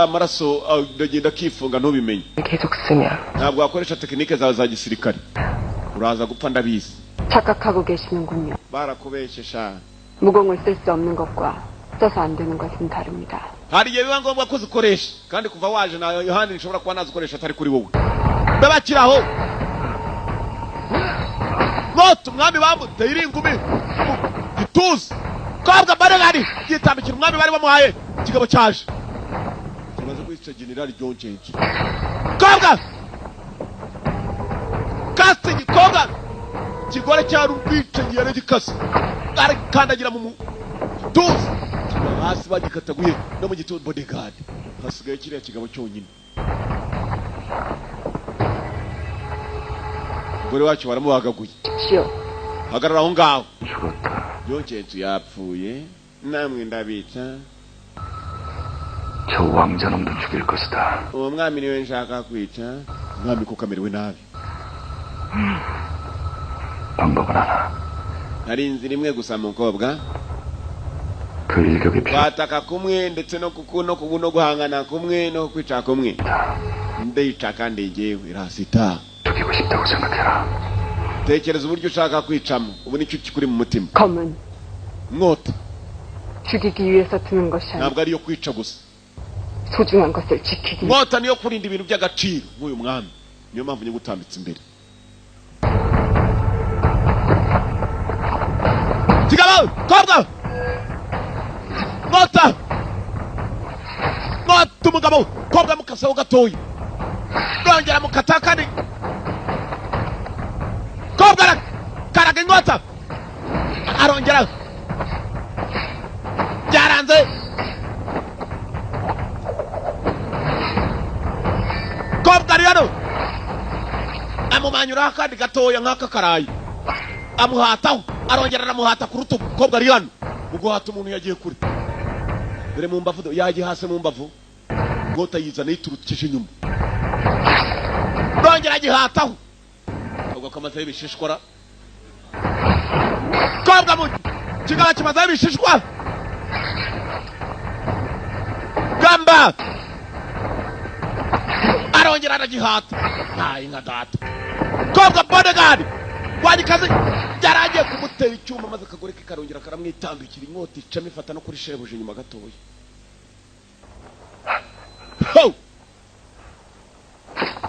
amaraso ndagenda akifunga ntubimenye 계속 쓰면 ntabwo wakoresha tekinike zawe za gisirikare uraza gupfa ndabizi 착각하고 계시는군요. barakubeshesha 무공을 쓸 수 없는 것과 써서 안 되는 것은 다릅니다. hari igihe biba ngombwa ko uzikoresha kandi kuva waje na yohani nshobora kuba nazikoresha atari kuri wowe ndabakiraho moto umwami bamuteye iringumi gituza kobwa barengari yitambikira umwami bari bamuhaye ikigabo cyaje kimaze kwica generali John Chensu kobwa casting kobwa kigore cya rubice ngiyere gikase ari kandagira mu tuzi hasi bagikataguye no mu gitondo bodyguard hasigaye kiriya kigabo cyonyine gore wacu baramubagaguye hagarara aho ngaho John Chensu yapfuye namwe ndabica 저 왕자놈도 죽일 것이다. uwo mwami niwe nshaka kwica mwami kuko amerewe nabi 방법은 하나. hari inzira imwe gusa mukobwa 그 일격이 필요. bataka kumwe ndetse no guhangana kumwe no kwica kumwe ndica kandi ngewe irasita 죽이고 싶다고 생각해라. tekereza uburyo ushaka kwicamo ubu nicyo kikuri mu mutima 검은 nkota 죽이기 위해서 드는 것이 아니라 ntabwo ariyo kwica gusa 소중한 것을 지키기 위해 nkota niyo kurinda ibintu by'agaciro nk'uyu mwami niyo mpamvu niyo gutambitse imbere kigabo kobwa nkota umugabo kobwa mukasaho gatoya nongera mukata kandi kobwa karaga inkota arongera byaranze kobwa ari hano amumanyuraho akandi gatoya nk'aka karayi amuhataho arongera aramuhata ku rutugu kobwa ari hano mu guhata umuntu yagiye kure dore mu mbavu yagiye hasi mu mbavu ngota yizana yiturukije inyuma nongera agihataho kobwa kamazeho ibishishwara kobwa mu kigaba kimazeho ibishishwa gamba arongera aragihata ntayi nka data kobwa bodyguard wanyikaze byaragiye kumutera icyuma maze akagore ke karongera karamwitambikira inkota icamo ifata no kuri shebuja inyuma gatoya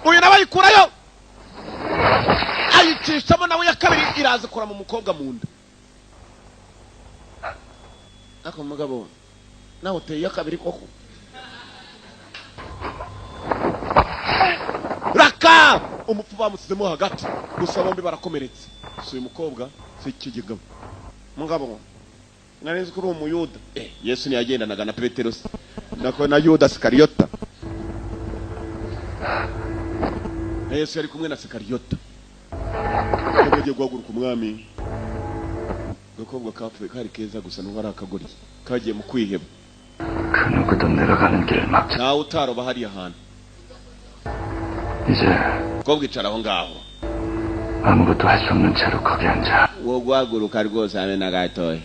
uyu nawe ayikurayo ayicishamo nawe ya kabiri iraza ikora mu mukobwa mu nda ako mugabo nawe uteye kabiri koko raka umupfu bamusizemo hagati gusa bombi barakomeretse si uyu mukobwa si ikigegamo mugabo narizi ko uri umuyuda Yesu ntiyagendanaga na Petero nako na Yuda Sikariyota Yesu yari kumwe na Sikariyota bagiye guhaguruka umwami gakobwa kapfuye kari keza gusa n'ubu ari akagori kagiye mu kwiheba 그누구도 내려가는 길 막자 nawe utaroba hariya hantu 이제 kobwa icara aho ngaho 아무것도 할 수 없는 채로 거기 앉아 wo guhaguruka rwose hamwe na gatoya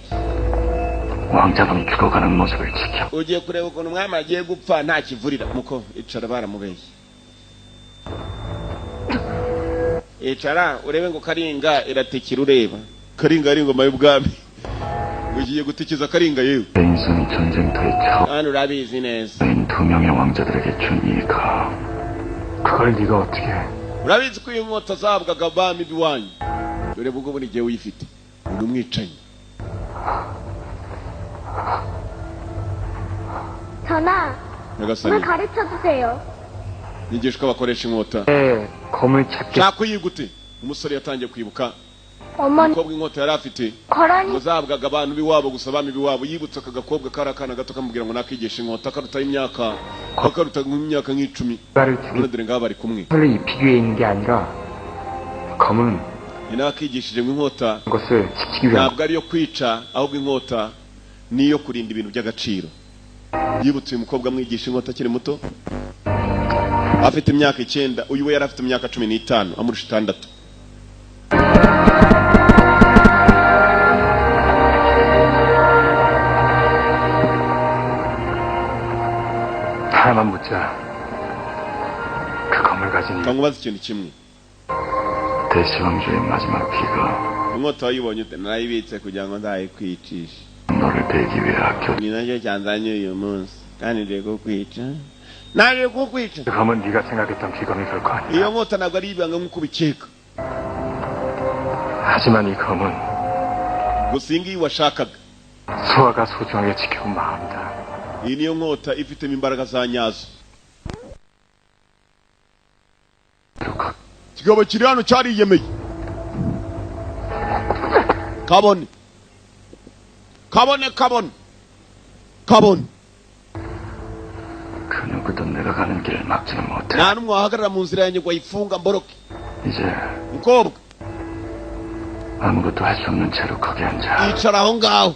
왕자놈이 죽어가는 모습을 지켜 ugiye kureba ukuntu umwami agiye gupfa nta kivurira muko icara baramubeshye icara urebe ngo karinga iratekera ureba karinga ari ingoma y'ubwami ugiye gutikiza karinga yewe 내 인생이 전쟁터에 hano urabizi neza 처인 두 명의 왕자들에게 준 이가 그걸 네가 어떻게 해? urabizi ko iyo nkota zahabwaga abami b'iwanyu dore bwo buri gihe uyifite uri umwicanyi 전하, nyagasani 가르쳐 주세요. nigishwa bakoresha inkota 검을 찾게 shaka uyigute umusore yatangiye kwibuka 어머니, umukobwa inkota yari afite 거란이 ngo zahabwaga abantu b'iwabo gusa abami b'iwabo yibutse aka gakobwa kari akana gato kamubwira ngo nakigisha inkota karutaho imyaka nk'imyaka nk'icumi none dore ngaho bari kumwe 털을 입히기 위해 있는 게 아니라 검은 ni nawe akigishije ngo inkota 것을 지키기 위한 ntabwo ariyo kwica ahubwo inkota niyo kurinda ibintu by'agaciro yibutse uyu mukobwa amwigisha inkota akiri muto afite imyaka 9 uyu we yari afite imyaka 15 amurusha 6 하나만 묻자 그 검을 가진 kankubaza ikintu kimwe 대시왕조의 마지막 피가 inkota wayibonye ute narayibitse kugira ngo nzayikwicishe 너를 베기 위해 아껴 ni nacyo cyanzanye uyu munsi kandi ngiye kukwica naje kukwica 그 검은 네가 생각했던 비검이 결코 아니야 iyo nkota ntabwo ari ibanga nk'uko ubikeka 하지만 이 검은 gusa iyi ngiyi washakaga 소아가 소중하게 지켜온 마음이다 iyi niyo nkota ifitemo imbaraga za nyazo ikigabo kiri hano cyariyemeye kabone kabone kabone kabone 그 누구도 내려가는 길을 막지는 못해 nta n'umwe wahagarara mu nzira yanjye ngo ayifunga mboroke 이제 mukobwa 아무것도 할 수 없는 채로 거기 앉아 yicara aho ngaho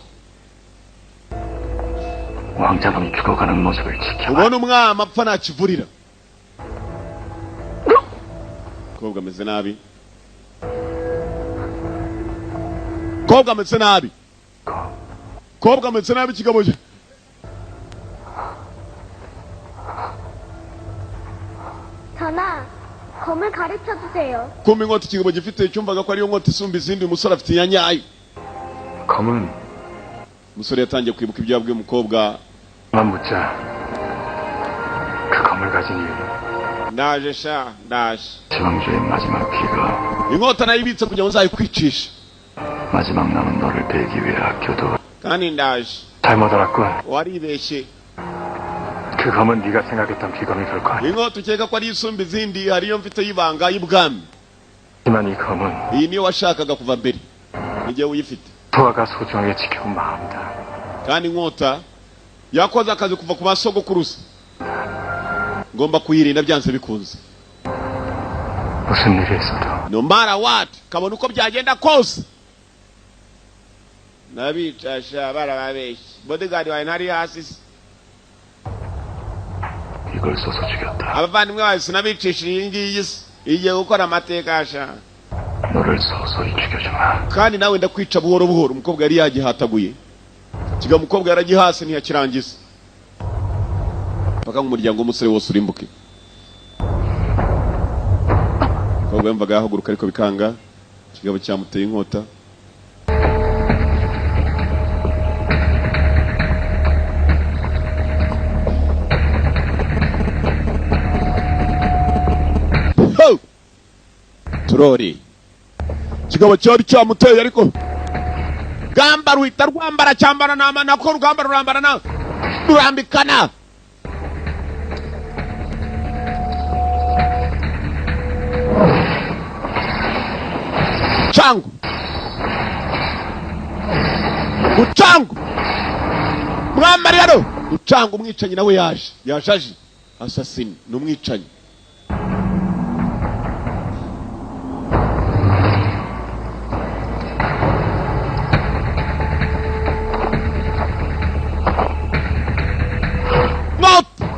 왕자놈이 죽어가는 모습을 지켜봐 ubona umwami apfa ntakivurira mukobwa ameze nabi mukobwa ameze nabi mukobwa ameze nabi ikigabo cye 전하, 검을 가르쳐 주세요. kumva inkota ikigabo gifite cyumvaga ko ariyo nkota isumba izindi umusore afite iya nyayo 검은 umusore yatangiye kwibuka ibyo yabwiye umukobwa 만 묻자 그 검을 가진 이유는 ndaje sha ndaje 시왕조의 마지막 피가 inkota nayibitse kugira ngo nzayikwicishe 마지막 남은 너를 베기 위해 아껴도 kandi ndaje 잘못 알았군 waribeshye 그 검은 네가 생각했던 비검이 결코 아니야 inkota ukeka ko ari isumba izindi hariyo mfite y'ibanga y'ubwami 하지만 이 검은 iyi niyo washakaga kuva mbere igihe uyifite 소아가 소중하게 지켜온 마음이다 kandi inkota yakoze akazi kuva ku basogokuruza ngomba kuyirinda byanze bikunze 무슨 일이 있어도 no matter what kabona uko byagenda kose nabicasha barababeshye bodyguard wawe ntari hasi se 이걸 써서 죽였다 abavandimwe bawe sinabicishije iyi ngiyi se igiye gukora amateka asha 너를 서서히 죽여주마 kandi nawe ndakwica buhoro buhoro umukobwa yari yagihataguye kiga umukobwa yaragihase ntiyakirangiza paka mu muryango w'umusore wose urimbuke umukobwa yumvaga yahaguruka ariko bikanga ikigabo cyamuteye inkota turori ikigabo cyari cyamuteye ariko rugamba ruhita rwambara cyambara nama nako rugamba rurambara na rurambikana. Changu Uchangu mwambari rero Uchangu umwicanyi nawe yaje assassin n'umwicanyi.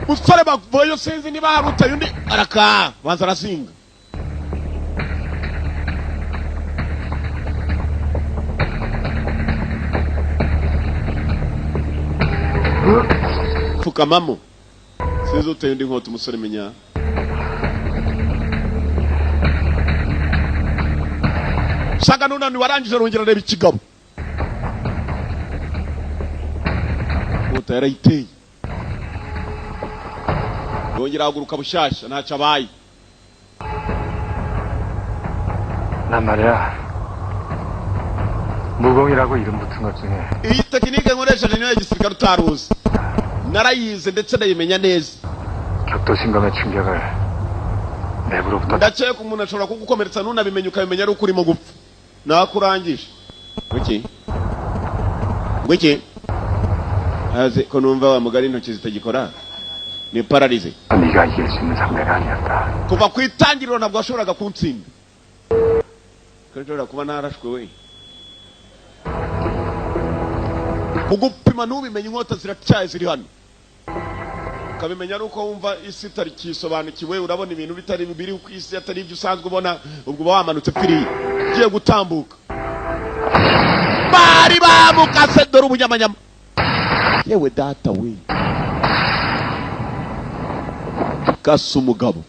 Musore bavuye sinzi niba harutaye undi araka banza arasinga. Fukamamo sinzi uteye undi nkota umusore menya. Saga nunani warangije rongera reba ikigabo utera iteye yongera haguruka bushasha ntacyo abaye. 난 말이야 무공이라고 이름 붙은 것 중에 iyi tekinike nkoresheje niyo igisirikare utaruzi narayize ndetse ndayimenya neza. 격도신검의 충격을 내부로부터 ndakeka umuntu ashobora kugukomeretsa nunabimenya ukabimenya ari uko urimo gupfa nakurangije wiki aze ko numva wa mugari intoki zitagikora ni paralize. 네가 이길 수 있는 상대가 아니었다. kuva ku itangiriro ntabwo washoboraga kuntsinda kandi kuba narashwe we kugupima n'ubimenye inkota ziratyaye ziri hano ukabimenya ari uko wumva isi itari kisobanukiwe urabona ibintu bitari biri ku isi atari ibyo usanzwe ubona ubwo uba wamanutse pfiri ugiye gutambuka bari bamukase dore ubunyamanyama yewe data we kasa umugabo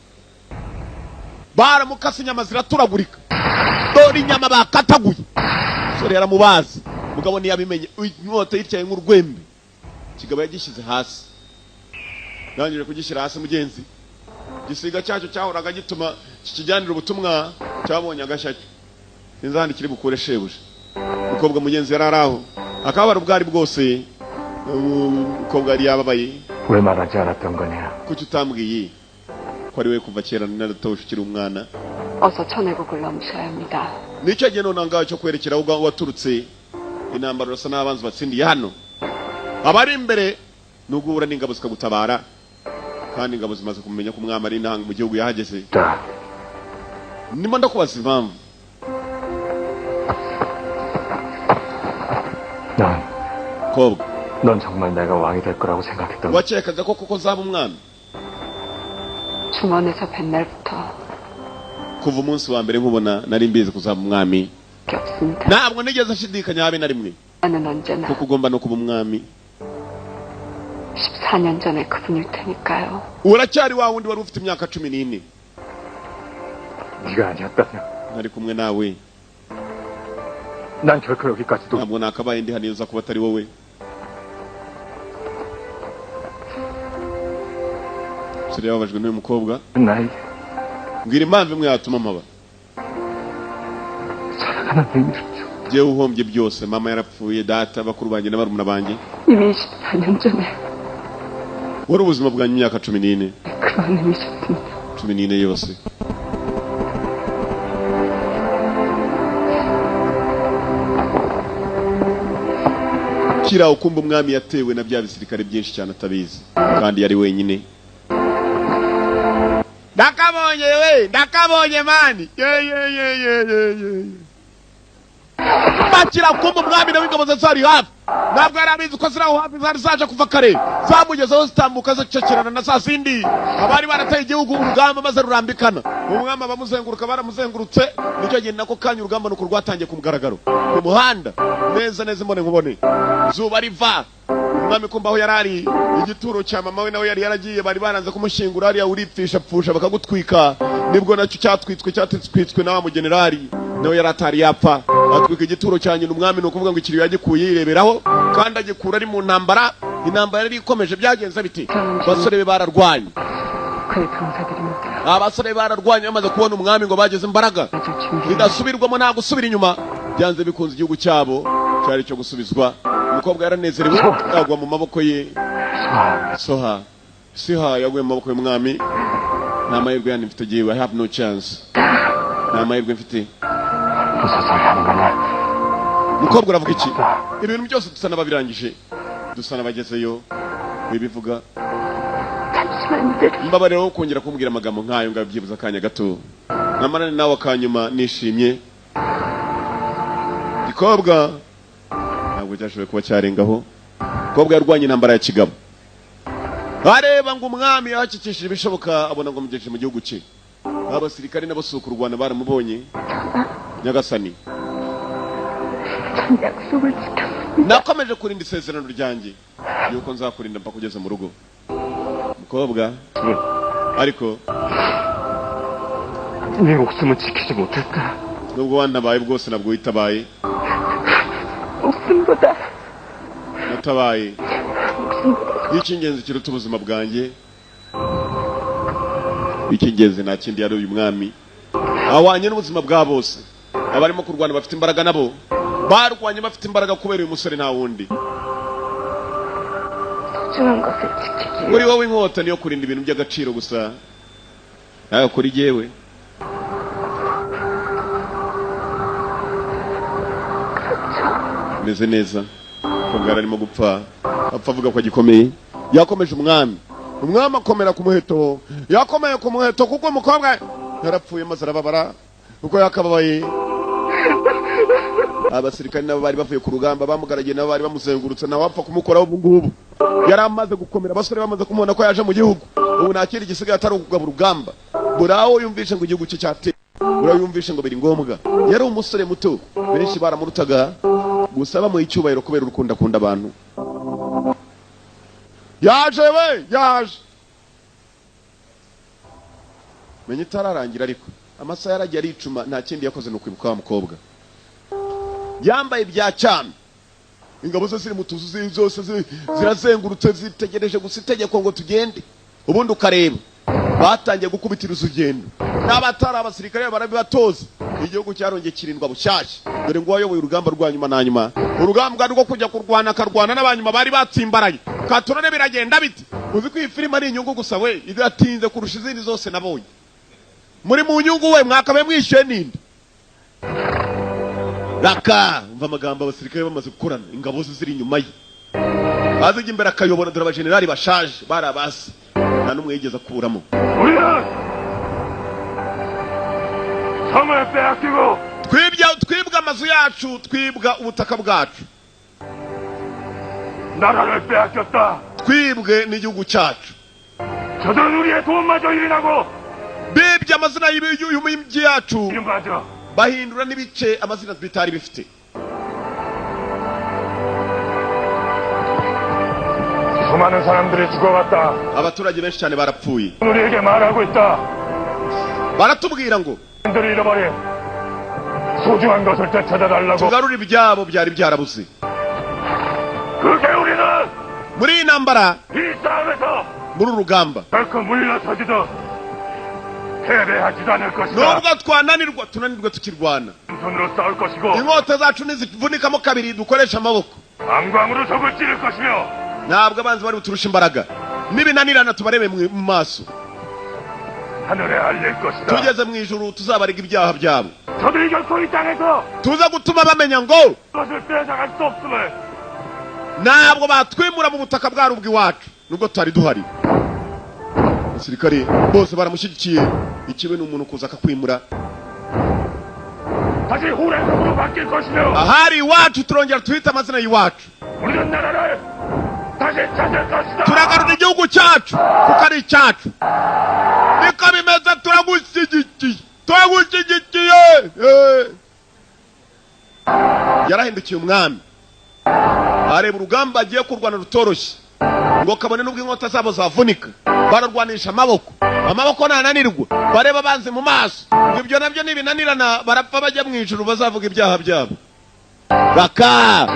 baramukase inyama ziraturagurika dore inyama bakataguye sore yaramubazi mugabo ntiyabimenye inkota yityaye nk'urwembe kigabo yagishyize hasi nangije kugishyira hasi mugenzi gisiga cyacu cyahoraga gituma kikijyanira ubutumwa cyabonye agashya inzandi kiri bukure shebuja ukobwa mugenzi yararaho akabara ubwari bwose ukobwa yari yababaye. 왜 말하지 않았던 거냐? kuki utambwiye ko ari we kuva kera naratoshe ukiri umwana? 어서 천외국을 넘으셔야 합니다. nicyo gihe none ngaho cyo kwerekera aho waturutse intambara urasa n'abanzi batsindiye hano abari imbere n'ugura n'ingabo zikagutabara kandi ingabo zimaze kumenya ko umwami ari intanga mu gihugu yahageze. ndimo ndakubaza impamvu. kobwa 넌 정말 내가 왕이 될 거라고 생각했던 wakekaga ko koko nzaba umwami? 중원에서 뵌 날부터 kuva umunsi wa mbere nkubona nari mbizi kuzaba umwami 없습니다. ntabwo nigeze nshidikanya habe na rimwe 나는 언제나 kuko ugomba no kuba umwami. 14년 전에 그분일 테니까요. uracyari wa wundi wari ufite imyaka 14 네가 아니었다면 nari kumwe nawe 난 결코 여기까지도 ntabwo nakabaye ndi hano iyo uza kuba atari wowe. sore yababajwe n'uyu mukobwa 나에게 mbwira impamvu imwe yatuma mpaba. 살아가는 의미를 줘. jewe uhombye byose mama yarapfuye data bakuru banjye n'abarumuna banjye 이미 24년 전에 wari ubuzima bwanjye imyaka 14 그런 의미셨습니다. 14 yose. kira ukumva umwami yatewe na bya bisirikare byinshi cyane atabizi kandi yari wenyine. ndakabonye mani bakira kumva umwami nawe ingabo zari hafi ntabwo yari abizi ko ziri aho hafi zari zaje kuva kare zamugezeho zitambuka zicakirana na saa zindi abari barateye igihugu urugamba maze rurambikana umwami abamuzenguruka baramuzengurutse nicyo gihe nako kanya urugamba nuko rwatangiye ku mugaragaro ku muhanda neza imbone nkubone izuba riva umwami kumva aho yarari igituro cya mama we nawe yari yaragiye bari baranze kumushingura hariya uripfisha pfusha bakagutwika nibwo nacyo cyatwitswe na wa mugenerali nawe yaratari yapfa atwika igituro cya nyina umwami nukuvuga ngo ikiriyo yagikuye yireberaho kandi agikura ari mu ntambara intambara yari ikomeje byagenze biti basore be bararwanye abasore bararwanye bamaze kubona umwami ngo bageze imbaraga bidasubirwamo nta gusubira inyuma byanze bikunze igihugu cyabo cyari cyo gusubizwa. Umukobwa yaranezerewe agwa mu maboko ye. Siha yaguye mu maboko y'umwami. N'amahirwe yani mfite giwe. I have no chance. N'amahirwe mfite. Mukobwa uravuga iki? Ibintu byose dusa n'ababirangije. Dusa n'abagezeyo. Bibivuga. Mbabarira wo kongera kumbwira amagambo nkayo ngabyibuza akanya gato. Namarane nawe akanyuma nishimye. Ikobwa ntabwo cyashoboye kuba cyarengaho. Ikobwa yarwanye intambara ya kigabo. Areba ngo umwami yahakikishije ibishoboka abona ngo mugejeje mu gihugu cye. Abasirikare n'abasuka u Rwanda baramubonye. Nyagasani. Nakomeje kurinda isezerano ryanjye yuko nzakurinda mpaka kugeza mu rugo. Mukobwa ariko 내 목숨은 지키지 못했다. nubwo wantabaye bwose nabwo witabaye. 목숨보다 natabaye icy'ingenzi kiruta ubuzima bwanjye. Icy'ingenzi nta kindi yari uyu mwami awanye n'ubuzima bwa bose. Abarimo kurwana bafite imbaraga nabo barwanye bafite imbaraga kubera uyu musore nta wundi. Muri wowe inkota niyo kurinda ibintu by'agaciro gusa. Nawe kuri jewe meze neza. Kobwa arimo gupfa apfa avuga ko gikomeye. Yakomeje umwami akomera ku muheto. Yakomeye ku muheto kuko umukobwa yarapfuye maze arababara uko yakababaye. Abasirikare nabo bari bavuye ku rugamba bamugaragiye nabo bari bamuzengurutse nawe apfa kumukoraho ubu ngubu. Yari amaze gukomera abasore bamaze kumubona ko yaje mu gihugu. Ubu nakiri gisigaye atari ukugaba urugamba. Buraho yumvishe ngo igihugu cye cyate. Buraho yumvishe ngo biri ngombwa. Yari umusore muto benshi baramurutaga gusa bamuha icyubahiro kubera urukundo akunda abantu. Yaje menye itararangira ariko amasaha yaragiye aricuma nta kindi yakoze no kwibuka wa mukobwa. Yambaye bya cyami. Ingabo ze ziri mu tuzu zose zirazengurutse zitegereje gusa itegeko ngo tugende. Ubundi ukareba batangiye gukubitira urugendo. N'abatari abasirikare barabibatoza. Igihugu cyarongeye kirindwa bushyashya. Dore ngo wayoboye urugamba rwa nyuma na nyuma. Urugamba rwo kujya kurwana akarwana n'abanyuma bari batsimbaraye. Katurone biragenda biti. Uzi ko iyi filime ari inyungu gusa we idatinze kurusha izindi zose nabonye. Muri mu nyungu we mwakabe mwishyuye ninde? Raka umva amagambo abasirikare bamaze gukorana ingabo ze ziri inyuma ye. Bazijya imbere akayobora dore abajenerali bashaje barabasi. Nta numwe yigeze akuramo. Twibwa amazu yacu, twibwa ubutaka bwacu. Twibwe n'igihugu cyacu. Bibye amazina y'imijyi yacu. Bahindura n'ibice amazina bitari bifite. 수많은 사람들이 죽어갔다. Abaturage benshi cyane barapfuye. 우리에게 말하고 있다. baratubwira ngo 들이 잃어버린 소중한 것을 되찾아달라고. tugarure ibyabo byari byarabuze. 그게 우리는 muri iyi ntambara 이 싸움에서 muri urugamba 결코 물러서지도 패배하지도 않을 것이다. nubwo twananirwa tunanirwe tukirwana. 손으로 싸울 것이고 inkota zacu nizivunikamo kabiri dukoresha amaboko. 방광으로 적을 찌를 것이며 ntabwo abanzi bari buturusha imbaraga. nibinanirana tubarebe mu maso. 하늘에 알릴 것이다. tugeze mu ijuru tuzabarega ibyaha byabo. 저들이 결코 이 땅에서 tuza gutuma bamenya ngo 것을 빼앗아갈 수 없음을. ntabwo batwimura mu butaka bwa rubwi wacu nubwo tutari duhari. Abasirikare bose baramushyigikiye. ikibe ni umuntu kuza akakwimura. 다시 호랑으로 바뀔 것이며 ahari iwacu turongera tuhita amazina y'iwacu. 우리는 나라를 다시 찾을 것이다. turagarura igihugu cyacu kuko ari icyacu. niko bimeze turagushyigikiye. yarahindukiye umwami areba urugamba agiye kurwana rutoroshye ngo kabone n'ubwo inkota zabo zavunika. bararwanisha amaboko ntananirwa. bareba banze mu maso ngo ibyo nabyo nibinanirana barapfa bajya mu ijuru bazavuga ibyaha byabo. Raka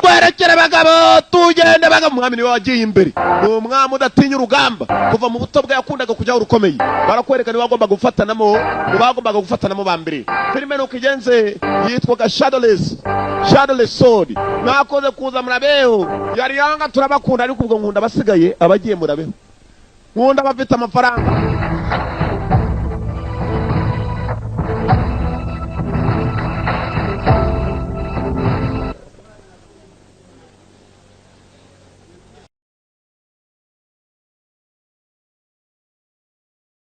tugwerekere bagabo tugende bagabo. Umwami niwe wagiye imbere, ni umwami udatinya urugamba. Kuva mu buto bwe yakundaga kujyaho urukomeye. Barakwereka niwe wagombaga gufatanamo, bagombaga gufatanamo ba mbere. Filime nuko igenze yitwaga Shadowless Sword. Nakoze kuza murabeho, yari yanga turabakunda, ariko ubwo nkunda basigaye abagiye murabeho. Nkunda bafite amafaranga,